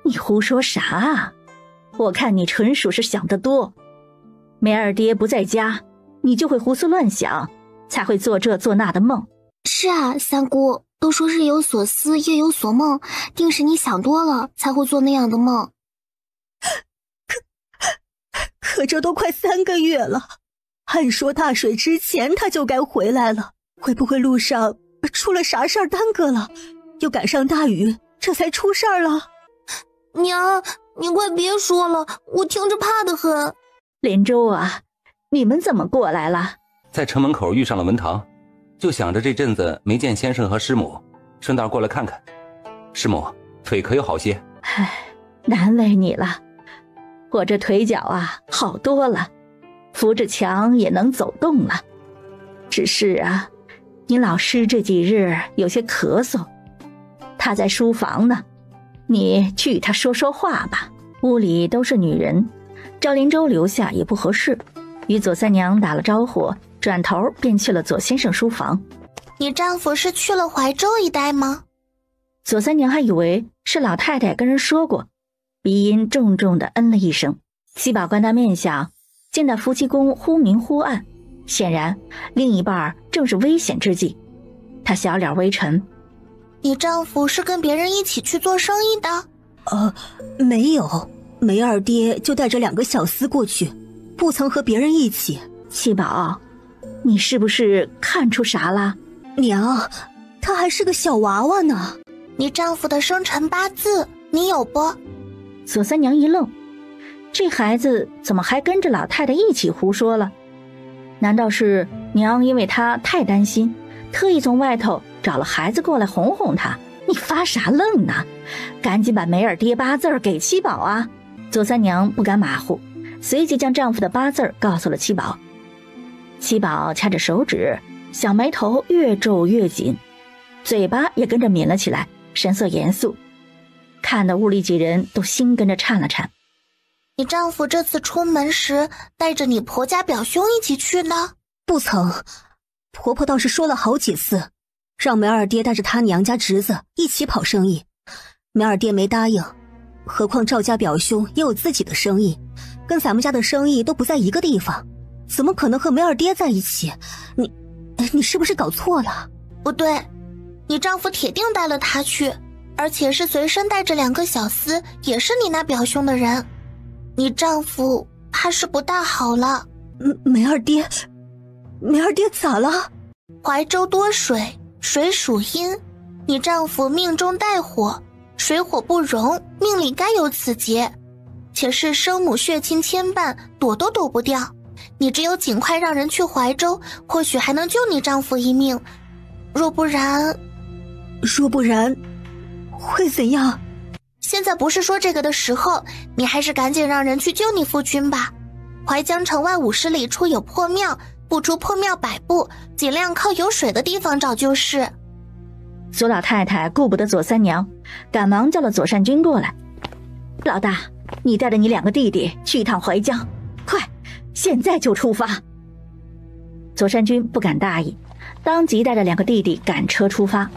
你胡说啥啊？我看你纯属是想得多。梅二爹不在家，你就会胡思乱想，才会做这做那的梦。是啊，三姑，都说日有所思夜有所梦，定是你想多了才会做那样的梦。可这都快3个月了，按说大水之前他就该回来了，会不会路上出了啥事儿耽搁了，又赶上大雨，这才出事儿了？娘，你快别说了，我听着怕得很。连州啊，你们怎么过来了？在城门口遇上了文堂，就想着这阵子没见先生和师母，顺道过来看看。师母，腿可有好些？唉，难为你了，我这腿脚啊好多了，扶着墙也能走动了。只是啊，你老师这几日有些咳嗽，他在书房呢，你去与他说说话吧。屋里都是女人，赵连洲留下也不合适，与左三娘打了招呼，转头便去了左先生书房。你丈夫是去了怀州一带吗？左三娘还以为是老太太跟人说过，鼻音重重的嗯了一声。七宝观他面相，见那夫妻宫忽明忽暗，显然另一半正是危险之际。他小脸微沉。你丈夫是跟别人一起去做生意的？没有，梅二爹就带着2个小厮过去，不曾和别人一起。七宝，你是不是看出啥了？娘，他还是个小娃娃呢。你丈夫的生辰八字你有不？左三娘一愣，这孩子怎么还跟着老太太一起胡说了？难道是娘因为他太担心，特意从外头找了孩子过来哄哄他？你发啥愣呢？赶紧把梅二爹八字给七宝啊！左三娘不敢马虎，随即将丈夫的八字告诉了七宝。七宝掐着手指，小眉头越皱越紧，嘴巴也跟着抿了起来，神色严肃，看得屋里几人都心跟着颤了颤。你丈夫这次出门时带着你婆家表兄一起去呢？不曾，婆婆倒是说了好几次，让梅二爹带着他娘家侄子一起跑生意，梅二爹没答应。何况赵家表兄也有自己的生意，跟咱们家的生意都不在一个地方，怎么可能和梅二爹在一起？你是不是搞错了？不对，你丈夫铁定带了他去，而且是随身带着2个小厮，也是你那表兄的人。你丈夫怕是不大好了。梅二爹咋了？怀州多水，水属阴，你丈夫命中带火，水火不容，命里该有此劫，且是生母血亲牵绊，躲都躲不掉。你只有尽快让人去怀州，或许还能救你丈夫一命。若不然会怎样？现在不是说这个的时候，你还是赶紧让人去救你夫君吧。淮江城外50里处有破庙，不出破庙100步，尽量靠有水的地方找就是。左老太太顾不得左三娘，赶忙叫了左善君过来。老大，你带着你2个弟弟去一趟淮江，快，现在就出发。左善君不敢大意，当即带着2个弟弟赶车出发。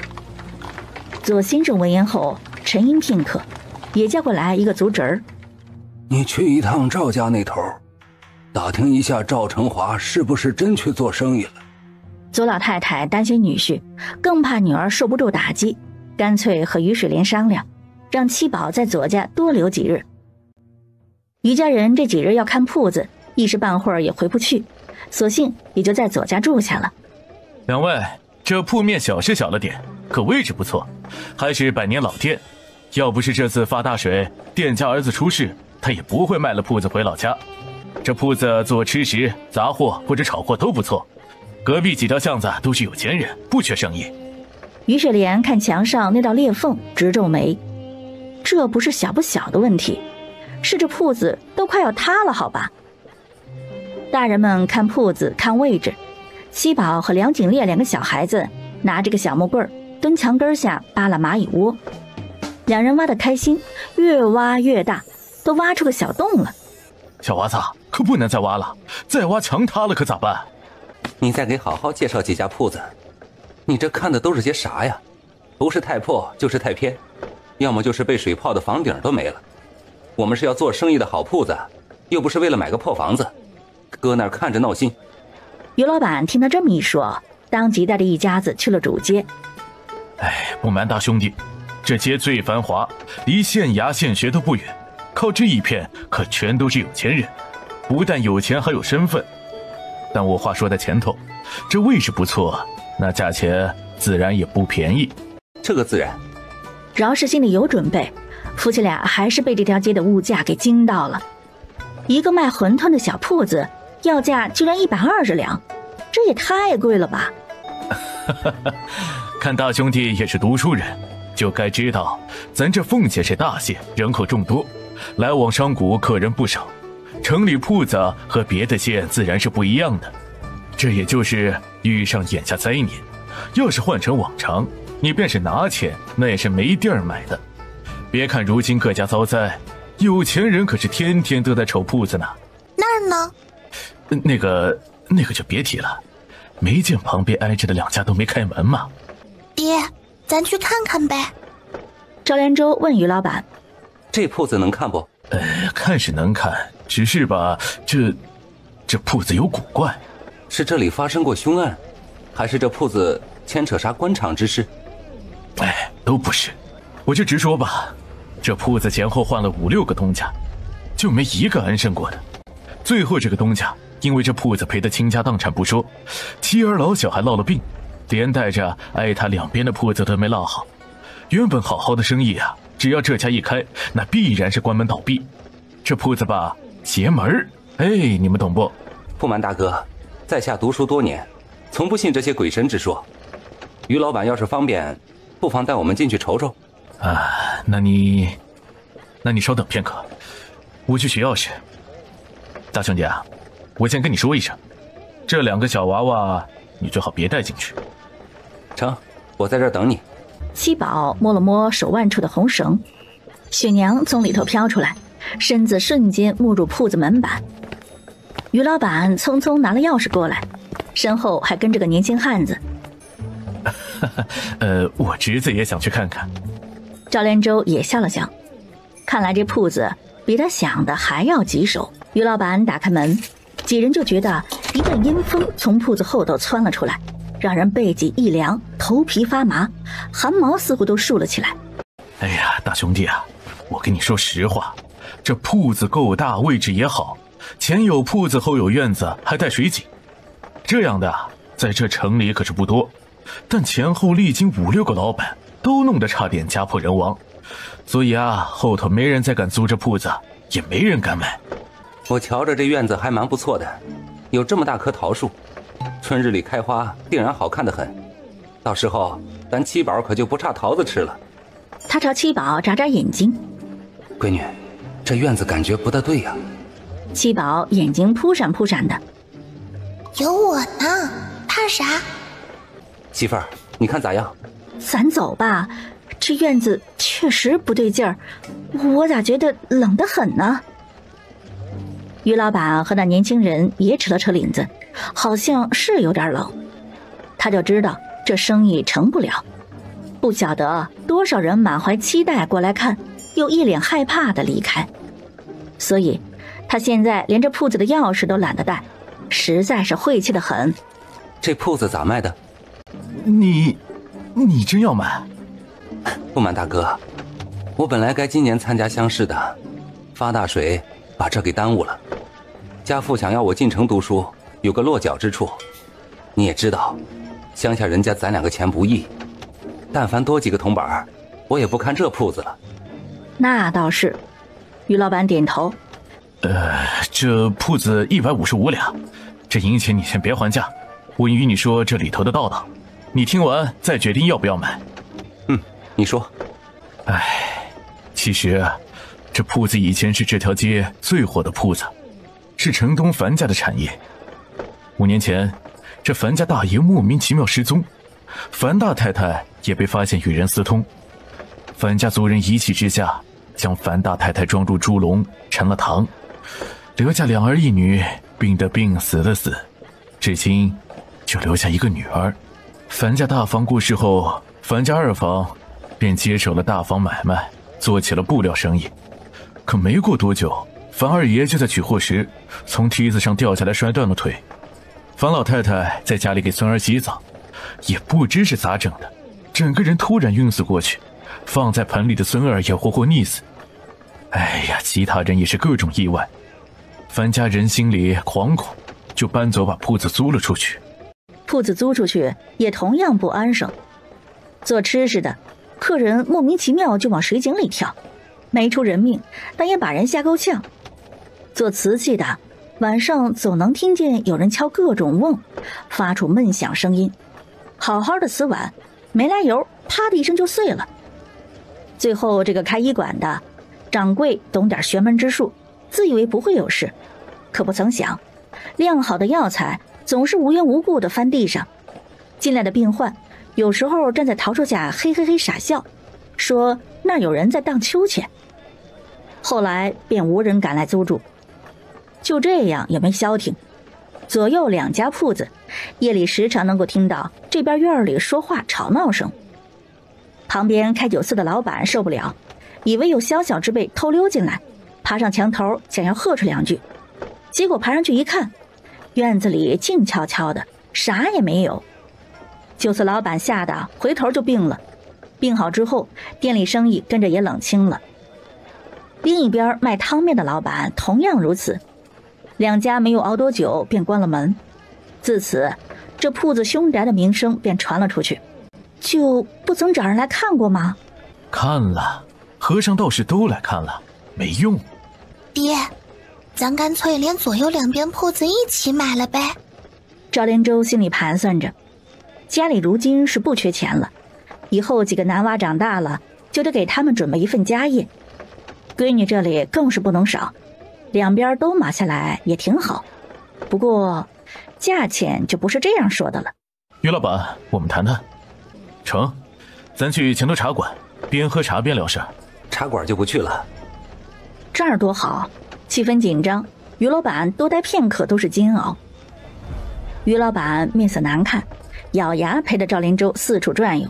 左先生闻言后沉吟片刻，也叫过来一个族侄儿。你去一趟赵家那头，打听一下赵成华是不是真去做生意了。左老太太担心女婿，更怕女儿受不住打击，干脆和于水莲商量，让七宝在左家多留几日。于家人这几日要看铺子，一时半会儿也回不去，索性也就在左家住下了。2位，这铺面小是小了点，可位置不错，还是100年老店。要不是这次发大水，店家儿子出事，他也不会卖了铺子回老家。这铺子做吃食、杂货或者炒货都不错。隔壁几条巷子都是有钱人，不缺生意。于水莲看墙上那道裂缝，直皱眉。这不是小不小的问题，是这铺子都快要塌了，好吧？大人们看铺子，看位置。七宝和梁景烈2个小孩子拿着个小木棍儿，蹲墙根下扒拉蚂蚁窝。2人挖得开心，越挖越大，都挖出个小洞了。小娃子，可不能再挖了，再挖墙塌了可咋办？你再给好好介绍几家铺子。你这看的都是些啥呀？不是太破就是太偏，要么就是被水泡的房顶都没了。我们是要做生意的好铺子，又不是为了买个破房子，搁那儿看着闹心。于老板听他这么一说，当即带着一家子去了主街。不瞒大兄弟，这街最繁华，离县衙县学都不远，靠这一片可全都是有钱人，不但有钱还有身份。但我话说在前头，这位置不错，那价钱自然也不便宜。这个自然。饶是心里有准备，夫妻俩还是被这条街的物价给惊到了。一个卖馄饨的小铺子，要价居然120两，这也太贵了吧。看大兄弟也是读书人，就该知道咱这奉县是大县，人口众多，来往商贾客人不少，城里铺子和别的县自然是不一样的。这也就是遇上眼下灾年，要是换成往常，你便是拿钱那也是没地儿买的。别看如今各家遭灾，有钱人可是天天都在瞅铺子呢。那儿呢？那个就别提了，没见旁边挨着的2家都没开门吗？爹，咱去看看呗。赵连洲问于老板：“这铺子能看不？”看是能看，只是吧，这铺子有古怪。是这里发生过凶案，还是这铺子牵扯啥官场之事？都不是。我就直说吧，这铺子前后换了5、6个东家，就没一个安生过的。最后这个东家因为这铺子赔得倾家荡产不说，妻儿老小还落了病，连带着挨他2边的铺子都没落好。原本好好的生意啊，只要这家一开，那必然是关门倒闭。这铺子吧，邪门，你们懂不？不瞒大哥，在下读书多年，从不信这些鬼神之说。于老板要是方便，不妨带我们进去瞅瞅。那你稍等片刻，我去取钥匙。大兄弟啊，我先跟你说一声，这2个小娃娃你最好别带进去。成，我在这儿等你。七宝摸了摸手腕处的红绳，雪娘从里头飘出来，身子瞬间没入铺子门板。于老板匆匆拿了钥匙过来，身后还跟着个年轻汉子。我侄子也想去看看。赵连洲也笑了笑，看来这铺子比他想的还要棘手。于老板打开门，几人就觉得一阵阴风从铺子后头窜了出来，让人背脊一凉，头皮发麻，汗毛似乎都竖了起来。哎呀，大兄弟啊，我跟你说实话，这铺子够大，位置也好，前有铺子后有院子，还带水井，这样的在这城里可是不多，但前后历经5、6个老板，都弄得差点家破人亡，所以啊，后头没人再敢租这铺子，也没人敢买。我瞧着这院子还蛮不错的，有这么大棵桃树，春日里开花，定然好看得很。到时候咱七宝可就不差桃子吃了。他朝七宝眨眨眼睛，闺女，这院子感觉不大对呀。七宝眼睛扑闪扑闪的。有我呢，怕啥？媳妇儿，你看咋样？咱走吧，这院子确实不对劲儿，我咋觉得冷得很呢？于老板和那年轻人也扯了扯领子，好像是有点冷。他就知道这生意成不了，不晓得多少人满怀期待过来看，又一脸害怕的离开。所以他现在连这铺子的钥匙都懒得带，实在是晦气得很。这铺子咋卖的？你真要买？不瞒大哥，我本来该今年参加乡试的，发大水把这给耽误了。家父想要我进城读书，有个落脚之处。你也知道，乡下人家攒2个钱不易，但凡多几个铜板，我也不看这铺子了。那倒是。于老板点头。这铺子155两，这银钱你先别还价，我与你说这里头的道道，你听完再决定要不要买。你说。其实这铺子以前是这条街最火的铺子，是城东樊家的产业。5年前，这樊家大爷莫名其妙失踪，樊大太太也被发现与人私通。樊家族人一气之下，将樊大太太装入猪笼，沉了塘，留下2儿1女，病的病，死的死，至今就留下一个女儿。樊家大房过世后，樊家2房便接手了大房买卖，做起了布料生意。可没过多久，樊二爷就在取货时从梯子上掉下来，摔断了腿。樊老太太在家里给孙儿洗澡，也不知是咋整的，整个人突然晕死过去，放在盆里的孙儿也活活溺死。哎呀，其他人也是各种意外。樊家人心里惶恐，就搬走把铺子租了出去。铺子租出去也同样不安生，做吃食的客人莫名其妙就往水井里跳，没出人命，但也把人吓够呛。做瓷器的晚上总能听见有人敲各种瓮，发出闷响声音。好好的瓷碗没来由，啪的一声就碎了。最后这个开医馆的掌柜懂点玄门之术，自以为不会有事，可不曾想晾好的药材总是无缘无故的翻地上。进来的病患有时候站在桃树下嘿嘿嘿傻笑，说那儿有人在荡秋千。后来便无人敢来租住。就这样也没消停，左右2家铺子夜里时常能够听到这边院里说话吵闹声。旁边开酒肆的老板受不了，以为有宵小之辈偷溜进来，爬上墙头想要喝出2句，结果爬上去一看，院子里静悄悄的，啥也没有。酒肆老板吓得回头就病了，病好之后店里生意跟着也冷清了。另一边卖汤面的老板同样如此，2家没有熬多久便关了门。自此这铺子凶宅的名声便传了出去。就不曾找人来看过吗？看了，和尚道士都来看了，没用。爹，咱干脆连左右2边铺子一起买了呗。赵连洲心里盘算着，家里如今是不缺钱了，以后几个男娃长大了，就得给他们准备一份家业。闺女这里更是不能少，2边都码下来也挺好。不过价钱就不是这样说的了。于老板，我们谈谈。成，咱去前头茶馆，边喝茶边聊事。茶馆就不去了。这儿多好，气氛紧张，于老板多待片刻都是煎熬。于老板面色难看，咬牙陪着赵连舟四处转悠。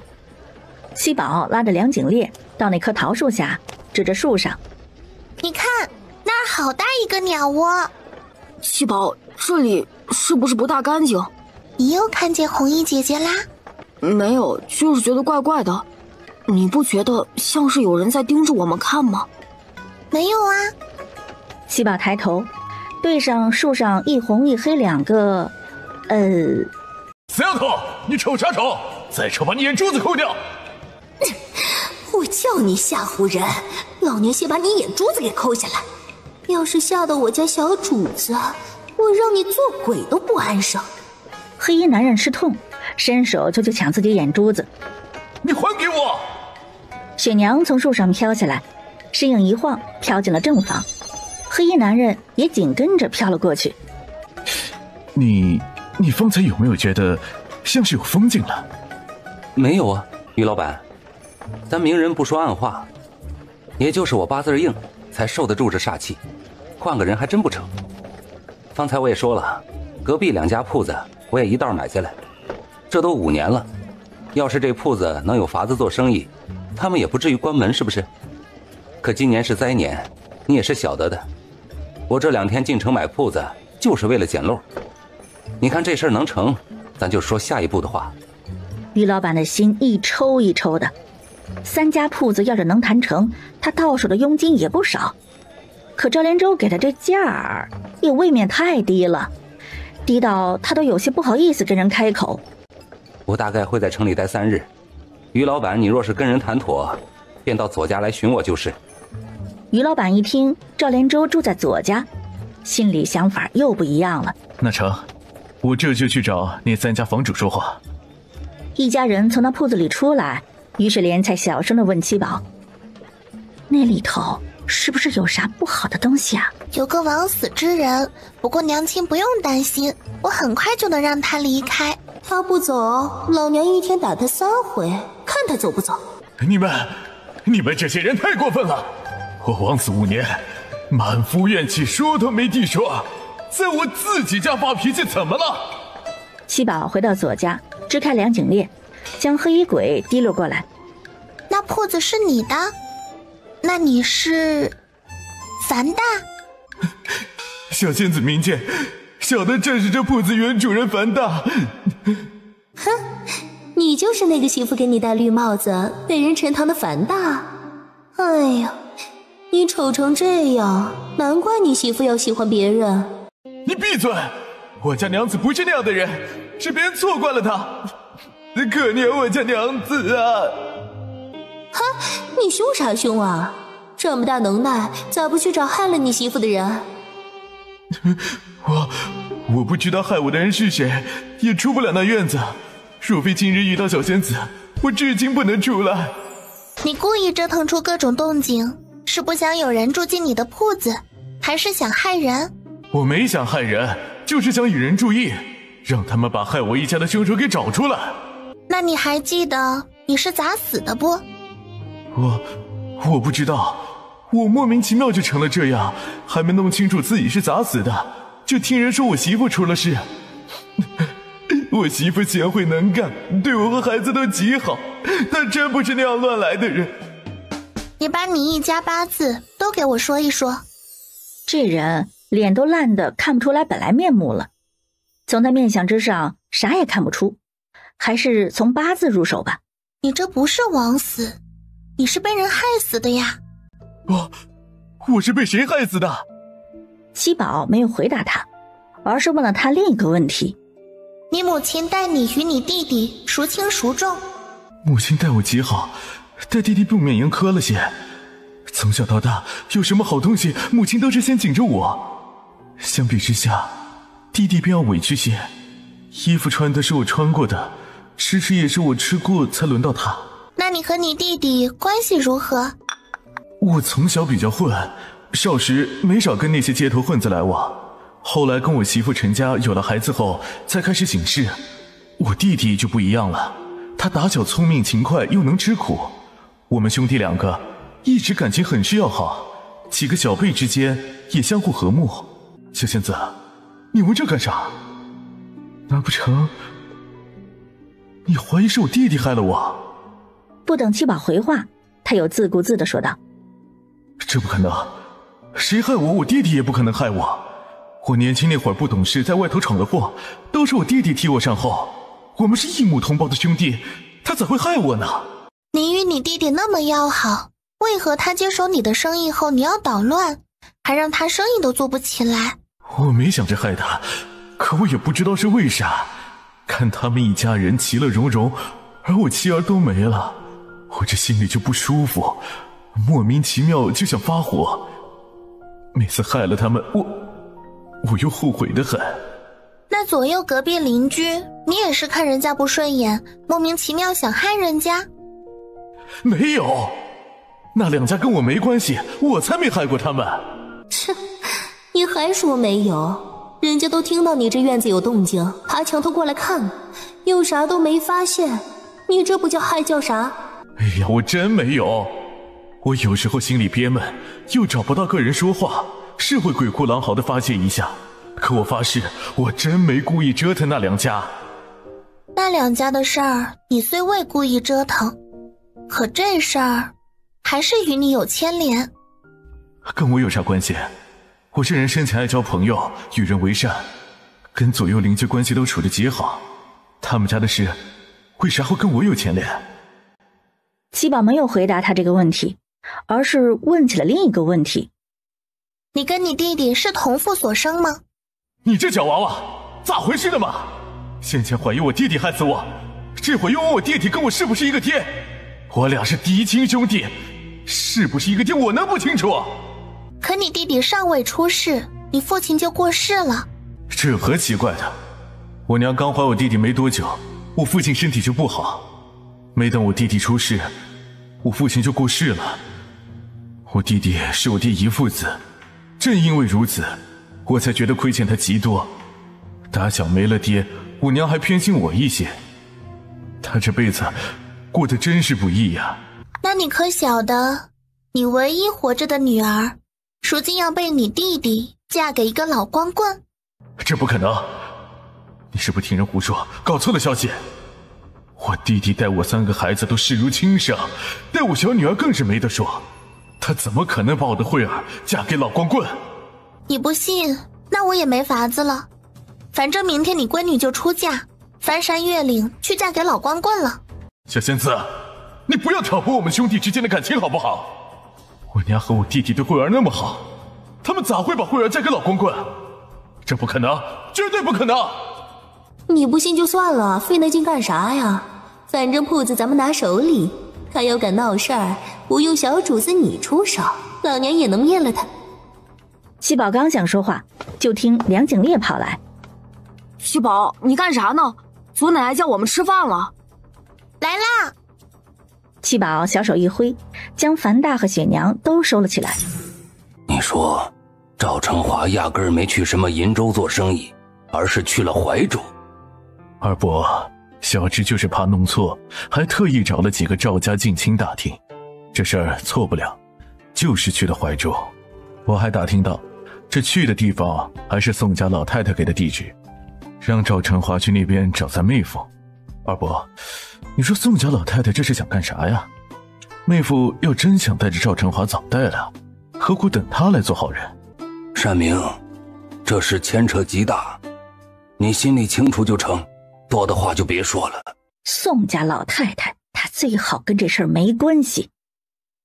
七宝拉着梁景烈到那棵桃树下，指着树上：“你看，那儿好大一个鸟窝。”七宝，这里是不是不大干净？你又看见红衣姐姐啦？没有，就是觉得怪怪的。你不觉得像是有人在盯着我们看吗？没有啊。七宝抬头，对上树上一红一黑两个，死丫头，你瞅啥瞅？再瞅把你眼珠子抠掉！我叫你吓唬人，老娘先把你眼珠子给抠下来。要是吓到我家小主子，我让你做鬼都不安生。黑衣男人吃痛，伸手就去抢自己眼珠子。你还给我！雪娘从树上飘下来，身影一晃飘进了正房，黑衣男人也紧跟着飘了过去。你方才有没有觉得像是有风劲了？没有啊，于老板，咱明人不说暗话，也就是我八字硬才受得住这煞气，换个人还真不成。方才我也说了，隔壁2家铺子我也一道买下来，这都5年了，要是这铺子能有法子做生意，他们也不至于关门，是不是？可今年是灾年，你也是晓得的，我这2天进城买铺子就是为了捡漏。你看这事儿能成，咱就说下一步的话。于老板的心一抽一抽的，3家铺子要是能谈成，他到手的佣金也不少。可赵连舟给的这价儿也未免太低了，低到他都有些不好意思跟人开口。我大概会在城里待3日，于老板你若是跟人谈妥，便到左家来寻我就是。于老板一听赵连舟住在左家，心里想法又不一样了。那成，我这就去找那3家房主说话。一家人从那铺子里出来，于是莲才小声地问七宝：“那里头是不是有啥不好的东西啊？”有个枉死之人，不过娘亲不用担心，我很快就能让他离开。他不走，老娘一天打他3回，看他走不走。你们这些人太过分了！我枉死5年，满腹怨气，说都没地说，在我自己家发脾气怎么了？七宝回到左家，支开梁景烈，将黑衣鬼提溜过来。那铺子是你的？那你是樊大？小仙子明鉴，小的正是这铺子原主人樊大。哼，你就是那个媳妇给你戴绿帽子被人陈塘的樊大。哎呀，你丑成这样，难怪你媳妇要喜欢别人。你闭嘴！我家娘子不是那样的人，是别人错怪了她。可怜我家娘子啊！哈，你凶啥凶啊？这么大能耐，咋不去找害了你媳妇的人？我不知道害我的人是谁，也出不了那院子。若非今日遇到小仙子，我至今不能出来。你故意折腾出各种动静，是不想有人住进你的铺子，还是想害人？我没想害人，就是想引人注意，让他们把害我一家的凶手给找出来。那你还记得你是咋死的不？我不知道，我莫名其妙就成了这样，还没弄清楚自己是咋死的，就听人说我媳妇出了事。我媳妇贤惠能干，对我和孩子都极好，她真不是那样乱来的人。你把你一家8字都给我说一说。这人脸都烂得看不出来本来面目了，从他面相之上啥也看不出，还是从8字入手吧。你这不是枉死，你是被人害死的呀。我是被谁害死的？七宝没有回答他，而是问了他另一个问题。你母亲待你与你弟弟孰轻孰重？母亲待我极好，待弟弟不免严苛了些。从小到大，有什么好东西，母亲都是先紧着我。相比之下，弟弟便要委屈些。衣服穿的是我穿过的，吃也是我吃过才轮到他。那你和你弟弟关系如何？我从小比较混，少时没少跟那些街头混子来往。后来跟我媳妇成家，有了孩子后，才开始行事。我弟弟就不一样了，他打小聪明勤快，又能吃苦。我们兄弟2个一直感情很是要好，几个小辈之间也相互和睦。小仙子，你问这干啥？难不成你怀疑是我弟弟害了我？不等七宝回话，他又自顾自地说道：这不可能，谁害我，我弟弟也不可能害我。我年轻那会儿不懂事，在外头闯了祸，都是我弟弟替我善后。我们是一母同胞的兄弟，他怎会害我呢？你与你弟弟那么要好，为何他接手你的生意后你要捣乱，还让他生意都做不起来？我没想着害他，可我也不知道是为啥。看他们一家人其乐融融，而我妻儿都没了，我这心里就不舒服，莫名其妙就想发火。每次害了他们，我又后悔得很。那左右隔壁邻居，你也是看人家不顺眼，莫名其妙想害人家？没有，那两家跟我没关系，我才没害过他们。切，你还说没有？人家都听到你这院子有动静，爬墙头过来看，又啥都没发现，你这不叫害叫啥？哎呀，我真没有。我有时候心里憋闷，又找不到个人说话，是会鬼哭狼嚎的发泄一下，可我发誓，我真没故意折腾那两家。那两家的事儿，你虽未故意折腾，可这事儿还是与你有牵连。跟我有啥关系？我这人生前爱交朋友，与人为善，跟左右邻居关系都处得极好，他们家的事为啥会跟我有牵连？七宝没有回答他这个问题，而是问起了另一个问题：你跟你弟弟是同父所生吗？你这小娃娃咋回事的嘛？先前怀疑我弟弟害死我，这会又问我弟弟跟我是不是一个爹，我俩是嫡亲兄弟，是不是一个爹我能不清楚？可你弟弟尚未出世，你父亲就过世了。这何奇怪的？我娘刚怀我弟弟没多久，我父亲身体就不好，没等我弟弟出世，我父亲就过世了。我弟弟是我爹遗腹子，正因为如此，我才觉得亏欠他极多。打小没了爹，我娘还偏心我一些，他这辈子过得真是不易呀。那你可晓得，你唯一活着的女儿如今要被你弟弟嫁给一个老光棍？这不可能，你是不是听人胡说，搞错了消息？我弟弟待我3个孩子都视如亲生，待我小女儿更是没得说，他怎么可能把我的慧儿嫁给老光棍？你不信，那我也没法子了。反正明天你闺女就出嫁，翻山越岭去嫁给老光棍了。小仙子，你不要挑拨我们兄弟之间的感情好不好？我娘和我弟弟对慧儿那么好，他们咋会把慧儿嫁给老光棍？这不可能，绝对不可能！你不信就算了，费那劲干啥呀？反正铺子咱们拿手里，他要敢闹事儿，不用小主子你出手，老娘也能灭了他。七宝刚想说话，就听梁景烈跑来：七宝，你干啥呢？祖奶奶叫我们吃饭了。来啦！七宝小手一挥，将樊大和雪娘都收了起来。你说赵成华压根儿没去什么银州做生意，而是去了怀州。二伯，小侄就是怕弄错，还特意找了几个赵家近亲打听，这事儿错不了，就是去了怀州。我还打听到，这去的地方还是宋家老太太给的地址，让赵成华去那边找咱妹夫。二伯，你说宋家老太太这是想干啥呀？妹夫要真想带着赵成华早带了，何苦等他来做好人？单明，这事牵扯极大，你心里清楚就成，多的话就别说了。宋家老太太，她最好跟这事儿没关系，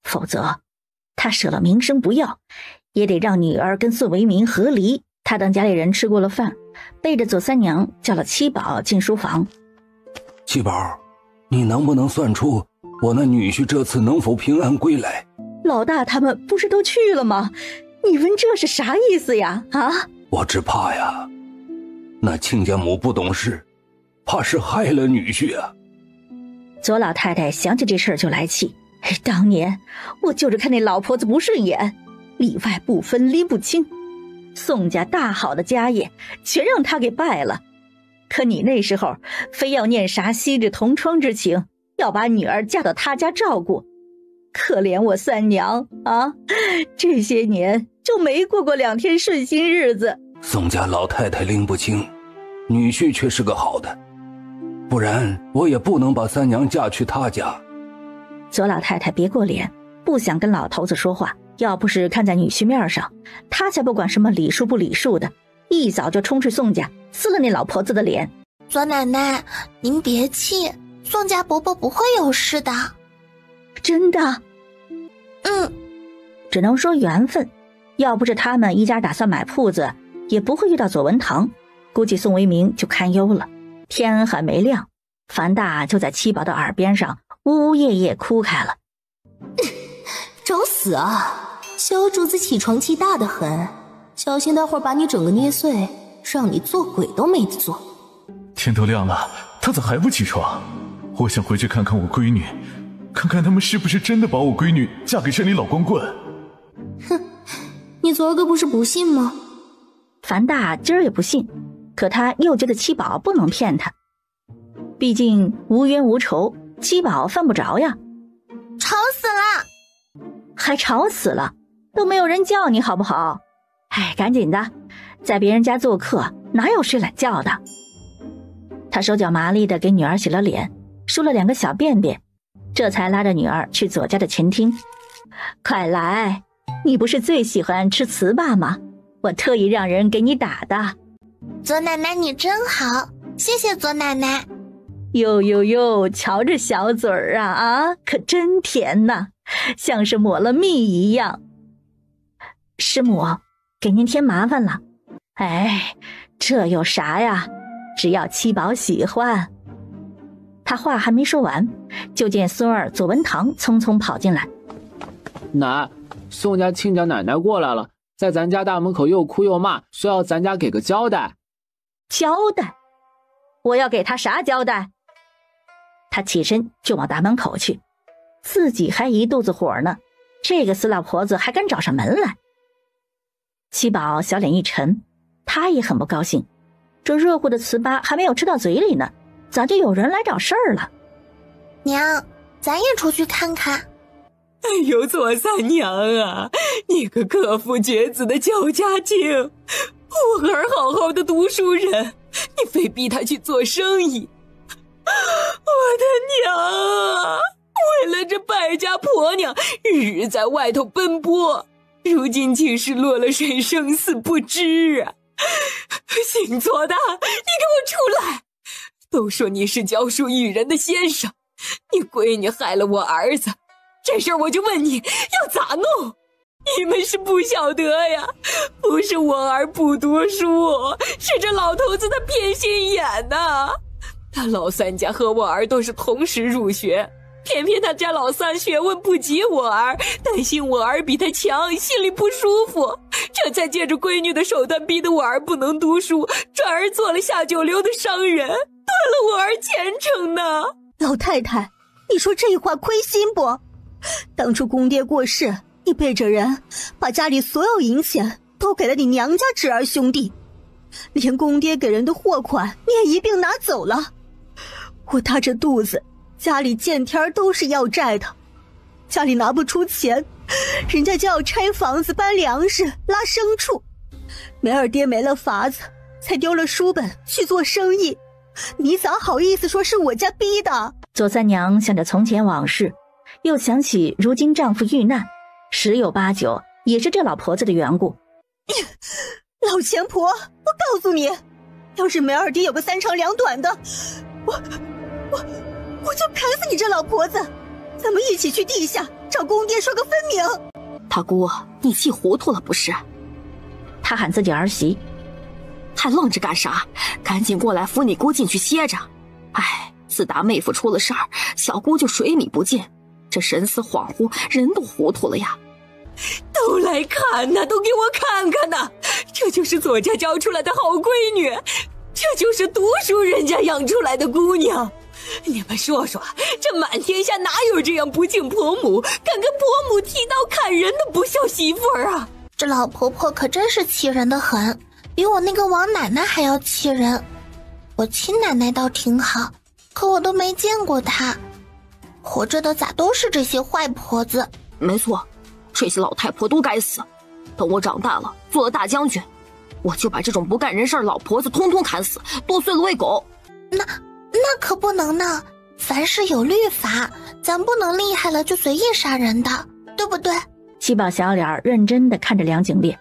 否则她舍了名声不要，也得让女儿跟宋维民和离。他等家里人吃过了饭，背着左三娘叫了七宝进书房。七宝，你能不能算出我那女婿这次能否平安归来？老大他们不是都去了吗？你问这是啥意思呀？啊！我只怕呀，那亲家母不懂事，怕是害了女婿啊。左老太太想起这事儿就来气，当年我就是看那老婆子不顺眼，里外不分拎不清，宋家大好的家业全让他给败了。可你那时候非要念啥昔日同窗之情，要把女儿嫁到他家照顾，可怜我三娘啊，这些年就没过过2天顺心日子。宋家老太太拎不清，女婿却是个好的，不然我也不能把三娘嫁去他家。左老太太别过脸，不想跟老头子说话，要不是看在女婿面上，他才不管什么礼数不礼数的，一早就冲去宋家撕了那老婆子的脸。左奶奶，您别气，宋家伯伯不会有事的。真的？只能说缘分，要不是他们一家打算买铺子，也不会遇到左文堂，估计宋维明就堪忧了。天还没亮，樊大就在七宝的耳边上呜呜咽咽哭开了。找死啊！小主子起床气大得很，小心待会儿把你整个捏碎，让你做鬼都没得做。天都亮了，他咋还不起床？我想回去看看我闺女，看看他们是不是真的把我闺女嫁给这里老光棍。哼，你昨儿个不是不信吗？樊大今儿也不信，可他又觉得七宝不能骗他，毕竟无冤无仇，七宝犯不着呀。吵死了！还吵死了？都没有人叫你好不好？哎，赶紧的，在别人家做客哪有睡懒觉的？他手脚麻利的给女儿洗了脸，梳了2个小辫辫，这才拉着女儿去左家的前厅。快来，你不是最喜欢吃糍粑吗？我特意让人给你打的。左奶奶你真好，谢谢左奶奶。哟，瞧这小嘴儿啊，可真甜呐，像是抹了蜜一样。师母，给您添麻烦了。哎，这有啥呀？只要七宝喜欢。他话还没说完，就见孙儿左文堂匆匆跑进来。奶，宋家亲家奶奶过来了，在咱家大门口又哭又骂，说要咱家给个交代。交代？我要给他啥交代？他起身就往大门口去，自己还一肚子火呢，这个死老婆子还敢找上门来。七宝小脸一沉，他也很不高兴，这热乎的糍粑还没有吃到嘴里呢，咋就有人来找事儿了？娘，咱也出去看看。哎呦，左三娘啊，你个可夫绝子的娇家境，我儿好好的读书人，你非逼他去做生意。我的娘啊，为了这败家婆娘，日日在外头奔波，如今竟是落了水生死不知啊！姓左的，你给我出来！都说你是教书育人的先生，你闺女害了我儿子，这事儿我就问你要咋弄？你们是不晓得呀，不是我儿不读书，是这老头子他偏心眼呐。他老三家和我儿都是同时入学，偏偏他家老三学问不及我儿，担心我儿比他强，心里不舒服，这才借着闺女的手段逼得我儿不能读书，转而做了下九流的商人，断了我儿前程呢。老太太，你说这话亏心不？当初公爹过世，你背着人把家里所有银钱都给了你娘家侄儿兄弟，连公爹给人的货款你也一并拿走了。我大着肚子，家里见天都是要债的，家里拿不出钱，人家就要拆房子搬粮食拉牲畜，梅二爹没了法子，才丢了书本去做生意，你咋好意思说是我家逼的？左三娘想着从前往事，又想起如今丈夫遇难，十有八九也是这老婆子的缘故。老钱婆，我告诉你，要是梅二爹有个3长2短的，我就砍死你这老婆子！咱们一起去地下找公爹说个分明。大姑，你气糊涂了不是？他喊自己儿媳，还愣着干啥？赶紧过来扶你姑进去歇着。哎，自打妹夫出了事儿，小姑就水米不进，这神思恍惚，人都糊涂了呀。都来看呐，都给我看看呐！这就是左家教出来的好闺女，这就是读书人家养出来的姑娘。你们说说，这满天下哪有这样不敬婆母，敢跟婆母提刀砍人的不孝媳妇儿啊？这老婆婆可真是气人的很，比我那个王奶奶还要气人。我亲奶奶倒挺好，可我都没见过她。活着的咋都是这些坏婆子？没错，这些老太婆都该死。等我长大了，做了大将军，我就把这种不干人事老婆子通通砍死，剁碎了喂狗。那可不能呢，凡事有律法，咱不能厉害了就随意杀人的，对不对？七宝小脸认真地看着梁景烈，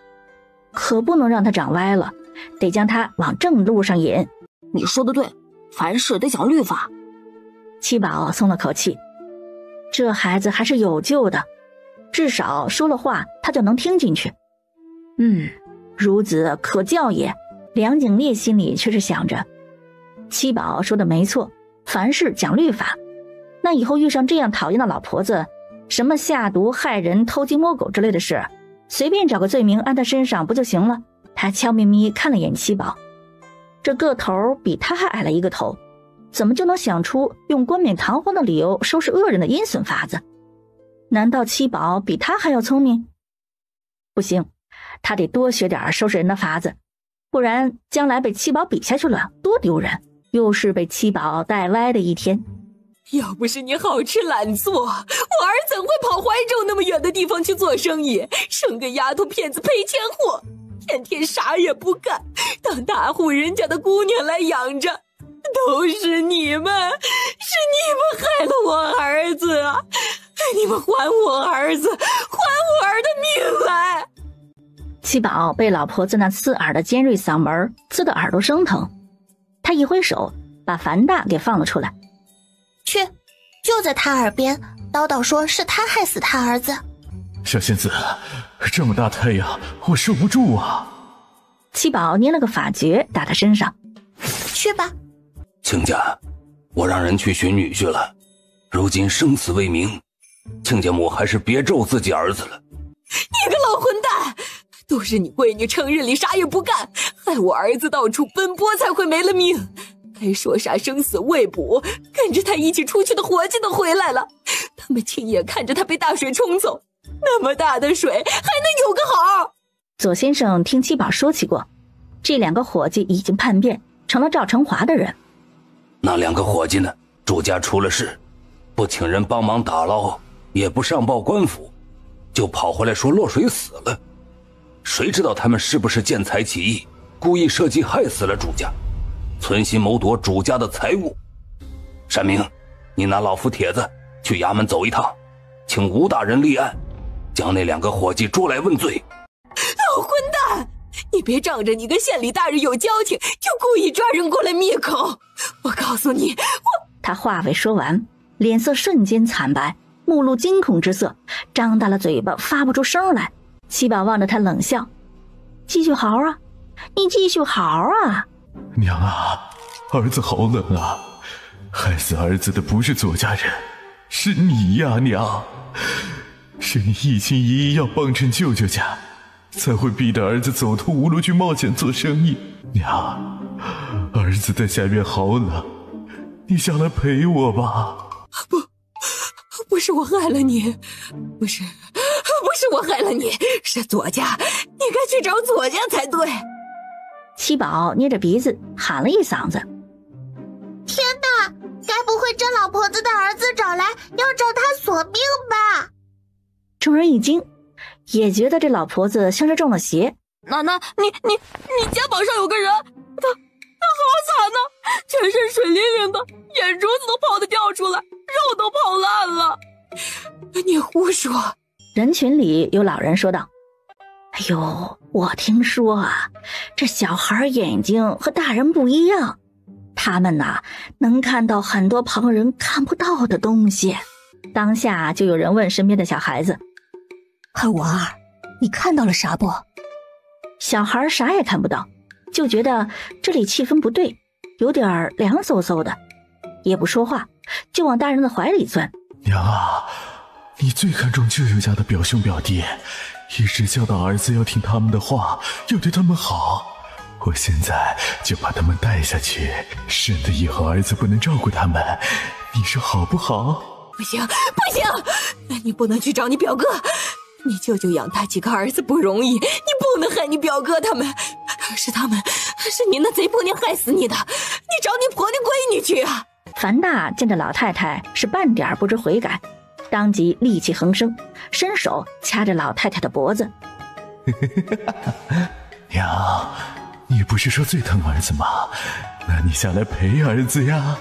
可不能让他长歪了，得将他往正路上引。你说的对，凡事得讲律法。七宝松了口气，这孩子还是有救的，至少说了话他就能听进去。孺子可教也。梁景烈心里却是想着，七宝说的没错，凡事讲律法。那以后遇上这样讨厌的老婆子，什么下毒害人、偷鸡摸狗之类的事，随便找个罪名安他身上不就行了？他悄咪咪看了眼七宝，这个头比他还矮了一个头，怎么就能想出用冠冕堂皇的理由收拾恶人的阴损法子？难道七宝比他还要聪明？不行，他得多学点收拾人的法子，不然将来被七宝比下去了多丢人，又是被七宝带歪的一天。要不是你好吃懒做，我儿怎会跑怀州那么远的地方去做生意，生个丫头骗子赔钱货，天天啥也不干，当大户人家的姑娘来养着。都是你们害了我儿子啊！你们还我儿子，还我儿的命来！七宝被老婆子那刺耳的尖锐嗓门刺得耳朵生疼，他一挥手把樊大给放了出来。去，就在他耳边叨叨说是他害死他儿子。小仙子，这么大太阳我受不住啊！七宝捏了个法诀打他身上。去吧。亲家，我让人去寻女婿了，如今生死未明，亲家母还是别咒自己儿子了。你个老混蛋，都是你闺女成日里啥也不干，害我儿子到处奔波才会没了命。该说啥生死未卜，跟着他一起出去的伙计都回来了，他们亲眼看着他被大水冲走，那么大的水还能有个好？左先生听七宝说起过，这两个伙计已经叛变成了赵成华的人。那两个伙计呢？主家出了事，不请人帮忙打捞，也不上报官府，就跑回来说落水死了。谁知道他们是不是见财起意，故意设计害死了主家，存心谋夺主家的财物。山明，你拿老夫帖子去衙门走一趟，请吴大人立案，将那两个伙计捉来问罪。老混蛋，你别仗着你跟县里大人有交情，就故意抓人过来灭口。我告诉你，他话未说完，脸色瞬间惨白，目露惊恐之色，张大了嘴巴发不出声来。七宝望着他冷笑，继续嚎啊，你继续嚎啊！娘啊，儿子好冷啊！害死儿子的不是左家人，是你呀，娘！是你一心一意要帮衬舅舅家，才会逼得儿子走投无路去冒险做生意。娘，儿子在下面好冷，你下来陪我吧。不是我害了你，不是我害了你，是左家，你该去找左家才对。七宝捏着鼻子喊了一嗓子：天哪，该不会这老婆子的儿子找来要找他索命吧？众人一惊，也觉得这老婆子像是中了邪。奶奶，你肩膀上有个人，他好惨呐，全身水淋淋的，眼珠子都泡得掉出来，肉都泡烂了。你胡说！人群里有老人说道：哎呦，我听说啊，这小孩眼睛和大人不一样，他们呐能看到很多旁人看不到的东西。当下就有人问身边的小孩子：我儿，你看到了啥不？小孩啥也看不到，就觉得这里气氛不对，有点凉飕飕的，也不说话，就往大人的怀里钻。娘啊，你最看重舅舅家的表兄表弟，一直教导儿子要听他们的话，要对他们好。我现在就把他们带下去，省得以后儿子不能照顾他们，你说好不好？不行，你不能去找你表哥，你舅舅养大几个儿子不容易，你不能害你表哥他们，是你那贼婆娘害死你的，你找你婆娘闺女去啊！樊大见这老太太是半点不知悔改，当即戾气横生，伸手掐着老太太的脖子。娘，你不是说最疼儿子吗？那你下来陪儿子呀。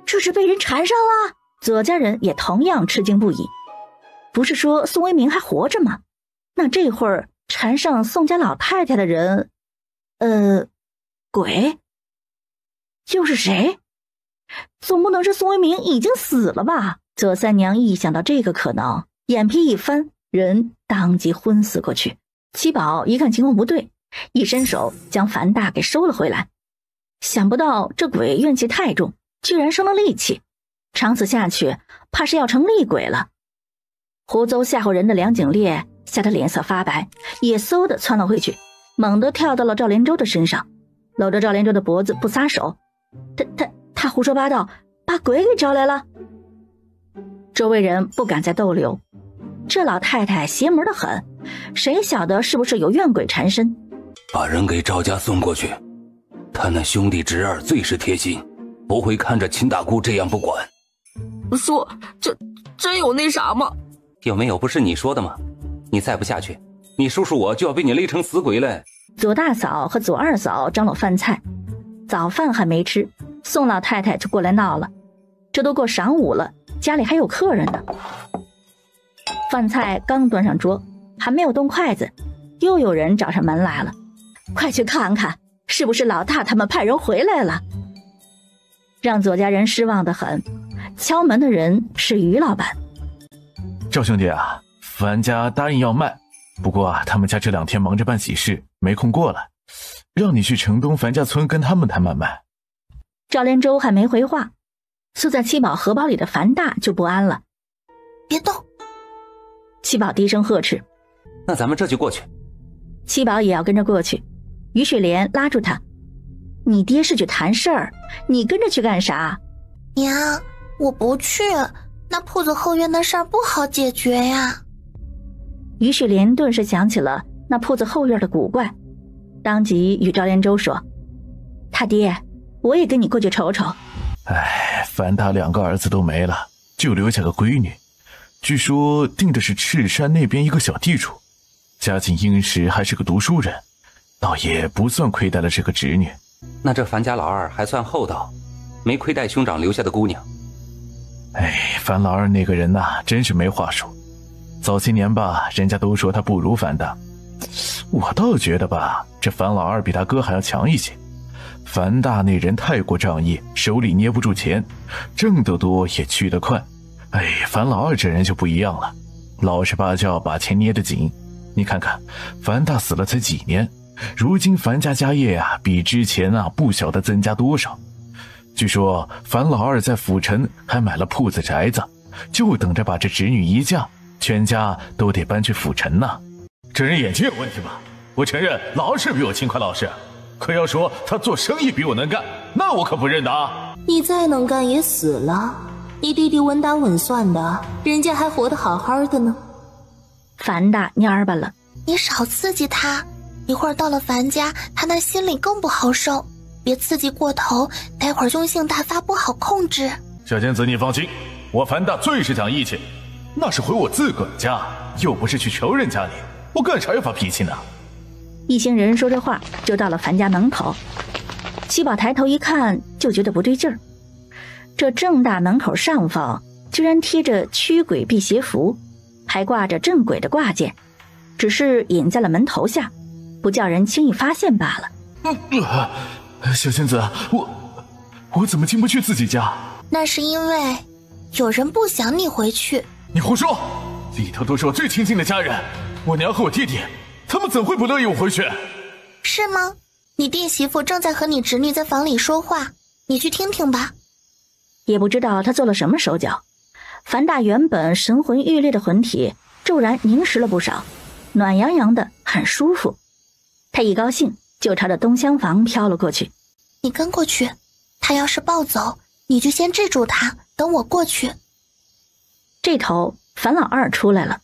这是被人缠上了。左家人也同样吃惊不已。不是说宋为民还活着吗？那这会儿缠上宋家老太太的人，鬼？又是谁？总不能是宋为民已经死了吧？左三娘一想到这个可能，眼皮一翻，人当即昏死过去。七宝一看情况不对，一伸手将樊大给收了回来。想不到这鬼怨气太重，居然生了戾气，长此下去怕是要成厉鬼了。胡诌吓唬人的梁景烈吓得脸色发白，也嗖地窜了回去，猛地跳到了赵连舟的身上，搂着赵连舟的脖子不撒手。他胡说八道，把鬼给招来了。周围人不敢再逗留，这老太太邪门得很，谁晓得是不是有怨鬼缠身。把人给赵家送过去，他那兄弟侄儿最是贴心，不会看着秦大姑这样不管。说真有那啥吗？有没有不是你说的吗？你再不下去，你叔叔我就要被你勒成死鬼了。左大嫂和左二嫂张罗饭菜，早饭还没吃，宋老太太就过来闹了。这都过晌午了，家里还有客人呢。饭菜刚端上桌，还没有动筷子，又有人找上门来了。快去看看，是不是老大他们派人回来了？让左家人失望得很。敲门的人是于老板。赵兄弟啊，樊家答应要卖，不过他们家这2天忙着办喜事，没空过来，让你去城东樊家村跟他们谈买卖。赵连舟还没回话，缩在七宝荷包里的樊大就不安了。别动！七宝低声呵斥。那咱们这就过去。七宝也要跟着过去。于雪莲拉住他，你爹是去谈事儿，你跟着去干啥？娘，我不去，那铺子后院的事儿不好解决呀。于雪莲顿时想起了那铺子后院的古怪，当即与赵连舟说：他爹，我也跟你过去瞅瞅。樊大2个儿子都没了，就留下个闺女，据说定的是赤山那边一个小地主，家境殷实，还是个读书人，倒也不算亏待了这个侄女。那这樊家老二还算厚道，没亏待兄长留下的姑娘。樊老二那个人呐，真是没话说。早些年吧，人家都说他不如樊大，我倒觉得吧，这樊老二比他哥还要强一些。樊大那人太过仗义，手里捏不住钱，挣得多也去得快。樊老二这人就不一样了，老实巴交，把钱捏得紧。你看看，樊大死了才几年，如今樊家家业啊，比之前啊不晓得增加多少。据说樊老二在府城还买了铺子宅子，就等着把这侄女一嫁，全家都得搬去府城呢。这人眼睛有问题吧？我承认老二是比我勤快老实，可要说他做生意比我能干，那我可不认得啊。你再能干也死了，你弟弟稳打稳算的，人家还活得好好的呢。樊大蔫巴了，你少刺激他，一会儿到了樊家，他那心里更不好受。别刺激过头，待会儿凶性大发，不好控制。小仙子，你放心，我樊大最是讲义气，那是回我自个儿家，又不是去仇人家里，我干啥要发脾气呢？一行人说着话就到了樊家门口。七宝抬头一看，就觉得不对劲儿。这正大门口上方居然贴着驱鬼辟邪符，还挂着镇鬼的挂件，只是隐在了门头下，不叫人轻易发现罢了。小仙子，我怎么进不去自己家？那是因为有人不想你回去。你胡说！里头都是我最亲近的家人，我娘和我弟弟，他们怎会不乐意我回去？是吗？你弟媳妇正在和你侄女在房里说话，你去听听吧。也不知道他做了什么手脚，樊大原本神魂欲裂的魂体骤然凝实了不少，暖洋洋的，很舒服。他一高兴就朝着东厢房飘了过去。你跟过去，他要是暴走，你就先制住他，等我过去。这头樊老二出来了。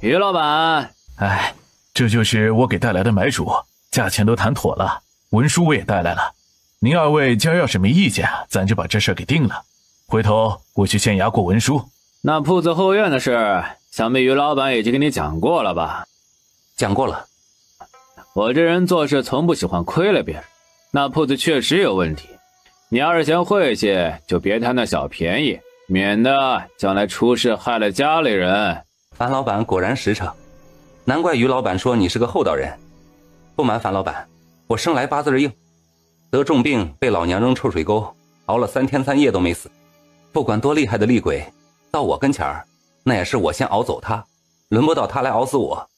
于老板，这就是我给带来的买主，价钱都谈妥了，文书我也带来了，您二位既然要是没意见，咱就把这事给定了。回头我去县衙过文书。那铺子后院的事，想必于老板已经跟你讲过了吧？讲过了。我这人做事从不喜欢亏了别人，那铺子确实有问题。你要是嫌晦气，就别贪那小便宜，免得将来出事害了家里人。樊老板果然实诚，难怪于老板说你是个厚道人。不瞒樊老板，我生来八字硬，得重病被老娘扔臭水沟，熬了3天3夜都没死。不管多厉害的厉鬼，到我跟前儿，那也是我先熬走他，轮不到他来熬死我。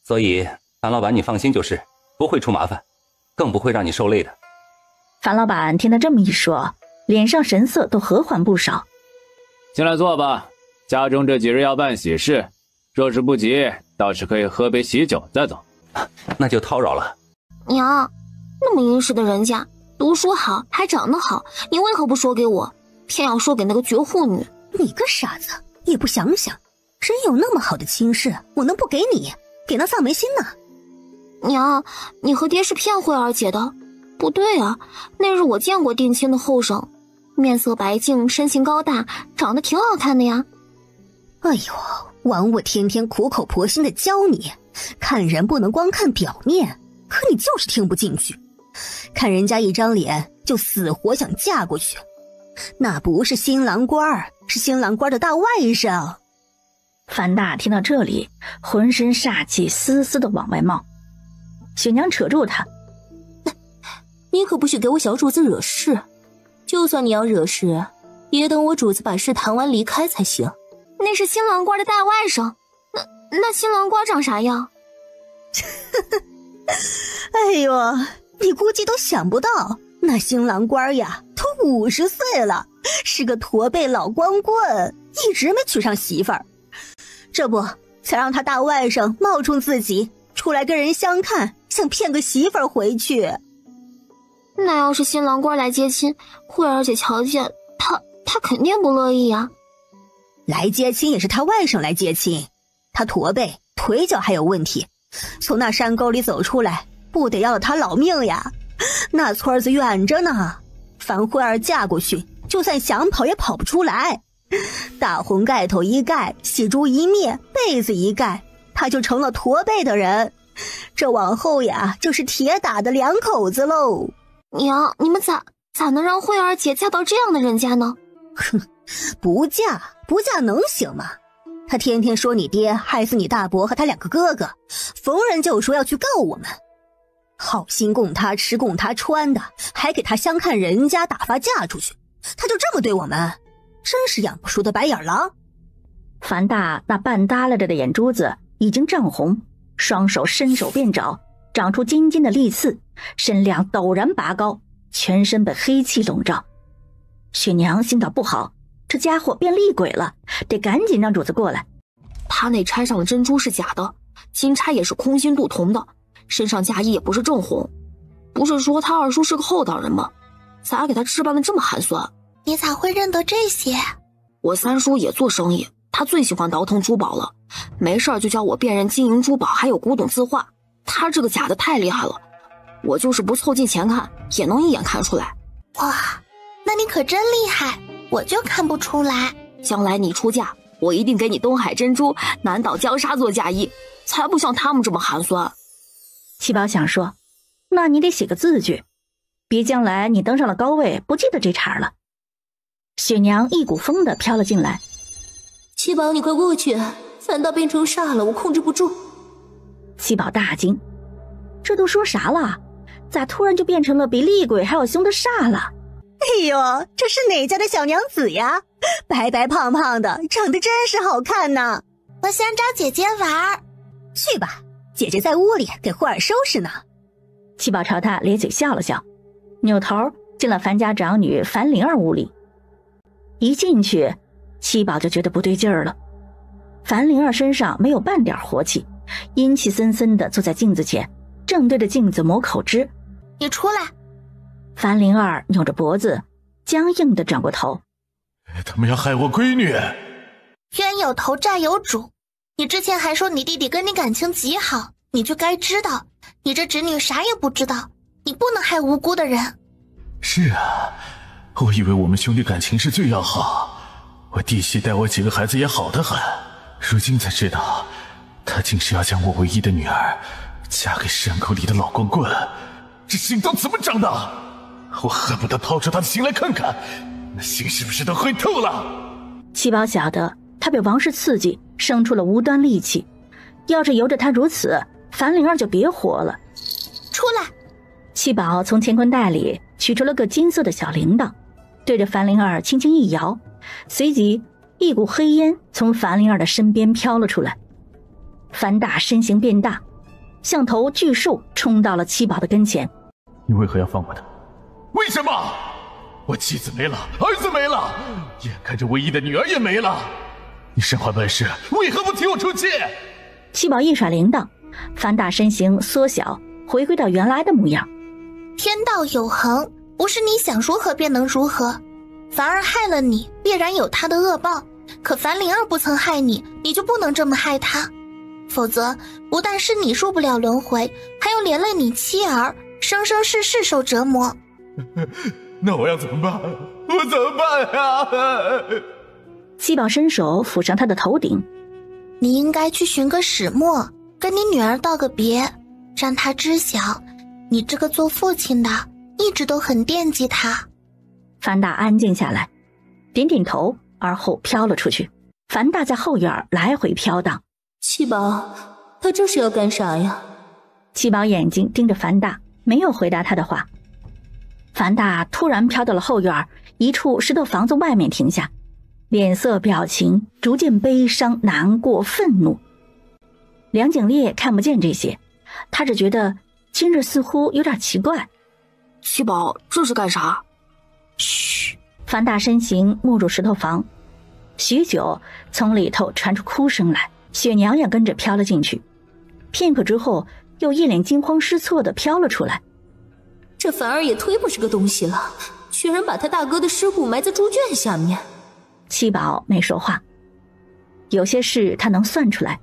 所以樊老板你放心就是，不会出麻烦，更不会让你受累的。樊老板听他这么一说，脸上神色都和缓不少。进来坐吧，家中这几日要办喜事，若是不急，倒是可以喝杯喜酒再走。那就叨扰了。娘，那么殷实的人家，读书好还长得好，你为何不说给我，偏要说给那个绝户女？你个傻子，也不想想，真有那么好的亲事，我能不给你？给那丧眉心呢？娘，你和爹是骗慧儿姐的。不对啊，那日我见过定亲的后生，面色白净，身形高大，长得挺好看的呀。哎呦，枉我天天苦口婆心的教你，看人不能光看表面，可你就是听不进去，看人家一张脸就死活想嫁过去，那不是新郎官，是新郎官的大外甥。樊大听到这里，浑身煞气丝丝的往外冒。雪娘扯住他，你可不许给我小主子惹事，就算你要惹事，也等我主子把事谈完离开才行。那是新郎官的大外甥，那新郎官长啥样？哎呦，你估计都想不到，那新郎官呀都50岁了，是个驼背老光棍，一直没娶上媳妇儿。这不才让他大外甥冒充自己出来跟人相看，想骗个媳妇儿回去。那要是新郎官来接亲，慧儿姐瞧见他肯定不乐意呀。来接亲也是他外甥来接亲，他驼背，腿脚还有问题，从那山沟里走出来，不得要了他老命呀。那村子远着呢，樊慧儿嫁过去，就算想跑也跑不出来。大红盖头一盖，喜烛一灭，被子一盖，他就成了驼背的人。这往后呀，就是铁打的两口子喽。娘，你们咋能让慧儿姐嫁到这样的人家呢？哼，不嫁能行吗？他天天说你爹害死你大伯和他2个哥哥，逢人就说要去告我们，好心供他吃供他穿的，还给他相看人家打发嫁出去，他就这么对我们，真是养不熟的白眼狼。樊大那半耷拉着的眼珠子已经涨红，双手伸手便找，长出金金的利刺，身量陡然拔高，全身被黑气笼罩。雪娘心道不好，这家伙变厉鬼了，得赶紧让主子过来。他那钗上的珍珠是假的，金钗也是空心镀铜的，身上嫁衣也不是正红。不是说他二叔是个厚道人吗？咋给他置办的这么寒酸？你咋会认得这些？我三叔也做生意，他最喜欢倒腾珠宝了，没事就叫我辨认金银珠宝还有古董字画，他这个假的太厉害了，我就是不凑近前看也能一眼看出来。哇，那你可真厉害，我就看不出来。将来你出嫁，我一定给你东海珍珠、南岛江纱做嫁衣，才不像他们这么寒酸。七宝想说，那你得写个字据，别将来你登上了高位不记得这茬了。雪娘一股风的飘了进来。七宝，你快过去，反倒变成煞了，我控制不住。七宝大惊，这都说啥了？咋突然就变成了比厉鬼还要凶的煞了？哎呦，这是哪家的小娘子呀？白白胖胖的，长得真是好看呢。我想找姐姐玩。去吧，姐姐在屋里给慧儿收拾呢。七宝朝他咧嘴笑了笑，扭头进了樊家长女樊灵儿屋里。一进去，七宝就觉得不对劲儿了。樊灵儿身上没有半点活气，阴气森森的坐在镜子前，正对着镜子抹口汁。你出来。樊灵儿扭着脖子，僵硬的转过头。他们要害我闺女。冤有头债有主，你之前还说你弟弟跟你感情极好，你就该知道，你这侄女啥也不知道，你不能害无辜的人。是啊，我以为我们兄弟感情是最要好，我弟媳待我几个孩子也好得很，如今才知道，他竟是要将我唯一的女儿嫁给山沟里的老光棍，这心都怎么长的？我恨不得掏出他的心来看看，那心是不是都灰透了？七宝晓得他被王氏刺激，生出了无端戾气，要是由着他如此，樊灵儿就别活了。出来！七宝从乾坤袋里取出了个金色的小铃铛，对着樊灵儿轻轻一摇，随即一股黑烟从樊灵儿的身边飘了出来。樊大身形变大，像头巨兽冲到了七宝的跟前。你为何要放过他？为什么？我妻子没了，儿子没了，眼看着唯一的女儿也没了，你身怀本事，为何不替我出气？七宝一甩铃铛，樊大身形缩小，回归到原来的模样。天道有恒，不是你想如何便能如何。樊儿害了你，必然有他的恶报，可樊灵儿不曾害你，你就不能这么害他，否则不但是你入不了轮回，还有连累你妻儿生生世世受折磨。那我要怎么办？我怎么办呀？七宝伸手抚上他的头顶。你应该去寻个始末，跟你女儿道个别，让她知晓你这个做父亲的一直都很惦记她。樊大安静下来，点点头，而后飘了出去。樊大在后院来回飘荡。七宝，他这是要干啥呀？七宝眼睛盯着樊大，没有回答他的话。樊大突然飘到了后院一处石头房子外面停下，脸色表情逐渐悲伤、难过、愤怒。梁景烈看不见这些，他只觉得今日似乎有点奇怪。七宝，这是干啥？嘘！樊大身形没入石头房，许久，从里头传出哭声来。雪娘也跟着飘了进去，片刻之后，又一脸惊慌失措地飘了出来。这樊儿也忒不是个东西了，居然把他大哥的尸骨埋在猪圈下面。七宝没说话，有些事他能算出来，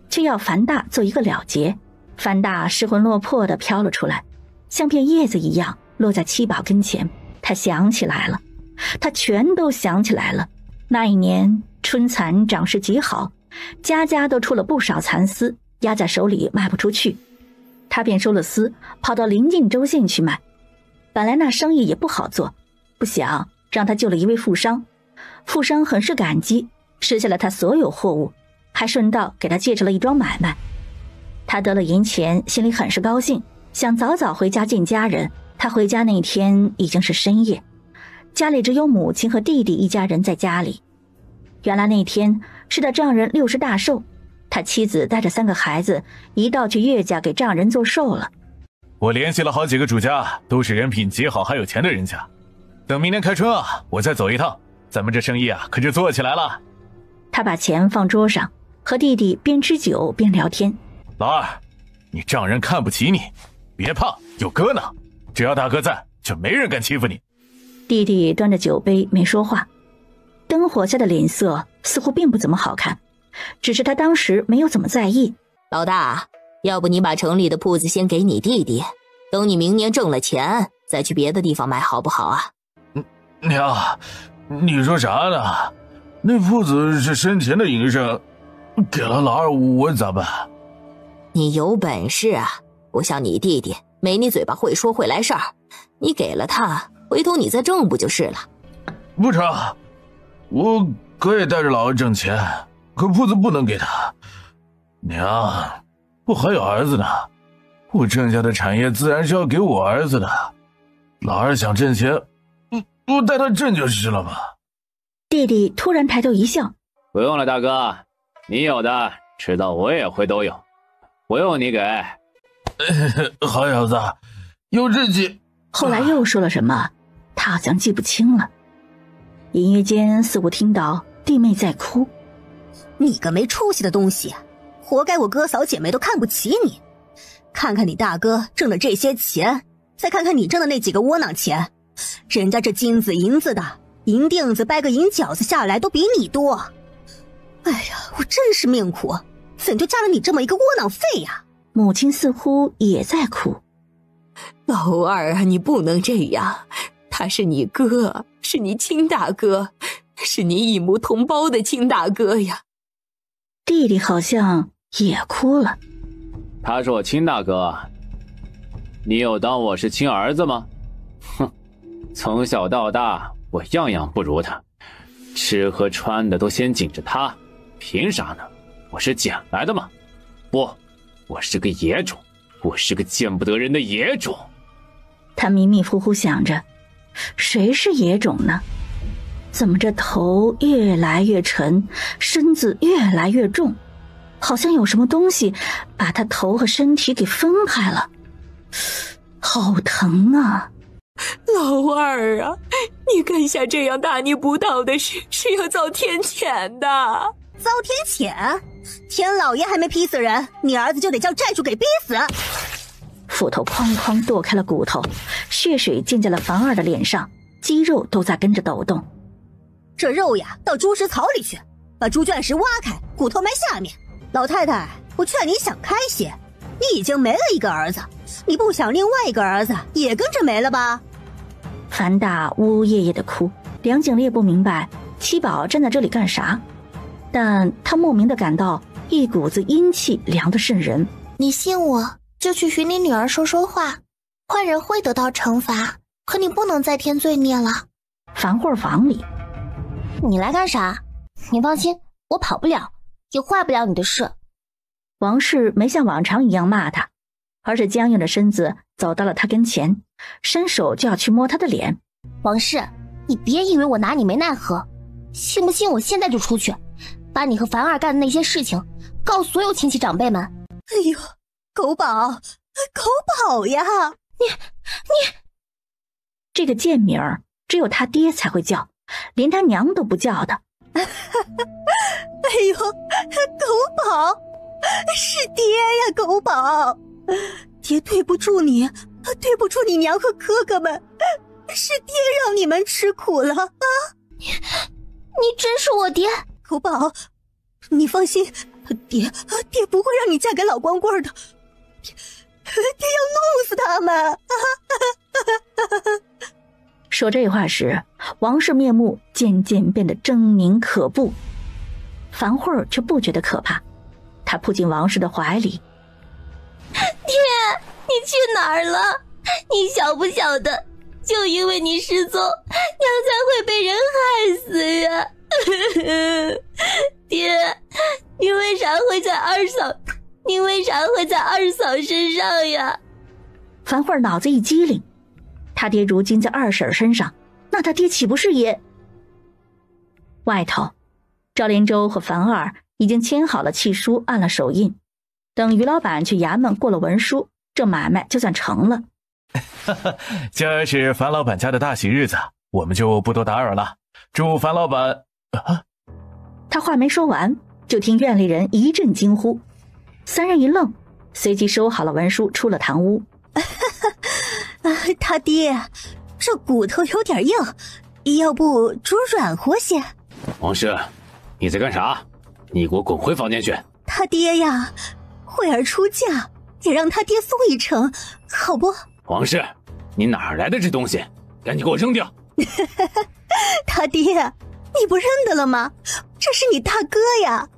却要樊大做一个了结。樊大失魂落魄地飘了出来，像片叶子一样落在七宝跟前。他想起来了，他全都想起来了。那一年春蚕长势极好，家家都出了不少蚕丝，压在手里卖不出去，他便收了丝，跑到邻近州县去卖。本来那生意也不好做，不想让他救了一位富商，富商很是感激，吃下了他所有货物，还顺道给他介绍了一桩买卖。他得了银钱，心里很是高兴，想早早回家见家人。他回家那天已经是深夜，家里只有母亲和弟弟一家人在家里。原来那天是他丈人60大寿，他妻子带着3个孩子一道去岳家给丈人做寿了。我联系了好几个主家，都是人品极好还有钱的人家，等明年开春啊，我再走一趟，咱们这生意啊可就做起来了。他把钱放桌上，和弟弟边吃酒边聊天。老二，你丈人看不起你，别怕，有哥呢，只要大哥在，就没人敢欺负你。弟弟端着酒杯没说话，灯火下的脸色似乎并不怎么好看，只是他当时没有怎么在意。老大，要不你把城里的铺子先给你弟弟，等你明年挣了钱再去别的地方买好不好啊？娘，你说啥呢？那铺子是生前的营生，给了老二我咋办？你有本事啊，不像你弟弟没你嘴巴会说会来事儿，你给了他，回头你再挣不就是了？不成，我可以带着老二挣钱，可铺子不能给他。娘，我还有儿子呢，我挣下的产业自然是要给我儿子的。老二想挣钱，我带他挣就是了嘛。弟弟突然抬头一笑，不用了大哥，你有的迟早我也会都有，不用你给。好小子，有志气。后来又说了什么，他好像记不清了。隐约间似乎听到弟妹在哭。你个没出息的东西，活该我哥嫂姐妹都看不起你。看看你大哥挣了这些钱，再看看你挣的那几个窝囊钱，人家这金子银子的，银锭子掰个银饺子下来都比你多。哎呀，我真是命苦，怎就嫁了你这么一个窝囊废呀？母亲似乎也在哭。老二啊，你不能这样，他是你哥，是你亲大哥，是你异母同胞的亲大哥呀。弟弟好像也哭了。他是我亲大哥，你有当我是亲儿子吗？哼，从小到大我样样不如他，吃喝穿的都先紧着他，凭啥呢？我是捡来的吗？不，我是个野种，我是个见不得人的野种。他迷迷糊糊想着，谁是野种呢？怎么这头越来越沉，身子越来越重，好像有什么东西把他头和身体给分开了，好疼啊！老二啊，你干下这样大逆不道的事是要遭天谴的。遭天谴？天老爷还没劈死人，你儿子就得叫债主给逼死。斧头哐哐剁开了骨头，血水溅在了樊二的脸上，肌肉都在跟着抖动。这肉呀，到猪食槽里去，把猪圈石挖开，骨头埋下面。老太太，我劝你想开些，你已经没了一个儿子，你不想另外一个儿子也跟着没了吧？樊大呜呜咽咽地哭，梁景烈不明白七宝站在这里干啥，但他莫名地感到一股子阴气凉得渗人。你信我，就去寻你女儿说说话，坏人会得到惩罚，可你不能再添罪孽了。樊慧房里，你来干啥？你放心，我跑不了，也坏不了你的事。王氏没像往常一样骂他，而是僵硬着身子走到了他跟前，伸手就要去摸他的脸。王氏，你别以为我拿你没奈何，信不信我现在就出去，把你和樊二干的那些事情告诉所有亲戚长辈们。哎呦，狗宝，狗宝呀！你这个贱名儿只有他爹才会叫，连他娘都不叫的。哎呦，狗宝，是爹呀，狗宝，爹对不住你，对不住你娘和哥哥们，是爹让你们吃苦了啊！你真是我爹，狗宝，你放心，爹不会让你嫁给老光棍的，爹要弄死他们！说这话时，王氏面目渐渐变得狰狞可怖，樊慧儿却不觉得可怕，她扑进王氏的怀里。爹，你去哪儿了？你晓不晓得，就因为你失踪，娘才会被人害死呀！爹，你为啥会在二嫂身上呀？樊慧儿脑子一激灵，他爹如今在二婶身上，那他爹岂不是也……外头，赵连洲和樊二已经签好了契书，按了手印，等于老板去衙门过了文书，这买卖就算成了。今儿是樊老板家的大喜日子，我们就不多打扰了。祝樊老板……他话没说完，就听院里人一阵惊呼，三人一愣，随即收好了文书，出了堂屋。他爹，这骨头有点硬，要不煮软和些？王氏，你在干啥？你给我滚回房间去！他爹呀，慧儿出嫁，也让他爹送一程，好不？王氏，你哪儿来的这东西？赶紧给我扔掉！他爹，你不认得了吗？这是你大哥呀！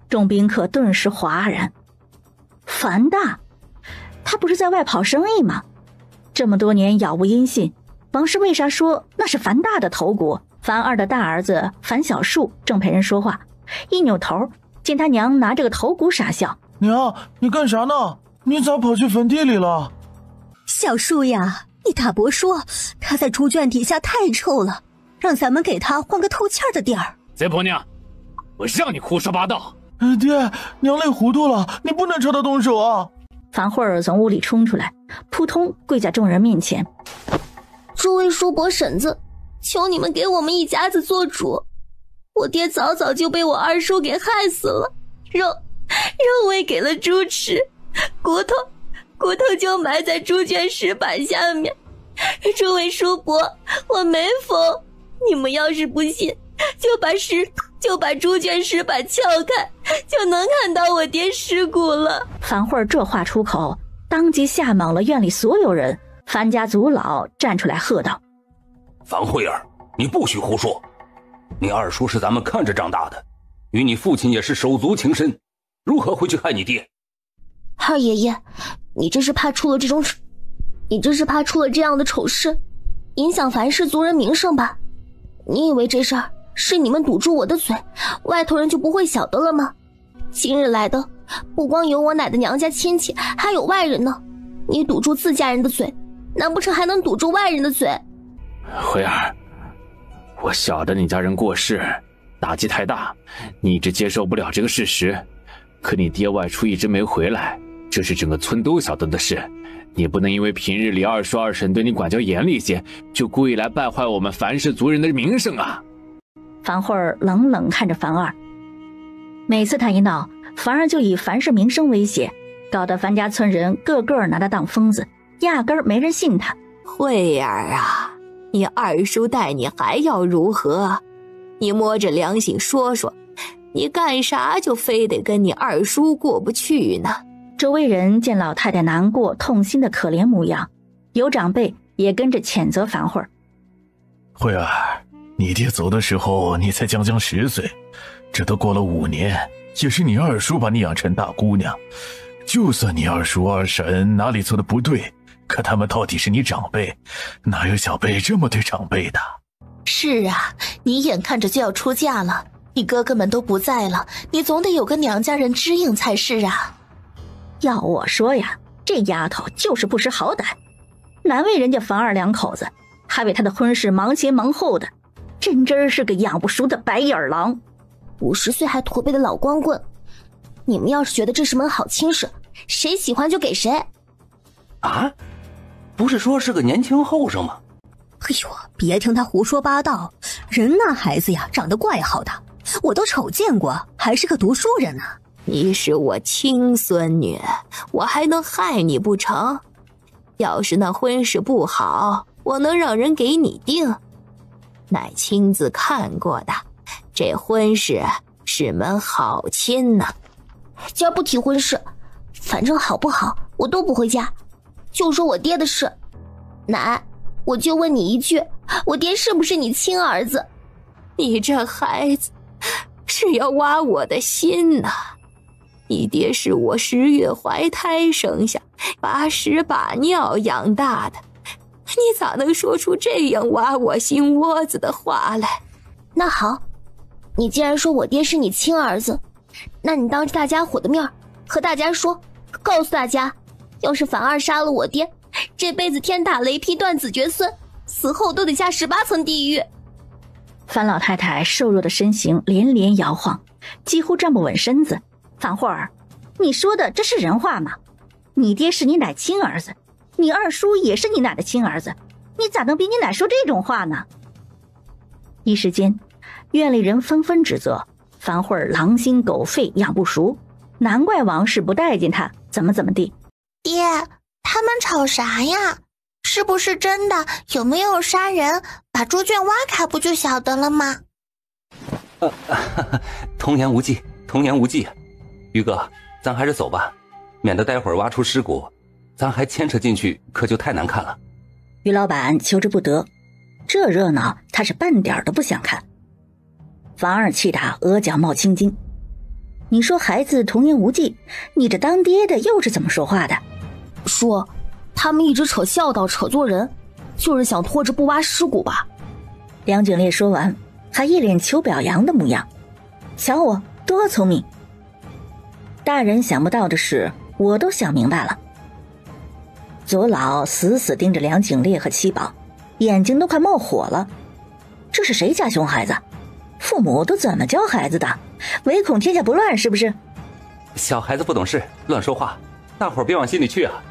众宾客顿时哗然。樊大，他不是在外跑生意吗？这么多年杳无音信，王氏为啥说那是樊大的头骨？樊二的大儿子樊小树正陪人说话，一扭头见他娘拿这个头骨傻笑。娘，你干啥呢？你咋跑去坟地里了？小树呀，你大伯说他在猪圈底下太臭了，让咱们给他换个透气的地儿。贼婆娘，我让你胡说八道！爹，娘累糊涂了，你不能朝他动手啊！樊慧儿从屋里冲出来，扑通跪在众人面前。诸位叔伯婶子，求你们给我们一家子做主，我爹早早就被我二叔给害死了，肉喂给了猪吃，骨头就埋在猪圈石板下面。诸位叔伯，我没疯，你们要是不信，就把猪圈石板撬开，就能看到我爹尸骨了。樊慧儿这话出口，当即吓懵了院里所有人。樊家族老站出来喝道：樊慧儿，你不许胡说！你二叔是咱们看着长大的，与你父亲也是手足情深，如何会去害你爹？二爷爷，你这是怕出了这样的丑事，影响樊氏族人名声吧？你以为这事儿是你们堵住我的嘴，外头人就不会晓得了吗？今日来的不光有我奶的娘家亲戚，还有外人呢。你堵住自家人的嘴，难不成还能堵住外人的嘴？慧儿，我晓得你家人过世，打击太大，你一直接受不了这个事实。可你爹外出一直没回来，这是整个村都晓得的事。你不能因为平日里二叔二婶对你管教严厉些，就故意来败坏我们樊氏族人的名声啊！樊慧儿冷冷看着樊二，每次他一闹，樊二就以樊氏名声威胁，搞得樊家村人个个拿他当疯子，压根儿没人信他。慧儿啊，你二叔待你还要如何？你摸着良心说说，你干啥就非得跟你二叔过不去呢？周围人见老太太难过痛心的可怜模样，有长辈也跟着谴责樊慧儿。慧儿，你爹走的时候你才将10岁，这都过了5年，也是你二叔把你养成大姑娘。就算你二叔二婶哪里做的不对，可他们到底是你长辈，哪有小辈这么对长辈的？是啊，你眼看着就要出嫁了，你哥哥们都不在了，你总得有个娘家人支应才是啊。要我说呀，这丫头就是不识好歹，难为人家樊二两口子，还为他的婚事忙前忙后的，真是个养不熟的白眼狼。50岁还驼背的老光棍，你们要是觉得这是门好亲事，谁喜欢就给谁。啊？不是说是个年轻后生吗？哎呦，别听他胡说八道，人那孩子呀长得怪好的，我都瞅见过，还是个读书人呢。你是我亲孙女，我还能害你不成？要是那婚事不好，我能让人给你定。乃亲自看过的，这婚事是门好亲呢。今儿不提婚事，反正好不好我都不回家，就说我爹的事。奶，我就问你一句，我爹是不是你亲儿子？你这孩子是要挖我的心呐！你爹是我10月怀胎生下，把屎把尿养大的，你咋能说出这样挖我心窝子的话来？那好，你既然说我爹是你亲儿子，那你当着大家伙的面和大家说，告诉大家，要是樊二杀了我爹，这辈子天打雷劈断子绝孙，死后都得下18层地狱。樊老太太瘦弱的身形连连摇晃，几乎站不稳身子。樊慧儿，你说的这是人话吗？你爹是你奶亲儿子，你二叔也是你奶的亲儿子，你咋能逼你奶说这种话呢？一时间，院里人纷纷指责樊慧儿狼心狗肺，养不熟，难怪王氏不待见他，怎么地。爹，他们吵啥呀？是不是真的？有没有杀人？把猪圈挖开不就晓得了吗？童言无忌，童言无忌。于哥，咱还是走吧，免得待会儿挖出尸骨，咱还牵扯进去，可就太难看了。于老板求之不得，这热闹他是半点都不想看。樊二气得额角冒青筋。你说孩子童言无忌，你这当爹的又是怎么说话的？说他们一直扯孝道扯做人，就是想拖着不挖尸骨吧。梁景烈说完，还一脸求表扬的模样。瞧我多聪明！大人想不到的事，我都想明白了。左老死死盯着梁景烈和七宝，眼睛都快冒火了。这是谁家熊孩子？父母都怎么教孩子的？唯恐天下不乱是不是？小孩子不懂事，乱说话，大伙儿别往心里去啊。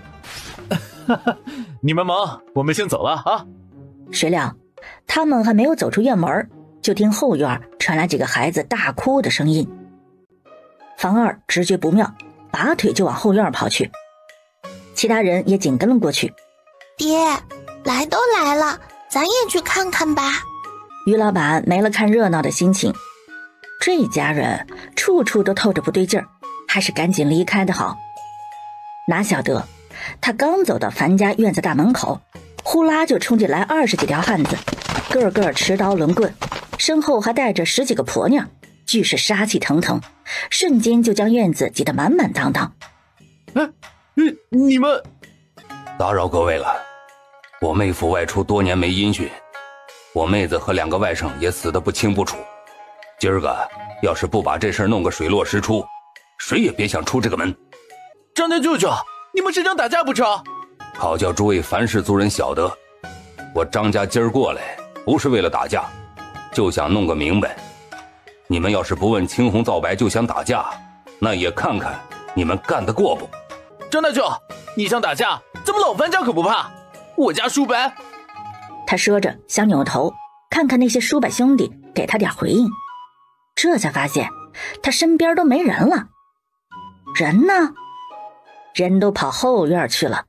你们忙，我们先走了啊。谁料他们还没有走出院门，就听后院传来几个孩子大哭的声音。樊二直觉不妙，拔腿就往后院跑去，其他人也紧跟了过去。爹，来都来了，咱也去看看吧。于老板没了看热闹的心情，这家人处处都透着不对劲儿，还是赶紧离开的好。哪晓得他刚走到樊家院子大门口，呼啦就冲进来20几条汉子，个个持刀轮棍，身后还带着10几个婆娘，俱是杀气腾腾，瞬间就将院子挤得满满当当。你们打扰各位了，我妹夫外出多年没音讯，我妹子和2个外甥也死得不清不楚。今儿个要是不把这事儿弄个水落石出，谁也别想出这个门。张家舅舅，你们是想打架不成？好叫诸位樊氏族人晓得，我张家今儿过来不是为了打架，就想弄个明白。你们要是不问青红皂白就想打架，那也看看你们干得过不。张大舅，你想打架，咱们老樊家可不怕。我家叔伯。他说着想扭头看看那些叔伯兄弟，给他点回应，这才发现他身边都没人了。人呢？人都跑后院去了。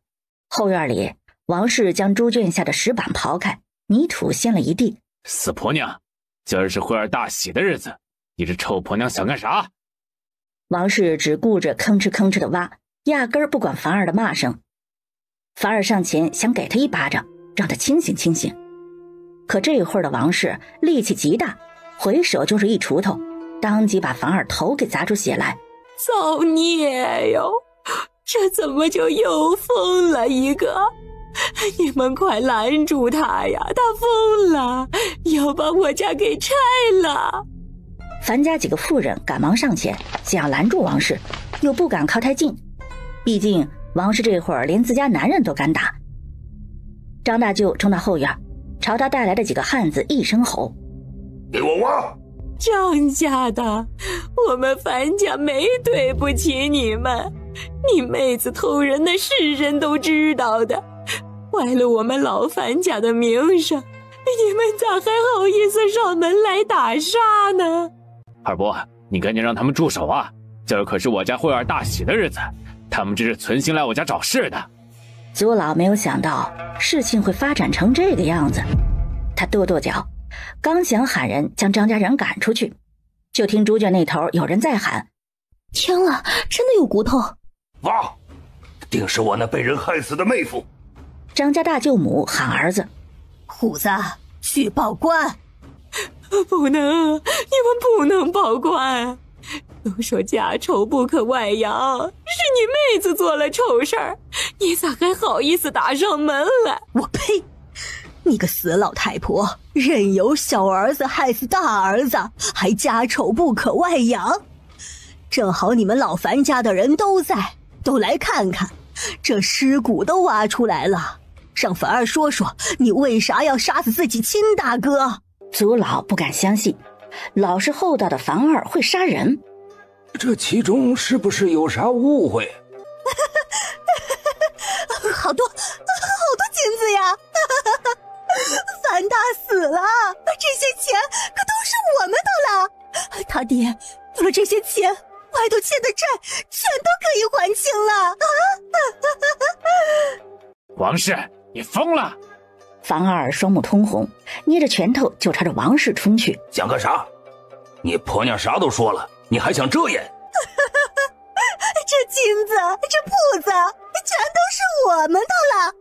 后院里，王氏将猪圈下的石板刨开，泥土掀了一地。死婆娘，今儿是慧儿大喜的日子，你这臭婆娘想干啥？王氏只顾着吭哧吭哧的挖，压根儿不管樊儿的骂声。樊儿上前想给他一巴掌，让他清醒清醒。可这会儿的王氏力气极大，回手就是一锄头，当即把樊儿头给砸出血来。造孽哟！这怎么就又疯了一个？你们快拦住他呀！他疯了，要把我家给拆了！樊家几个妇人赶忙上前，想要拦住王氏，又不敢靠太近，毕竟王氏这会儿连自家男人都敢打。张大舅冲到后院，朝他带来的几个汉子一声吼：“给我挖！”张家的，我们樊家没对不起你们，你妹子偷人的是人都知道的，坏了我们老樊家的名声，你们咋还好意思上门来打杀呢？二伯，你赶紧让他们住手啊！今儿可是我家慧儿大喜的日子，他们这是存心来我家找事的。祖老没有想到事情会发展成这个样子，他跺跺脚，刚想喊人将张家人赶出去，就听猪圈那头有人在喊：“天啊，真的有骨头！”挖，定是我那被人害死的妹夫。张家大舅母喊儿子：“虎子，去报官！”不能，你们不能报官。都说家丑不可外扬，是你妹子做了丑事儿，你咋还好意思打上门来？我呸！你个死老太婆，任由小儿子害死大儿子，还家丑不可外扬。正好你们老樊家的人都在，都来看看，这尸骨都挖出来了，让樊儿说说你为啥要杀死自己亲大哥。祖老不敢相信，老实厚道的樊儿会杀人，这其中是不是有啥误会？好多金子呀！樊大死了，这些钱可都是我们的了。他爹有了这些钱，外头欠的债全都可以还清了。王氏，你疯了！樊二双目通红，捏着拳头就朝着王氏冲去。想干啥？你婆娘啥都说了，你还想遮掩？这金子，这铺子，全都是我们的了。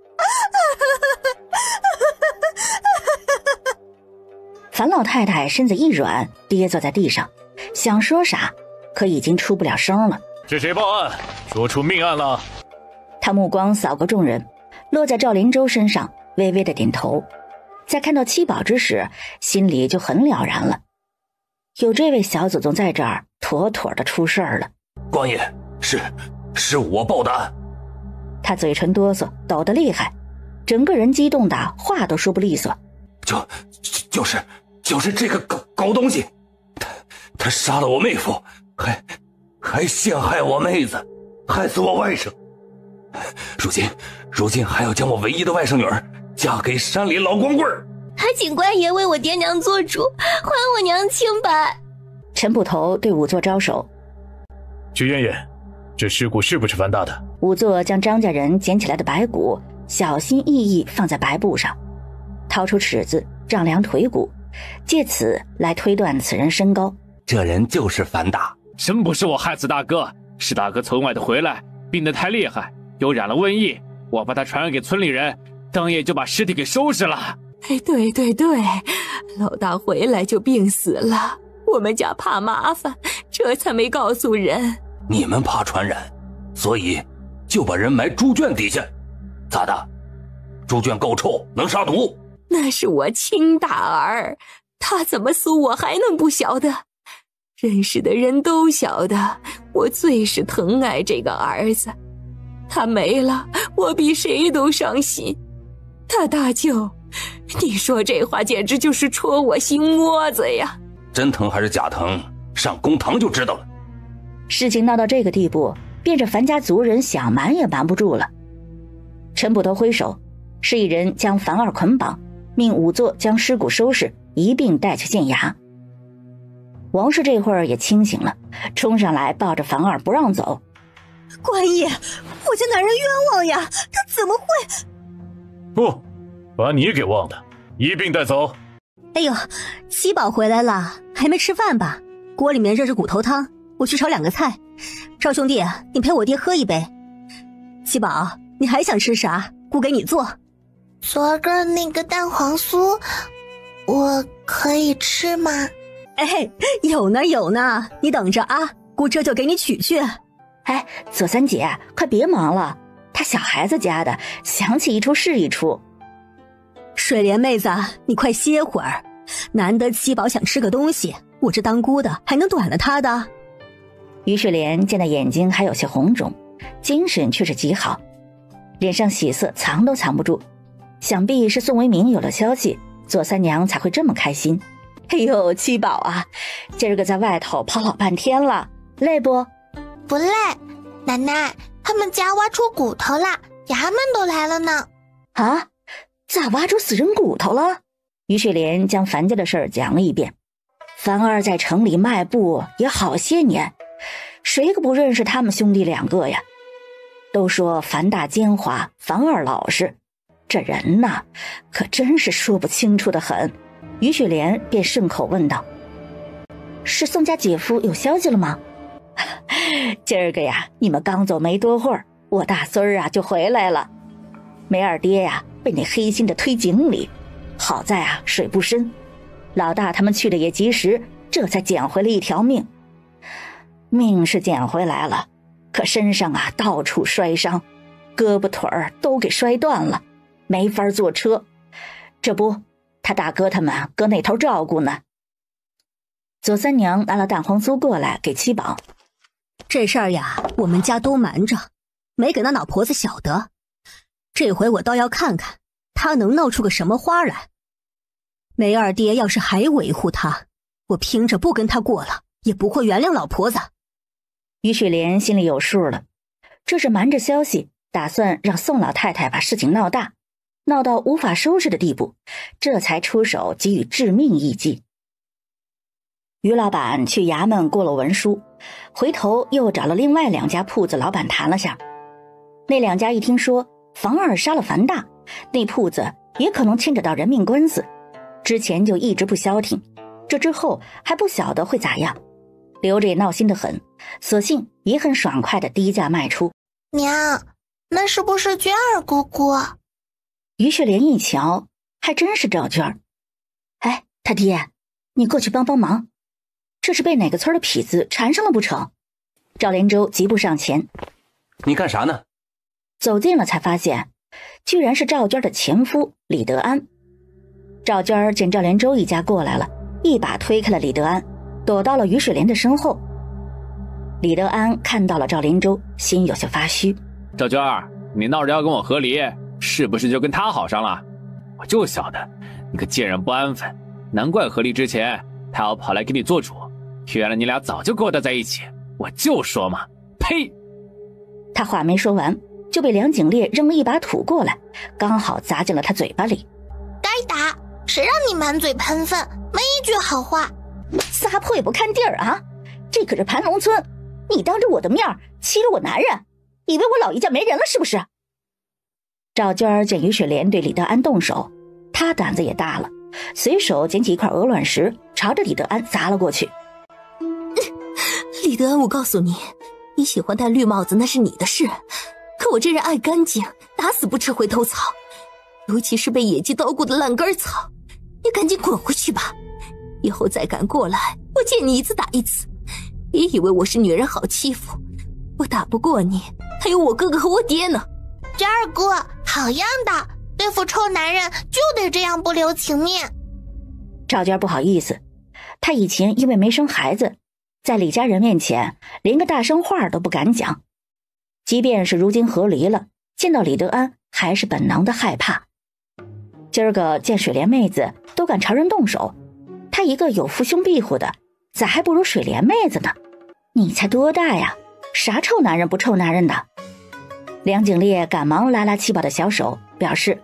樊老太太身子一软，跌坐在地上，想说啥，可已经出不了声了。是谁报案？说出命案了。他目光扫过众人，落在赵林州身上，微微的点头。在看到七宝之时，心里就很了然了。有这位小祖宗在这儿，妥妥的出事儿了。官爷，是我报的案。他嘴唇哆嗦，抖得厉害，整个人激动的话都说不利索。就是这个狗东西，他杀了我妹夫，还陷害我妹子，害死我外甥。如今还要将我唯一的外甥女儿嫁给山里老光棍儿。还请官爷为我爹娘做主，还我娘清白。陈捕头对仵作招手：“曲燕燕，这尸骨是不是樊大的？”仵作将张家人捡起来的白骨小心翼翼放在白布上，掏出尺子丈量腿骨，借此来推断此人身高。这人就是樊大。真不是我害死大哥，是大哥从外头回来，病得太厉害，又染了瘟疫，我把他传染给村里人，当夜就把尸体给收拾了。对，老大回来就病死了，我们家怕麻烦，这才没告诉人。你们怕传染，所以就把人埋猪圈底下。咋的？猪圈够臭，能杀毒？那是我亲大儿，他怎么死我还能不晓得？认识的人都晓得，我最是疼爱这个儿子。他没了，我比谁都伤心。他大舅，你说这话简直就是戳我心窝子呀！真疼还是假疼？上公堂就知道了。事情闹到这个地步，便是樊家族人想瞒也瞒不住了。陈捕头挥手，示意人将樊二捆绑，命仵作将尸骨收拾，一并带去县衙。王氏这会儿也清醒了，冲上来抱着樊二不让走。官爷，我家男人冤枉呀，他怎么会？不，把你给忘了，一并带走。哎呦，七宝回来了，还没吃饭吧？锅里面热着骨头汤，我去炒2个菜。赵兄弟，你陪我爹喝一杯。七宝，你还想吃啥？姑给你做。昨个那个蛋黄酥，我可以吃吗？哎，有呢，你等着啊，姑这就给你取去。哎，左三姐，快别忙了，他小孩子家的，想起一出是一出。水莲妹子，你快歇会儿，难得七宝想吃个东西，我这当姑的还能短了他的？于水莲见他眼睛还有些红肿，精神却是极好，脸上喜色藏都藏不住，想必是宋维明有了消息，左三娘才会这么开心。哎呦，七宝啊，今儿个在外头跑老半天了，累不？不累，奶奶，他们家挖出骨头了，衙门都来了呢。啊，咋挖出死人骨头了？于水莲将樊家的事儿讲了一遍。樊二在城里卖布也好些年，谁可不认识他们兄弟2个呀？都说樊大奸猾，樊二老实，这人呐，可真是说不清楚的很。于雪莲便顺口问道：“是宋家姐夫有消息了吗？”今儿个呀，你们刚走没多会儿，我大孙儿啊就回来了。梅二爹呀被那黑心的推井里，好在啊水不深，老大他们去的也及时，这才捡回了一条命。命是捡回来了，可身上啊到处摔伤，胳膊腿儿都给摔断了，没法坐车。这不，他大哥他们搁那头照顾呢。左三娘拿了蛋黄酥过来给七宝。这事儿呀，我们家都瞒着，没给那老婆子晓得。这回我倒要看看，她能闹出个什么花来。梅二爹要是还维护她，我拼着不跟他过了，也不会原谅老婆子。于雪莲心里有数了，这是瞒着消息，打算让宋老太太把事情闹大，闹到无法收拾的地步，这才出手给予致命一击。于老板去衙门过了文书，回头又找了另外2家铺子老板谈了下。那2家一听说樊二杀了樊大，那铺子也可能牵扯到人命官司，之前就一直不消停，这之后还不晓得会咋样，留着也闹心得很，索性也很爽快的低价卖出。娘，那是不是娟儿姑姑？于雪莲一瞧，还真是赵娟儿。哎，他爹，你过去帮帮忙，这是被哪个村的痞子缠上了不成？赵连洲急步上前。你干啥呢？走近了才发现，居然是赵娟的前夫李德安。赵娟见赵连洲一家过来了，一把推开了李德安，躲到了于水莲的身后。李德安看到了赵连洲，心有些发虚。赵娟儿，你闹着要跟我和离，是不是就跟他好上了？我就晓得你个贱人不安分，难怪和离之前他要跑来给你做主，原来你俩早就勾搭在一起，我就说嘛，呸！他话没说完，就被梁景烈扔了一把土过来，刚好砸进了他嘴巴里。该打，谁让你满嘴喷粪，没一句好话。撒泼也不看地儿啊！这可是盘龙村，你当着我的面欺辱我男人，以为我老姨家没人了是不是？赵娟见于雪莲对李德安动手，她胆子也大了，随手捡起一块鹅卵石，朝着李德安砸了过去。李德安，我告诉你，你喜欢戴绿帽子那是你的事，可我这人爱干净，打死不吃回头草。尤其是被野鸡捣鼓的烂根草，你赶紧滚回去吧！以后再敢过来，我见你一次打一次。别以为我是女人好欺负，我打不过你，还有我哥哥和我爹呢。娟儿哥，好样的，对付臭男人就得这样不留情面。赵娟不好意思，她以前因为没生孩子，在李家人面前连个大声话都不敢讲。即便是如今和离了，见到李德安还是本能的害怕。今儿个见水莲妹子都敢朝人动手，她一个有父兄庇护的，咋还不如水莲妹子呢？你才多大呀，啥臭男人不臭男人的？梁景烈赶忙拉拉七宝的小手，表示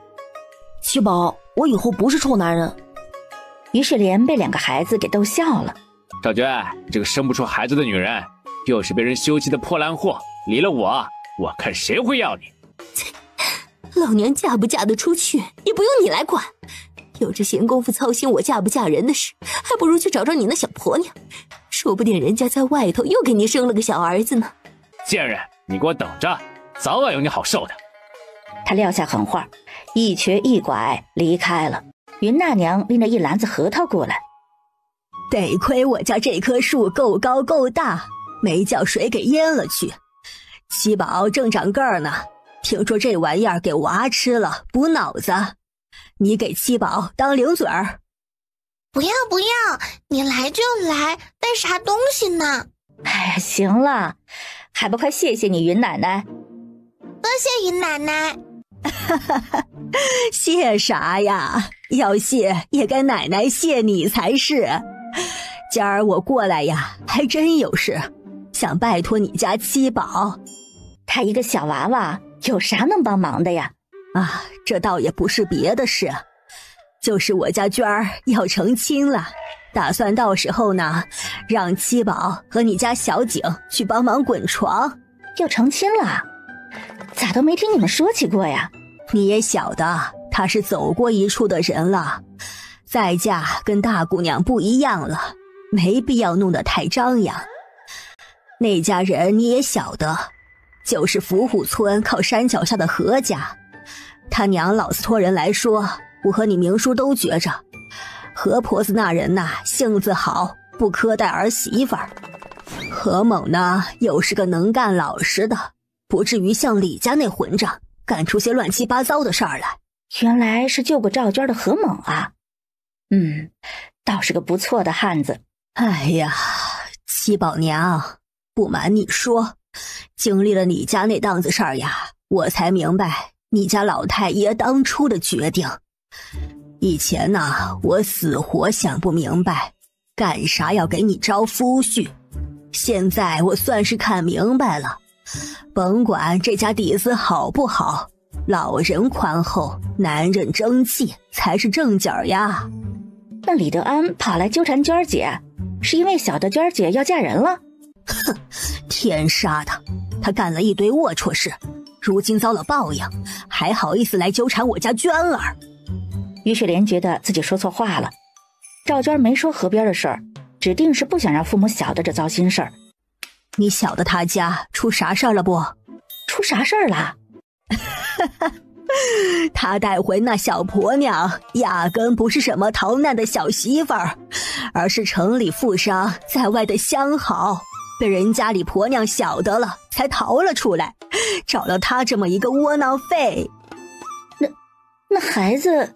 七宝，我以后不是臭男人。于水莲被两个孩子给逗笑了。赵娟，你这个生不出孩子的女人，又是被人休弃的破烂货，离了我看谁会要你。老娘嫁不嫁得出去也不用你来管，有这闲工夫操心我嫁不嫁人的事，还不如去找找你那小婆娘，说不定人家在外头又给你生了个小儿子呢。贱人，你给我等着，早晚有你好受的。他撂下狠话，一瘸一拐离开了。云大娘拎着一篮子核桃过来，得亏我家这棵树够高够大，没叫水给淹了去。七宝正长个儿呢，听说这玩意儿给娃吃了补脑子，你给七宝当零嘴儿。不要不要，你来就来，带啥东西呢？哎呀，行了，还不快谢谢你云奶奶。多谢云奶奶。谢啥呀？要谢也该奶奶谢你才是。今儿我过来呀，还真有事，想拜托你家七宝。他一个小娃娃，有啥能帮忙的呀？啊，这倒也不是别的事，就是我家娟儿要成亲了，打算到时候呢，让七宝和你家小景去帮忙滚床。要成亲了？咋都没听你们说起过呀？你也晓得，她是走过一处的人了，再嫁跟大姑娘不一样了，没必要弄得太张扬。那家人你也晓得，就是伏虎村靠山脚下的何家。他娘老子托人来说，我和你明叔都觉着，何婆子那人呐，性子好，不苛待儿媳妇儿。何猛呢，又是个能干老实的，不至于像李家那混账干出些乱七八糟的事儿来。原来是救过赵娟的何猛啊，倒是个不错的汉子。哎呀，七宝娘，不瞒你说，经历了你家那档子事儿呀，我才明白你家老太爷当初的决定。以前呢，我死活想不明白，干啥要给你招夫婿。现在我算是看明白了，甭管这家底子好不好，老人宽厚，男人争气才是正经呀。那李德安跑来纠缠娟儿姐，是因为晓得娟儿姐要嫁人了？哼，天杀的，他干了一堆龌龊事，如今遭了报应，还好意思来纠缠我家娟儿。于水莲觉得自己说错话了，赵娟没说河边的事儿，指定是不想让父母晓得这糟心事儿。你晓得他家出啥事儿了不？出啥事儿了？他带回那小婆娘压根不是什么逃难的小媳妇儿，而是城里富商在外的相好，被人家里婆娘晓得了才逃了出来，找了他这么一个窝囊废。那孩子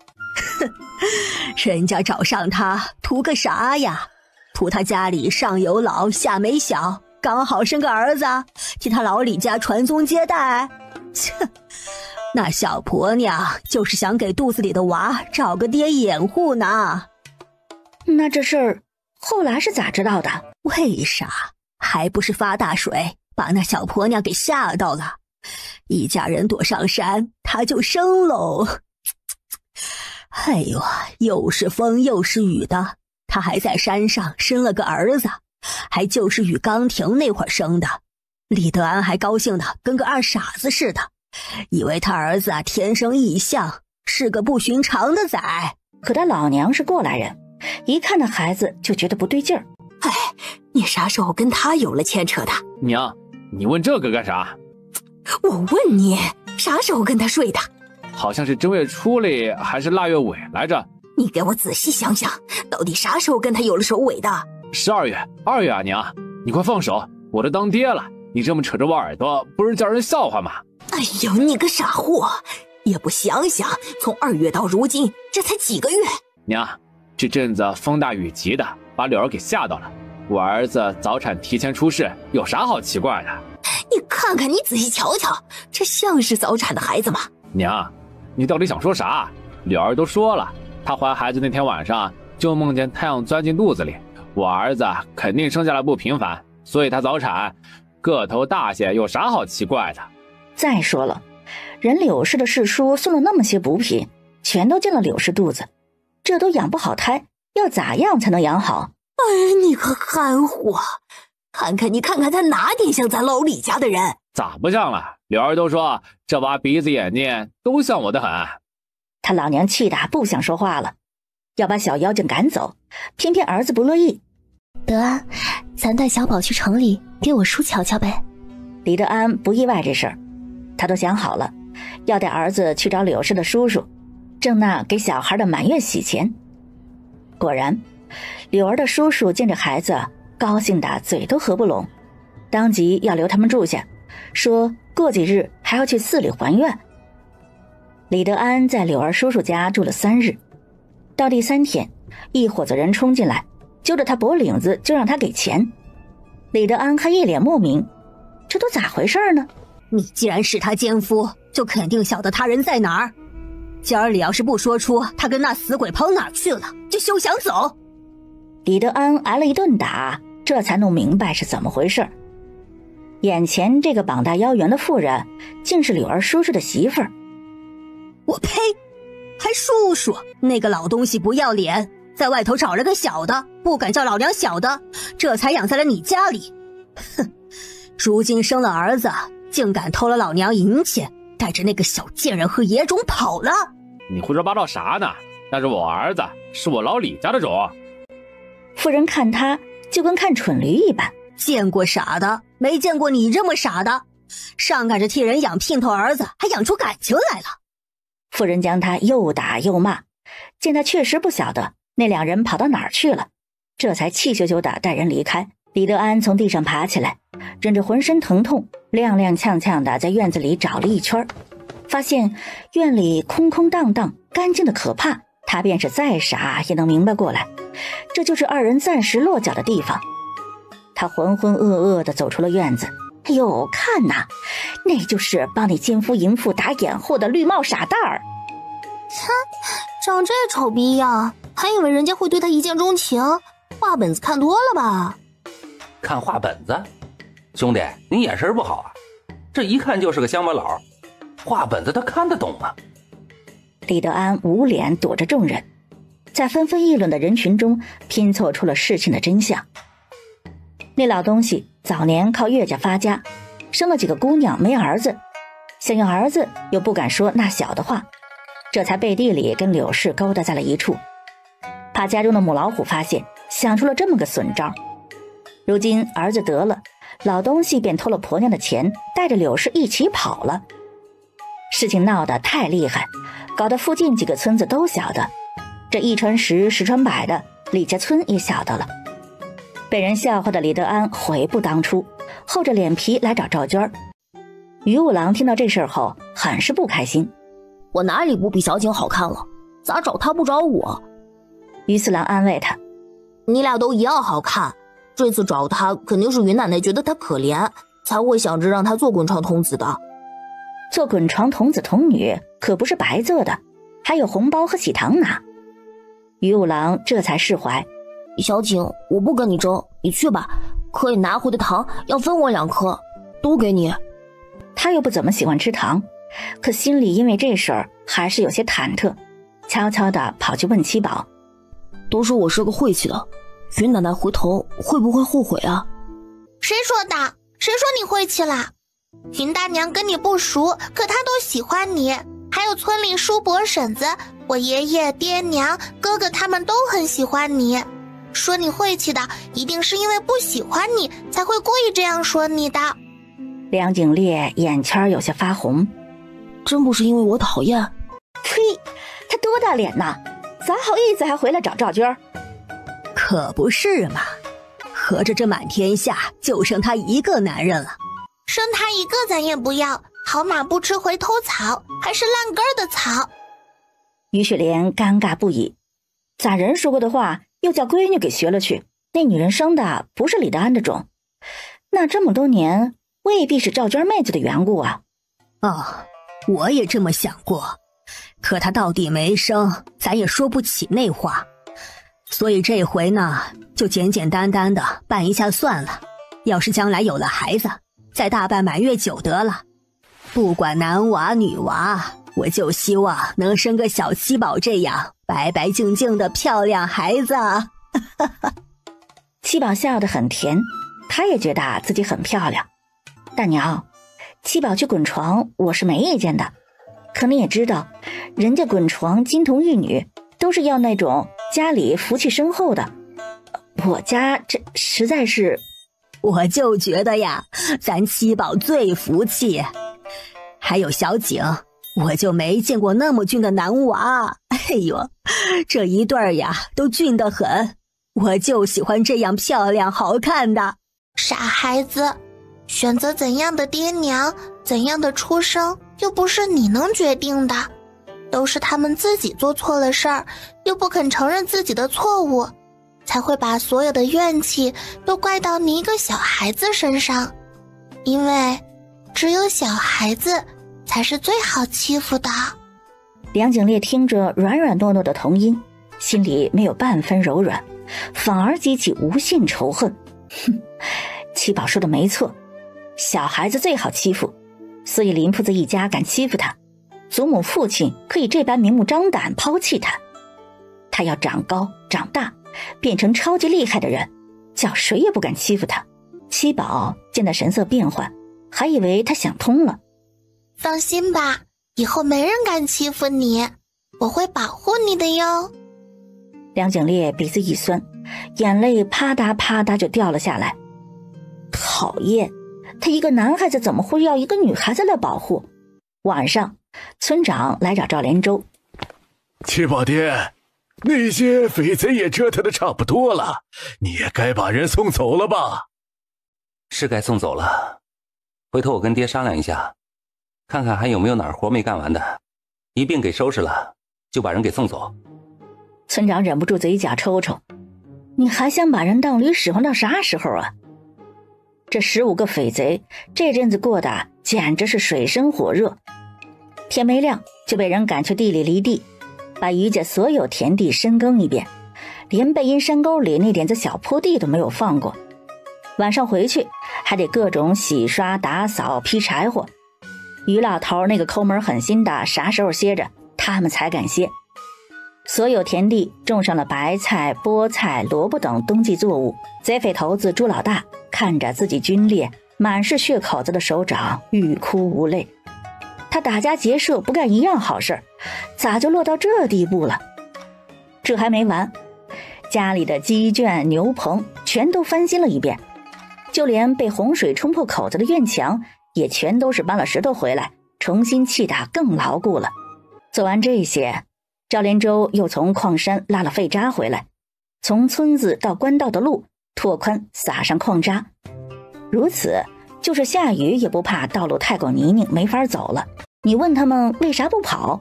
人家找上他图个啥呀？图他家里上有老下没小，刚好生个儿子替他老李家传宗接代。切，那小婆娘就是想给肚子里的娃找个爹掩护呢。那这事儿后来是咋知道的？为啥？还不是发大水把那小婆娘给吓到了，一家人躲上山，她就生喽。哎呦，又是风又是雨的，她还在山上生了个儿子，还就是与刚停那会儿生的。李德安还高兴的跟个二傻子似的，以为他儿子天生异象，是个不寻常的崽。可他老娘是过来人，一看那孩子就觉得不对劲儿。哎，你啥时候跟他有了牵扯的？娘，你问这个干啥？我问你，啥时候跟他睡的？好像是正月初里还是腊月尾来着。你给我仔细想想，到底啥时候跟他有了首尾的？2月啊娘，你快放手，我都当爹了，你这么扯着我耳朵，不是叫人笑话吗？哎呦，你个傻货，也不想想，从2月到如今，这才几个月。娘，这阵子风大雨急的，把柳儿给吓到了。我儿子早产提前出世，有啥好奇怪的？你看看，你仔细瞧瞧，这像是早产的孩子吗？娘，你到底想说啥？柳儿都说了，她怀孩子那天晚上就梦见太阳钻进肚子里，我儿子肯定生下来不平凡，所以他早产，个头大些，有啥好奇怪的？再说了，人柳氏的世叔送了那么些补品，全都进了柳氏肚子，这都养不好胎，要咋样才能养好？哎，你个憨货，看看他哪点像咱老李家的人？咋不像了？柳儿都说这娃鼻子眼睛都像我的很。他老娘气得不想说话了，要把小妖精赶走，偏偏儿子不乐意。德安，咱带小宝去城里给我叔瞧瞧呗。李德安不意外这事儿，他都想好了，要带儿子去找柳氏的叔叔，挣那给小孩的满月喜钱。果然，柳儿的叔叔见着孩子，高兴的嘴都合不拢，当即要留他们住下，说过几日还要去寺里还愿。李德安在柳儿叔叔家住了3日，到第3天，一伙子人冲进来，揪着他脖领子就让他给钱。李德安还一脸莫名，这都咋回事呢？你既然是他奸夫，就肯定晓得他人在哪儿。今儿里要是不说出他跟那死鬼跑哪儿去了，就休想走。李德安挨了一顿打，这才弄明白是怎么回事。眼前这个膀大腰圆的妇人，竟是柳儿叔叔的媳妇儿。我呸！还叔叔，那个老东西不要脸，在外头找了个小的，不敢叫老娘小的，这才养在了你家里。哼，如今生了儿子，竟敢偷了老娘银钱，带着那个小贱人和野种跑了。你胡说八道啥呢？那是我儿子，是我老李家的种。妇人看他就跟看蠢驴一般，见过傻的，没见过你这么傻的，上赶着替人养姘头儿子，还养出感情来了。妇人将他又打又骂，见他确实不晓得那2人跑到哪儿去了，这才气咻咻地带人离开。李德安从地上爬起来，忍着浑身疼痛，踉踉跄跄地在院子里找了一圈，发现院里空空荡荡，干净的可怕。他便是再傻也能明白过来，这就是2人暂时落脚的地方。他浑浑噩噩地走出了院子。哎呦，看呐，那就是帮你奸夫淫妇打掩护的绿帽傻蛋儿。哼，长这丑逼样，还以为人家会对他一见钟情，画本子看多了吧？看画本子？兄弟，你眼神不好啊，这一看就是个乡巴佬，画本子他看得懂吗？李德安捂脸躲着众人，在纷纷议论的人群中拼凑出了事情的真相。那老东西早年靠岳家发家，生了几个姑娘没儿子，想要儿子又不敢说那小的话，这才背地里跟柳氏勾搭在了一处。怕家中的母老虎发现，想出了这么个损招。如今儿子得了，老东西便偷了婆娘的钱，带着柳氏一起跑了。事情闹得太厉害，搞得附近几个村子都晓得，这一传十，十传百的，李家村也晓得了。被人笑话的李德安悔不当初，厚着脸皮来找赵娟。于五郎听到这事后很是不开心，我哪里不比小景好看了？咋找他不找我？于四郎安慰他，你俩都一样好看，这次找他肯定是云奶奶觉得他可怜，才会想着让他做滚床童子的。做滚床童子童女可不是白做的，还有红包和喜糖拿。于五郎这才释怀，小景，我不跟你争，你去吧，可以拿回的糖要分我2颗，都给你。他又不怎么喜欢吃糖，可心里因为这事儿还是有些忐忑，悄悄地跑去问七宝，都说我是个晦气的，云奶奶回头会不会后悔啊？谁说的？谁说你晦气了？云大娘跟你不熟，可她都喜欢你，还有村里叔伯婶子，我爷爷爹娘哥哥他们都很喜欢你。说你晦气的，一定是因为不喜欢你，才会故意这样说你的。梁景烈眼圈有些发红，真不是因为我讨厌，大脸呐，咋好意思还回来找赵军？可不是嘛，合着这满天下就剩他一个男人了，生他一个咱也不要，好马不吃回头草，还是烂根的草。于雪莲尴尬不已，咋人说过的话又叫闺女给学了去？那女人生的不是李德安的种，那这么多年未必是赵娟妹子的缘故啊。我也这么想过，可她到底没生，咱也说不起那话。所以这回呢，就简简单单的办一下算了。要是将来有了孩子，再大办满月酒得了。不管男娃女娃，我就希望能生个小七宝这样白白净净的漂亮孩子。七宝笑得很甜，他也觉得自己很漂亮。大娘，七宝去滚床我是没意见的，可你也知道，人家滚床金童玉女都是要那种家里福气深厚的，我家这实在是……我就觉得呀，咱七宝最福气。还有小景，我就没见过那么俊的男娃，哎呦，这一对儿呀都俊得很，我就喜欢这样漂亮好看的。傻孩子，选择怎样的爹娘，怎样的出生，又不是你能决定的，都是他们自己做错了事儿，又不肯承认自己的错误，才会把所有的怨气都怪到你一个小孩子身上。因为只有小孩子才是最好欺负的。梁景烈听着软软糯糯的童音，心里没有半分柔软，反而激起无限仇恨。哼，七宝说的没错，小孩子最好欺负，所以林父子一家敢欺负他，祖母父亲可以这般明目张胆抛弃他。他要长高长大，变成超级厉害的人，叫谁也不敢欺负他。七宝见他神色变幻，还以为他想通了。放心吧，以后没人敢欺负你，我会保护你的哟。梁景烈鼻子一酸，眼泪啪嗒啪嗒就掉了下来。讨厌，他一个男孩子怎么会要一个女孩子来保护？晚上，村长来找赵连洲。七宝爹，那些匪贼也折腾的差不多了，你也该把人送走了吧？是该送走了，回头我跟爹商量一下，看看还有没有哪儿活没干完的，一并给收拾了，就把人给送走。村长忍不住嘴角抽抽，你还想把人当驴使唤到啥时候啊？这15个匪贼这阵子过得简直是水深火热，天没亮就被人赶去地里犁地，把余家所有田地深耕一遍，连背阴山沟里那点子小坡地都没有放过。晚上回去还得各种洗刷打扫劈柴火，于老头那个抠门狠心的啥时候歇着他们才敢歇。所有田地种上了白菜菠菜萝卜等冬季作物，贼匪头子朱老大看着自己皲裂满是血口子的手掌欲哭无泪。他打家劫舍不干一样好事，咋就落到这地步了？这还没完，家里的鸡圈牛棚全都翻新了一遍，就连被洪水冲破口子的院墙也全都是搬了石头回来，重新砌打更牢固了。做完这些，赵连洲又从矿山拉了废渣回来，从村子到官道的路拓宽撒上矿渣，如此就是下雨也不怕道路太过泥泞没法走了。你问他们为啥不跑？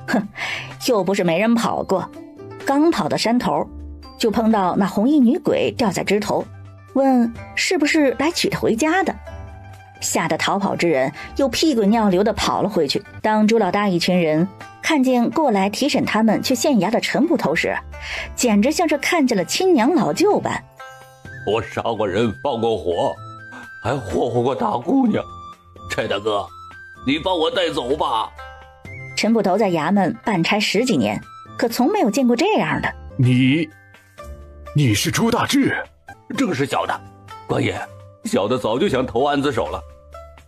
哼，又不是没人跑过，刚跑到山头就碰到那红衣女鬼吊在枝头，问是不是来娶她回家的。吓得逃跑之人又屁滚尿流地跑了回去。当朱老大一群人看见过来提审他们去县衙的陈捕头时，简直像是看见了亲娘老舅般。我杀过人放过火，还霍霍过大姑娘，柴大哥，你帮我带走吧。陈捕头在衙门办差10几年，可从没有见过这样的。你是朱大志？正是小的，官爷，小的早就想投案子手了，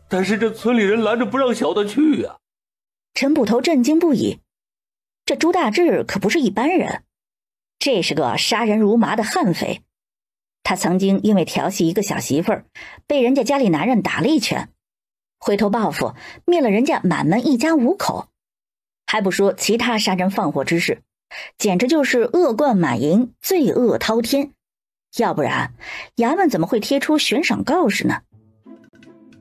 但是这村里人拦着不让小的去啊。陈捕头震惊不已，这朱大志可不是一般人，这是个杀人如麻的悍匪。他曾经因为调戏一个小媳妇儿，被人家家里男人打了一拳，回头报复灭了人家满门一家5口。还不说其他杀人放火之事，简直就是恶贯满盈，罪恶滔天。要不然衙门怎么会贴出悬赏告示呢？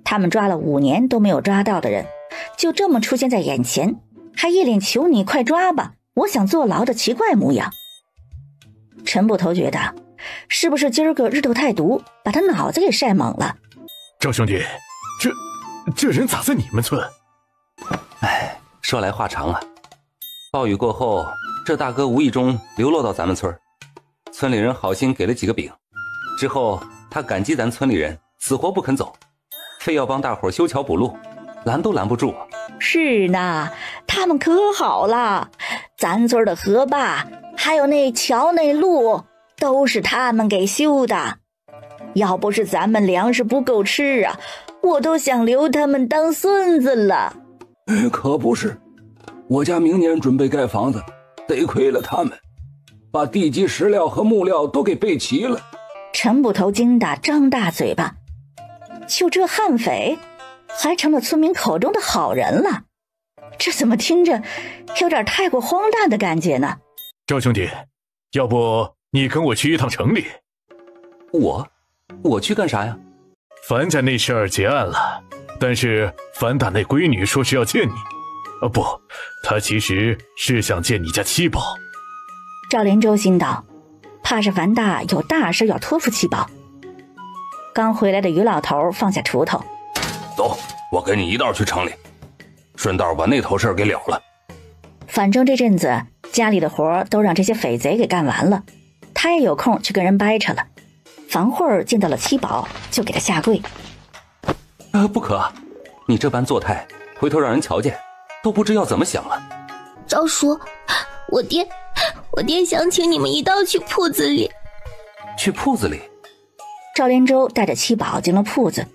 他们抓了5年都没有抓到的人，就这么出现在眼前，还一脸求你快抓吧，我想坐牢的奇怪模样。陈捕头觉得是不是今儿个日头太毒，把他脑子给晒懵了。赵兄弟，这人咋在你们村？哎，说来话长啊。暴雨过后，这大哥无意中流落到咱们村，村里人好心给了几个饼，之后他感激咱村里人，死活不肯走，非要帮大伙修桥补路，拦都拦不住啊。是呢，他们可好了，咱村的河坝还有那桥那路都是他们给修的。要不是咱们粮食不够吃啊，我都想留他们当孙子了。可不是，我家明年准备盖房子，得亏了他们，把地基石料和木料都给备齐了。陈捕头惊得张大嘴巴，就这悍匪还成了村民口中的好人了，这怎么听着有点太过荒诞的感觉呢？赵兄弟，要不你跟我去一趟城里？我去干啥呀？樊家那事儿结案了，但是樊大那闺女说是要见你。不，她其实是想见你家七宝。赵连洲心道，怕是樊大有大事要托付七宝。刚回来的于老头放下锄头，走，我跟你一道去城里，顺道把那头事儿给了了。反正这阵子家里的活都让这些匪贼给干完了，他也有空去跟人掰扯了。樊慧儿见到了七宝，就给他下跪。不可，你这般作态，回头让人瞧见，都不知要怎么想了。赵叔，我爹想请你们一道去铺子里。去铺子里？赵连洲带着七宝进了铺子。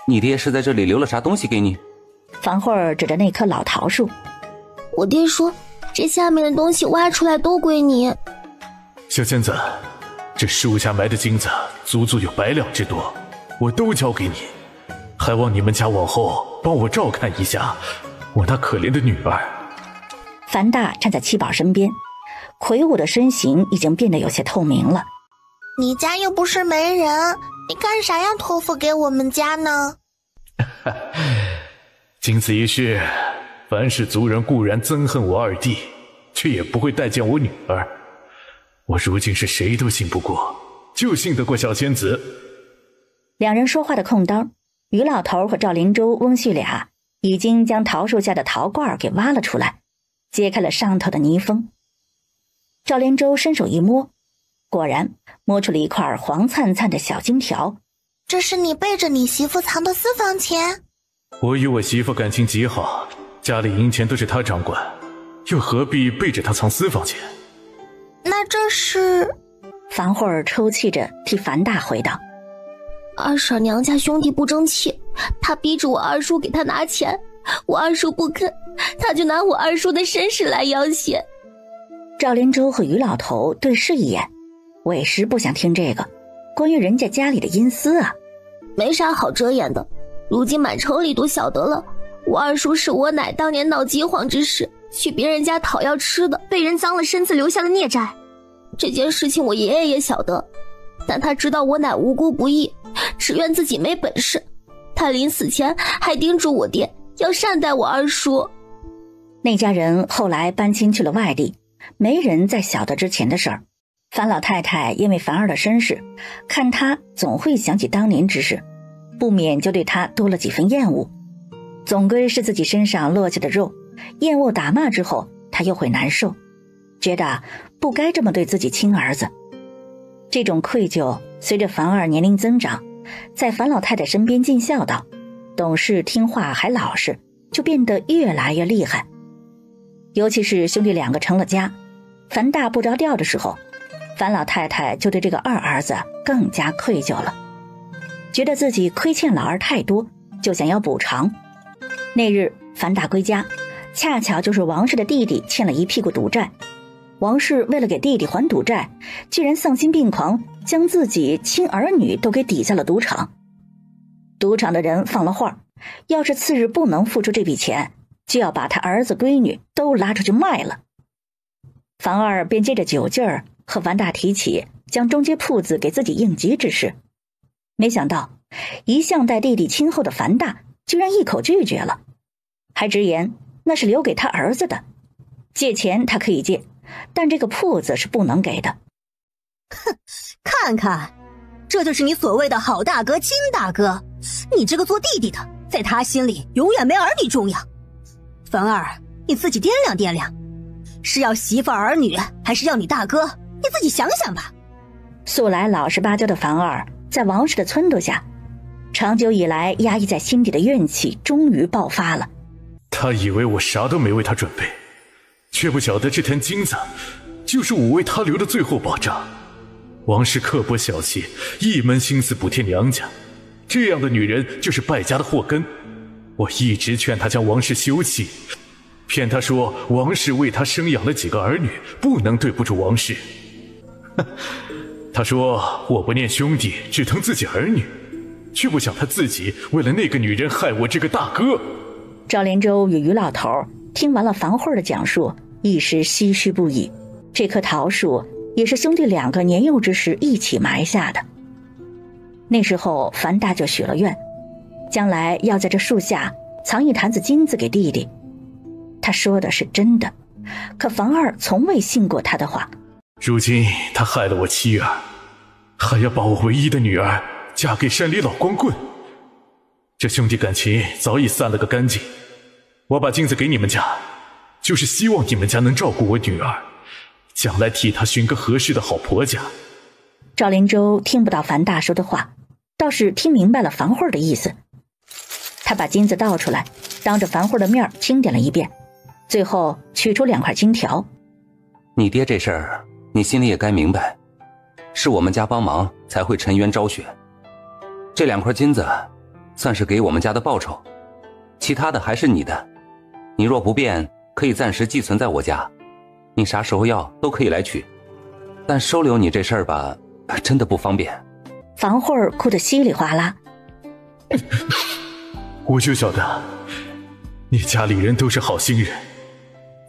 你爹是在这里留了啥东西给你？樊慧儿指着那棵老桃树。我爹说，这下面的东西挖出来都归你。小仙子，这树下埋的金子足足有100两之多，我都交给你，还望你们家往后帮我照看一下我那可怜的女儿。樊大站在七宝身边，魁梧的身形已经变得有些透明了。你家又不是没人，你干啥要托付给我们家呢？经此一事，樊氏族人固然憎恨我二弟，却也不会待见我女儿。我如今是谁都信不过，就信得过小仙子。两人说话的空当，于老头和赵连洲、翁婿俩已经将桃树下的桃罐给挖了出来，揭开了上头的泥封。赵连洲伸手一摸，果然摸出了一块黄灿灿的小金条。这是你背着你媳妇藏的私房钱？我与我媳妇感情极好，家里银钱都是她掌管，又何必背着她藏私房钱？那这是……樊慧儿抽泣着替樊大回道：二婶娘家兄弟不争气，他逼着我二叔给他拿钱，我二叔不肯，他就拿我二叔的身世来要挟。赵连洲和于老头对视一眼，委实不想听这个关于人家家里的阴私啊。没啥好遮掩的，如今满城里都晓得了，我二叔是我奶当年闹饥荒之时去别人家讨要吃的，被人脏了身子留下的孽债。这件事情我爷爷也晓得，但他知道我奶无辜不义，只怨自己没本事，他临死前还叮嘱我爹要善待我二叔。那家人后来搬亲去了外地，没人再晓得之前的事儿。樊老太太因为樊儿的身世，看他总会想起当年之事，不免就对他多了几分厌恶。总归是自己身上落下的肉，厌恶打骂之后，他又会难受，觉得不该这么对自己亲儿子。这种愧疚随着樊儿年龄增长，在樊老太太身边尽孝道，懂事听话还老实，就变得越来越厉害。尤其是兄弟两个成了家，樊大不着调的时候，樊老太太就对这个二儿子更加愧疚了，觉得自己亏欠老二太多，就想要补偿。那日樊大归家，恰巧就是王氏的弟弟欠了一屁股赌债，王氏为了给弟弟还赌债，居然丧心病狂，将自己亲儿女都给抵在了赌场。赌场的人放了话，要是次日不能付出这笔钱，就要把他儿子闺女都拉出去卖了。樊二便借着酒劲儿和樊大提起将中街铺子给自己应急之事，没想到一向待弟弟亲厚的樊大居然一口拒绝了，还直言那是留给他儿子的，借钱他可以借，但这个铺子是不能给的。哼，看看，这就是你所谓的好大哥、亲大哥，你这个做弟弟的，在他心里永远没儿女重要。樊二，你自己掂量掂量，是要媳妇儿女，还是要你大哥？你自己想想吧。素来老实巴交的樊二，在王氏的撺掇下，长久以来压抑在心底的怨气终于爆发了。他以为我啥都没为他准备，却不晓得这坛金子就是我为他留的最后保障。王氏刻薄小气，一门心思补贴娘家，这样的女人就是败家的祸根。我一直劝他将王氏休弃，骗他说王氏为他生养了几个儿女，不能对不住王氏。他说我不念兄弟，只疼自己儿女，却不想他自己为了那个女人害我这个大哥。赵连洲与于老头听完了樊慧的讲述，一时唏嘘不已。这棵桃树也是兄弟两个年幼之时一起埋下的。那时候樊大就许了愿，将来要在这树下藏一坛子金子给弟弟。他说的是真的，可樊二从未信过他的话。如今他害了我妻儿，还要把我唯一的女儿嫁给山里老光棍，这兄弟感情早已散了个干净。我把金子给你们家，就是希望你们家能照顾我女儿，将来替她寻个合适的好婆家。赵连洲听不到樊大说的话，倒是听明白了樊慧的意思。他把金子倒出来，当着樊慧的面清点了一遍，最后取出2块金条。你爹这事儿你心里也该明白，是我们家帮忙才会沉冤昭雪。这2块金子算是给我们家的报酬，其他的还是你的。你若不便，可以暂时寄存在我家，你啥时候要都可以来取，但收留你这事儿吧，真的不方便。樊慧哭得稀里哗啦。我就晓得你家里人都是好心人，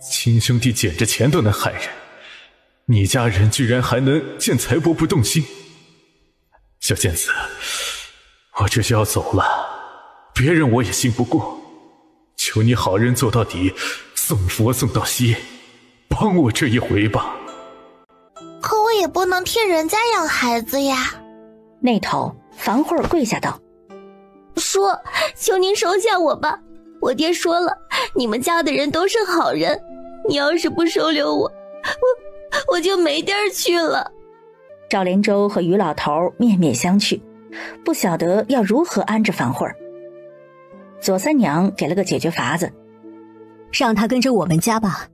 亲兄弟捡着钱都能害人，你家人居然还能见财帛不动心。小贱子，我这就要走了，别人我也信不过，求你好人做到底，送佛送到西，帮我这一回吧。可我也不能替人家养孩子呀。那头樊慧跪下道：说，求您收下我吧，我爹说了，你们家的人都是好人，你要是不收留我，我就没地儿去了。赵连洲和于老头面面相觑，不晓得要如何安置樊慧。左三娘给了个解决法子：让他跟着我们家吧，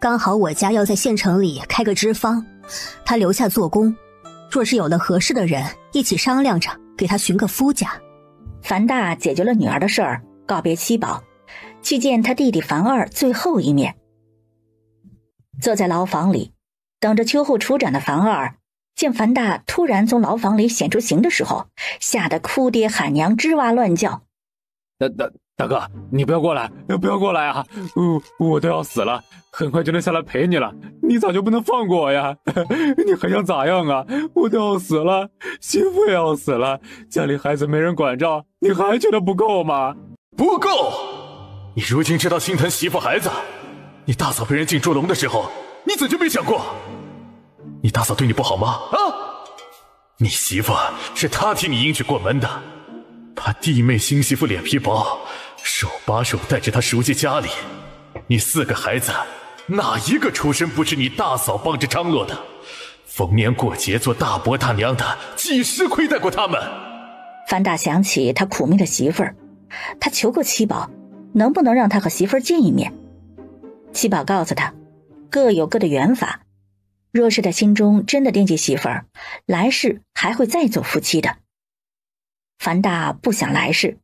刚好我家要在县城里开个脂坊，他留下做工，若是有了合适的人，一起商量着给他寻个夫家。樊大解决了女儿的事儿，告别七宝，去见他弟弟樊二最后一面。坐在牢房里等着秋后处斩的樊二，见樊大突然从牢房里显出形的时候，吓得哭爹喊娘，吱哇乱叫。大哥，你不要过来，不要过来啊！我都要死了，很快就能下来陪你了，你咋就不能放过我呀？你还想咋样啊？我都要死了，媳妇也要死了，家里孩子没人管着，你还觉得不够吗？不够！你如今知道心疼媳妇孩子，你大嫂被人进猪笼的时候，你怎就没想过？你大嫂对你不好吗？啊！你媳妇是她替你迎娶过门的，怕弟妹新媳妇脸皮薄，手把手带着她熟悉家里。你4个孩子，哪一个出身不是你大嫂帮着张罗的？逢年过节做大伯大娘的，几时亏待过他们？樊大想起他苦命的媳妇儿，他求过七宝，能不能让他和媳妇儿见一面？七宝告诉他，各有各的缘法，若是他心中真的惦记媳妇儿，来世还会再做夫妻的。樊大不想来世，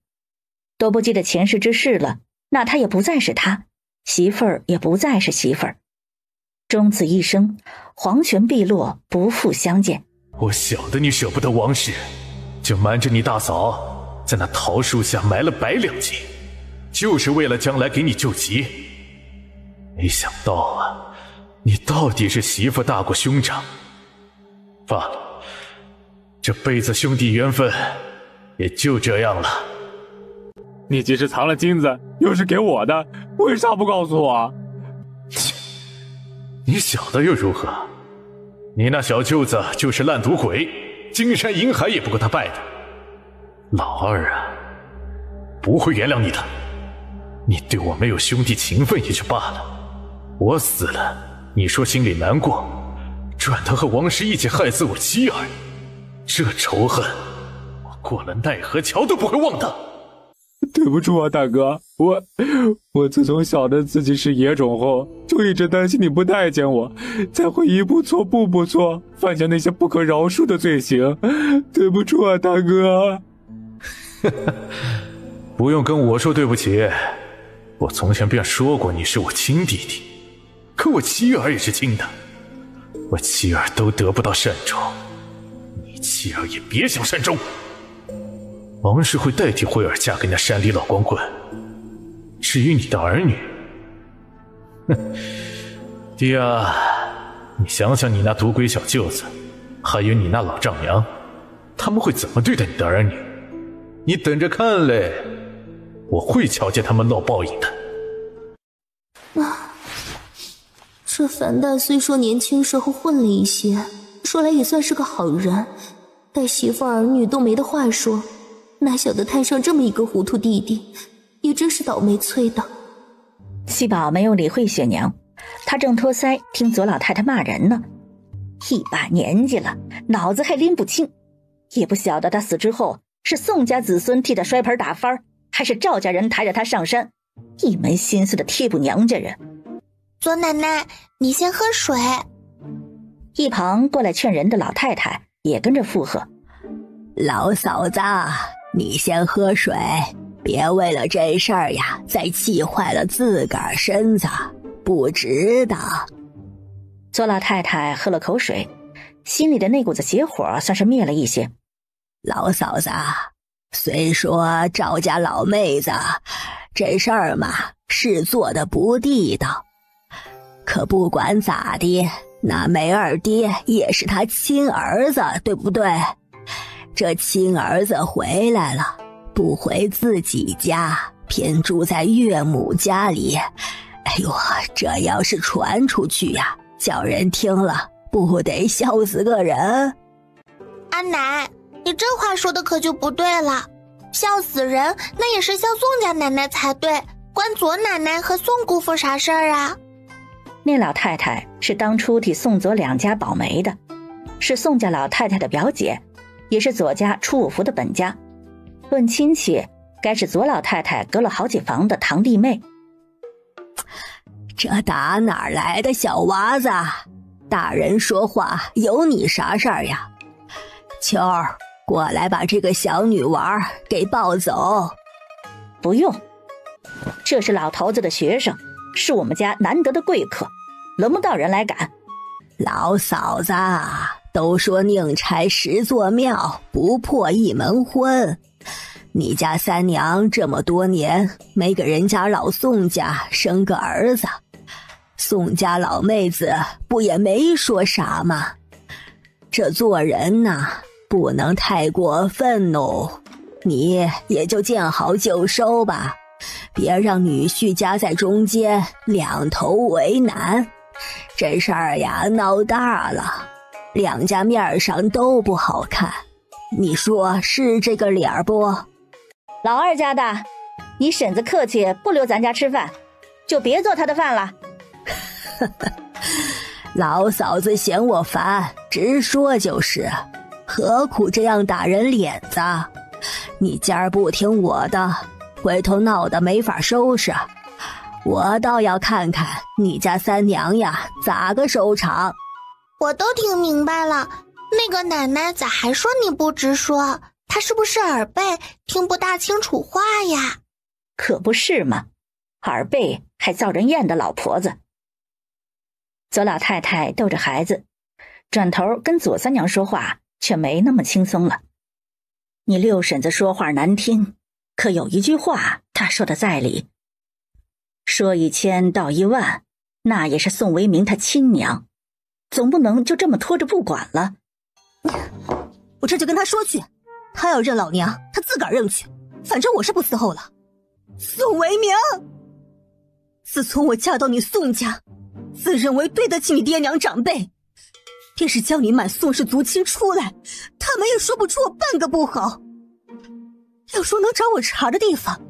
都不记得前世之事了，那他也不再是他，媳妇儿也不再是媳妇儿，终此一生，黄泉碧落，不复相见。我晓得你舍不得王氏，就瞒着你大嫂在那桃树下埋了100两金，就是为了将来给你救急。没想到啊，你到底是媳妇大过兄长。罢了，这辈子兄弟缘分也就这样了。你即使藏了金子，又是给我的，为啥不告诉我？你晓得又如何？你那小舅子就是烂赌鬼，金山银海也不够他拜的。老二啊，不会原谅你的。你对我没有兄弟情分也就罢了，我死了，你说心里难过，转头和王氏一起害死我妻儿，这仇恨，我过了奈何桥都不会忘的。对不住啊，大哥，我自从晓得自己是野种后，就一直担心你不待见我，才会一步错步步错，犯下那些不可饶恕的罪行。对不住啊，大哥。不用跟我说对不起，我从前便说过你是我亲弟弟，可我妻儿也是亲的，我妻儿都得不到善终，你妻儿也别想善终。王氏会代替慧儿嫁给那山里老光棍。至于你的儿女，爹啊，你想想你那赌鬼小舅子，还有你那老丈娘，他们会怎么对待你的儿女？你等着看嘞，我会瞧见他们落报应的。这樊大虽说年轻时候混了一些，说来也算是个好人，待媳妇儿女都没得话说，哪晓得摊上这么一个糊涂弟弟，也真是倒霉催的。西宝没有理会雪娘，他正托腮听左老太太骂人呢。一把年纪了，脑子还拎不清，也不晓得他死之后是宋家子孙替他摔盆打翻，还是赵家人抬着他上山，一门心思的贴补娘家人。左奶奶，你先喝水。一旁过来劝人的老太太也跟着附和：老嫂子，你先喝水，别为了这事儿呀再气坏了自个儿身子，不值得。左老太太喝了口水，心里的那股子邪火算是灭了一些。老嫂子，虽说赵家老妹子这事儿嘛是做的不地道，可不管咋的，那梅二爹也是他亲儿子，对不对？这亲儿子回来了，不回自己家，偏住在岳母家里。哎呦，这要是传出去呀，叫人听了不得笑死个人。阿奶，你这话说的可就不对了，笑死人那也是笑宋家奶奶才对，关左奶奶和宋姑父啥事儿啊？那老太太是当初替宋左两家保媒的，是宋家老太太的表姐，也是左家出五福的本家，论亲戚该是左老太太隔了好几房的堂弟妹。这打哪来的小娃子？大人说话有你啥事儿呀？秋儿，过来把这个小女娃给抱走。不用，这是老头子的学生，是我们家难得的贵客，轮不到人来赶。老嫂子，都说宁拆10座庙，不破一门婚。你家三娘这么多年没给人家老宋家生个儿子，宋家老妹子不也没说啥吗？这做人呐，不能太过分哦，你也就见好就收吧，别让女婿夹在中间，两头为难。这事儿呀闹大了，两家面上都不好看，你说是这个理儿不？老二家的，你婶子客气不留咱家吃饭，就别做他的饭了。老嫂子嫌我烦，直说就是，何苦这样打人脸子？你今儿不听我的，回头闹得没法收拾，我倒要看看你家三娘呀咋个收场。我都听明白了，那个奶奶咋还说你不直说？她是不是耳背，听不大清楚话呀？可不是嘛，耳背还遭人厌的老婆子。左老太太逗着孩子，转头跟左三娘说话却没那么轻松了。你六婶子说话难听，可有一句话他说的在理。说1000道1万，那也是宋维明他亲娘，总不能就这么拖着不管了。我这就跟他说去，他要认老娘，他自个儿认去，反正我是不伺候了。宋维明，自从我嫁到你宋家，自认为对得起你爹娘长辈，便是将你满宋氏族亲出来，他们也说不出我半个不好。要说能找我茬的地方，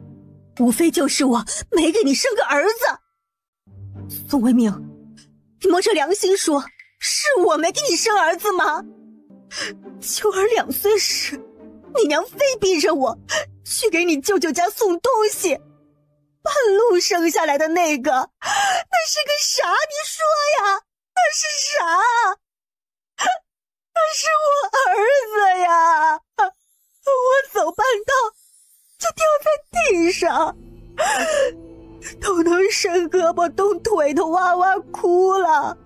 无非就是我没给你生个儿子。宋维明，你摸着良心说，是我没给你生儿子吗？秋儿2岁时，你娘非逼着我去给你舅舅家送东西，半路生下来的那个，那是个啥？你说呀，那是啥？那是我儿子呀！我走半道就掉在地上，都能伸胳膊动腿的哇哇哭了。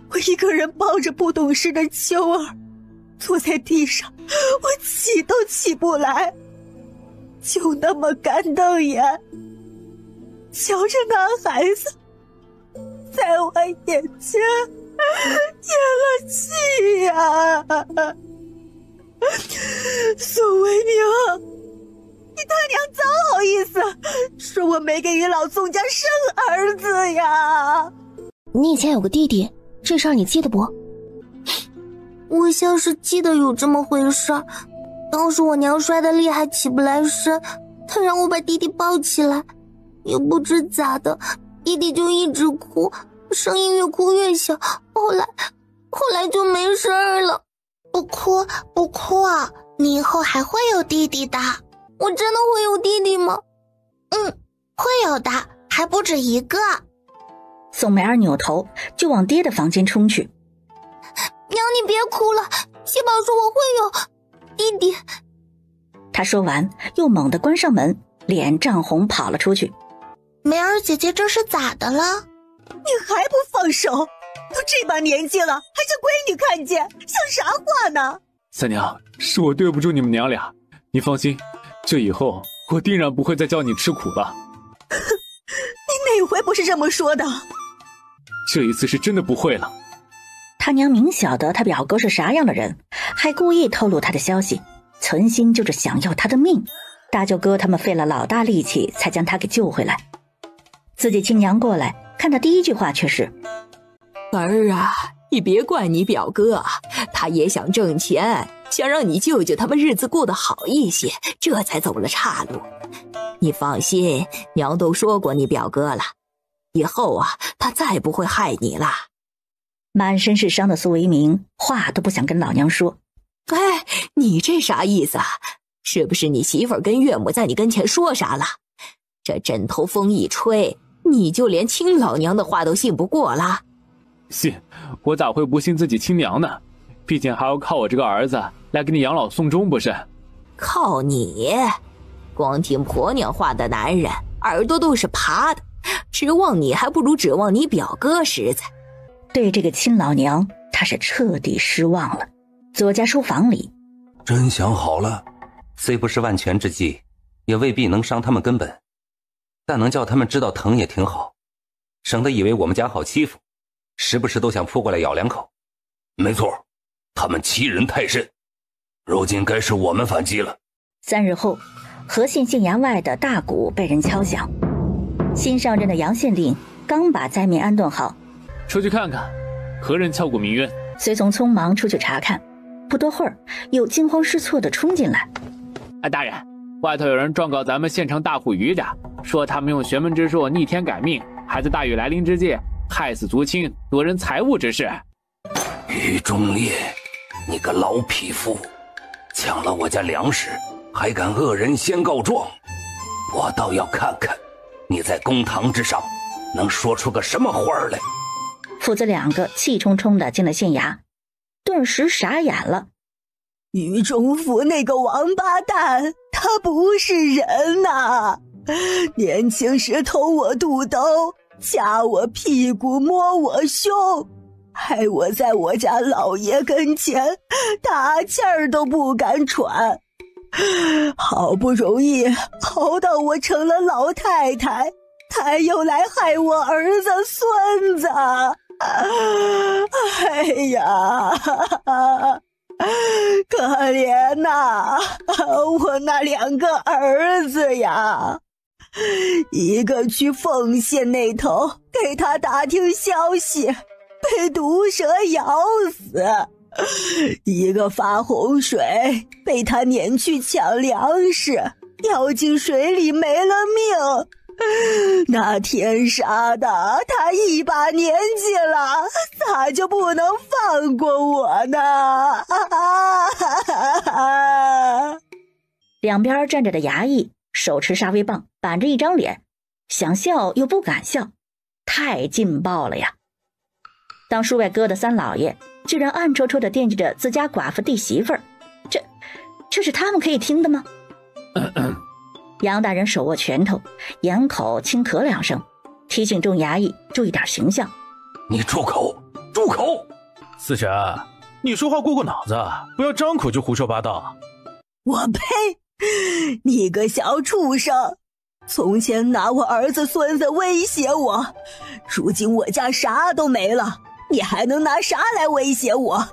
我一个人抱着不懂事的秋儿，坐在地上，我起都起不来，就那么干瞪眼，瞧着那孩子在我眼前咽了气呀！宋维明，你他娘早好意思说我没给你老宋家生儿子呀！你以前有个弟弟，这事儿你记得不？我像是记得有这么回事儿，当时我娘摔得厉害，起不来身，她让我把弟弟抱起来，也不知咋的，弟弟就一直哭，声音越哭越小，后来就没事儿了。不哭不哭啊，你以后还会有弟弟的。我真的会有弟弟吗？会有的，还不止一个。宋梅儿扭头就往爹的房间冲去。娘，你别哭了，七宝说我会有弟弟。她说完又猛地关上门，脸涨红跑了出去。梅儿姐姐这是咋的了？你还不放手？都这把年纪了，还是闺女看见，像啥话呢？三娘，是我对不住你们娘俩，你放心，这以后我定然不会再叫你吃苦了。你哪回不是这么说的？这一次是真的不会了。他娘明晓得他表哥是啥样的人，还故意透露他的消息，存心就是想要他的命。大舅哥他们费了老大力气才将他给救回来，自己亲娘过来看他第一句话却是：儿啊，你别怪你表哥，他也想挣钱，想让你舅舅他们日子过得好一些，这才走了岔路。你放心，娘都说过你表哥了，以后啊，他再不会害你了。满身是伤的苏维明话都不想跟老娘说。哎，你这啥意思啊？是不是你媳妇儿跟岳母在你跟前说啥了？这枕头风一吹，你就连亲老娘的话都信不过了？信，我咋会不信自己亲娘呢？毕竟还要靠我这个儿子来给你养老送终不是？靠你？光听婆娘话的男人耳朵都是爬的，指望你还不如指望你表哥实在。对这个亲老娘他是彻底失望了。左家书房里，真想好了，虽不是万全之计，也未必能伤他们根本，但能叫他们知道疼也挺好，省得以为我们家好欺负，时不时都想扑过来咬2口。没错，他们欺人太甚，如今该是我们反击了。3日后，和县县衙外的大鼓被人敲响，新上任的杨县令刚把灾民安顿好，出去看看何人敲鼓鸣冤。随从匆忙出去查看，不多会儿又惊慌失措地冲进来。大人，外头有人状告咱们县城大户余家，说他们用玄门之术逆天改命，还在大雨来临之际害死族亲，夺人财物之事。于忠烈，你个老匹夫，抢了我家粮食，还敢恶人先告状，我倒要看看你在公堂之上能说出个什么花来。父子2个气冲冲地进了县衙，顿时傻眼了。于中福那个王八蛋，他不是人呐！年轻时偷我肚兜，掐我屁股，摸我胸，害我在我家老爷跟前大气儿都不敢喘。好不容易熬到我成了老太太，他又来害我儿子孙子。哎呀，可怜呐，我那2个儿子呀，一个去凤县那头给他打听消息，被毒蛇咬死，一个发洪水被他撵去抢粮食，掉进水里没了命。那天杀的，他一把年纪了，咋就不能放过我呢？两边站着的衙役手持杀威棒，板着一张脸，想笑又不敢笑，太劲爆了呀！当书外哥的三老爷居然暗戳戳地惦记着自家寡妇弟媳妇儿，这是他们可以听的吗？杨大人手握拳头，掩口轻咳2声，提醒众衙役注意点形象。你住口，住口！四婶，你说话过过脑子，不要张口就胡说八道。我呸！你个小畜生，从前拿我儿子孙子威胁我，如今我家啥都没了，你还能拿啥来威胁我？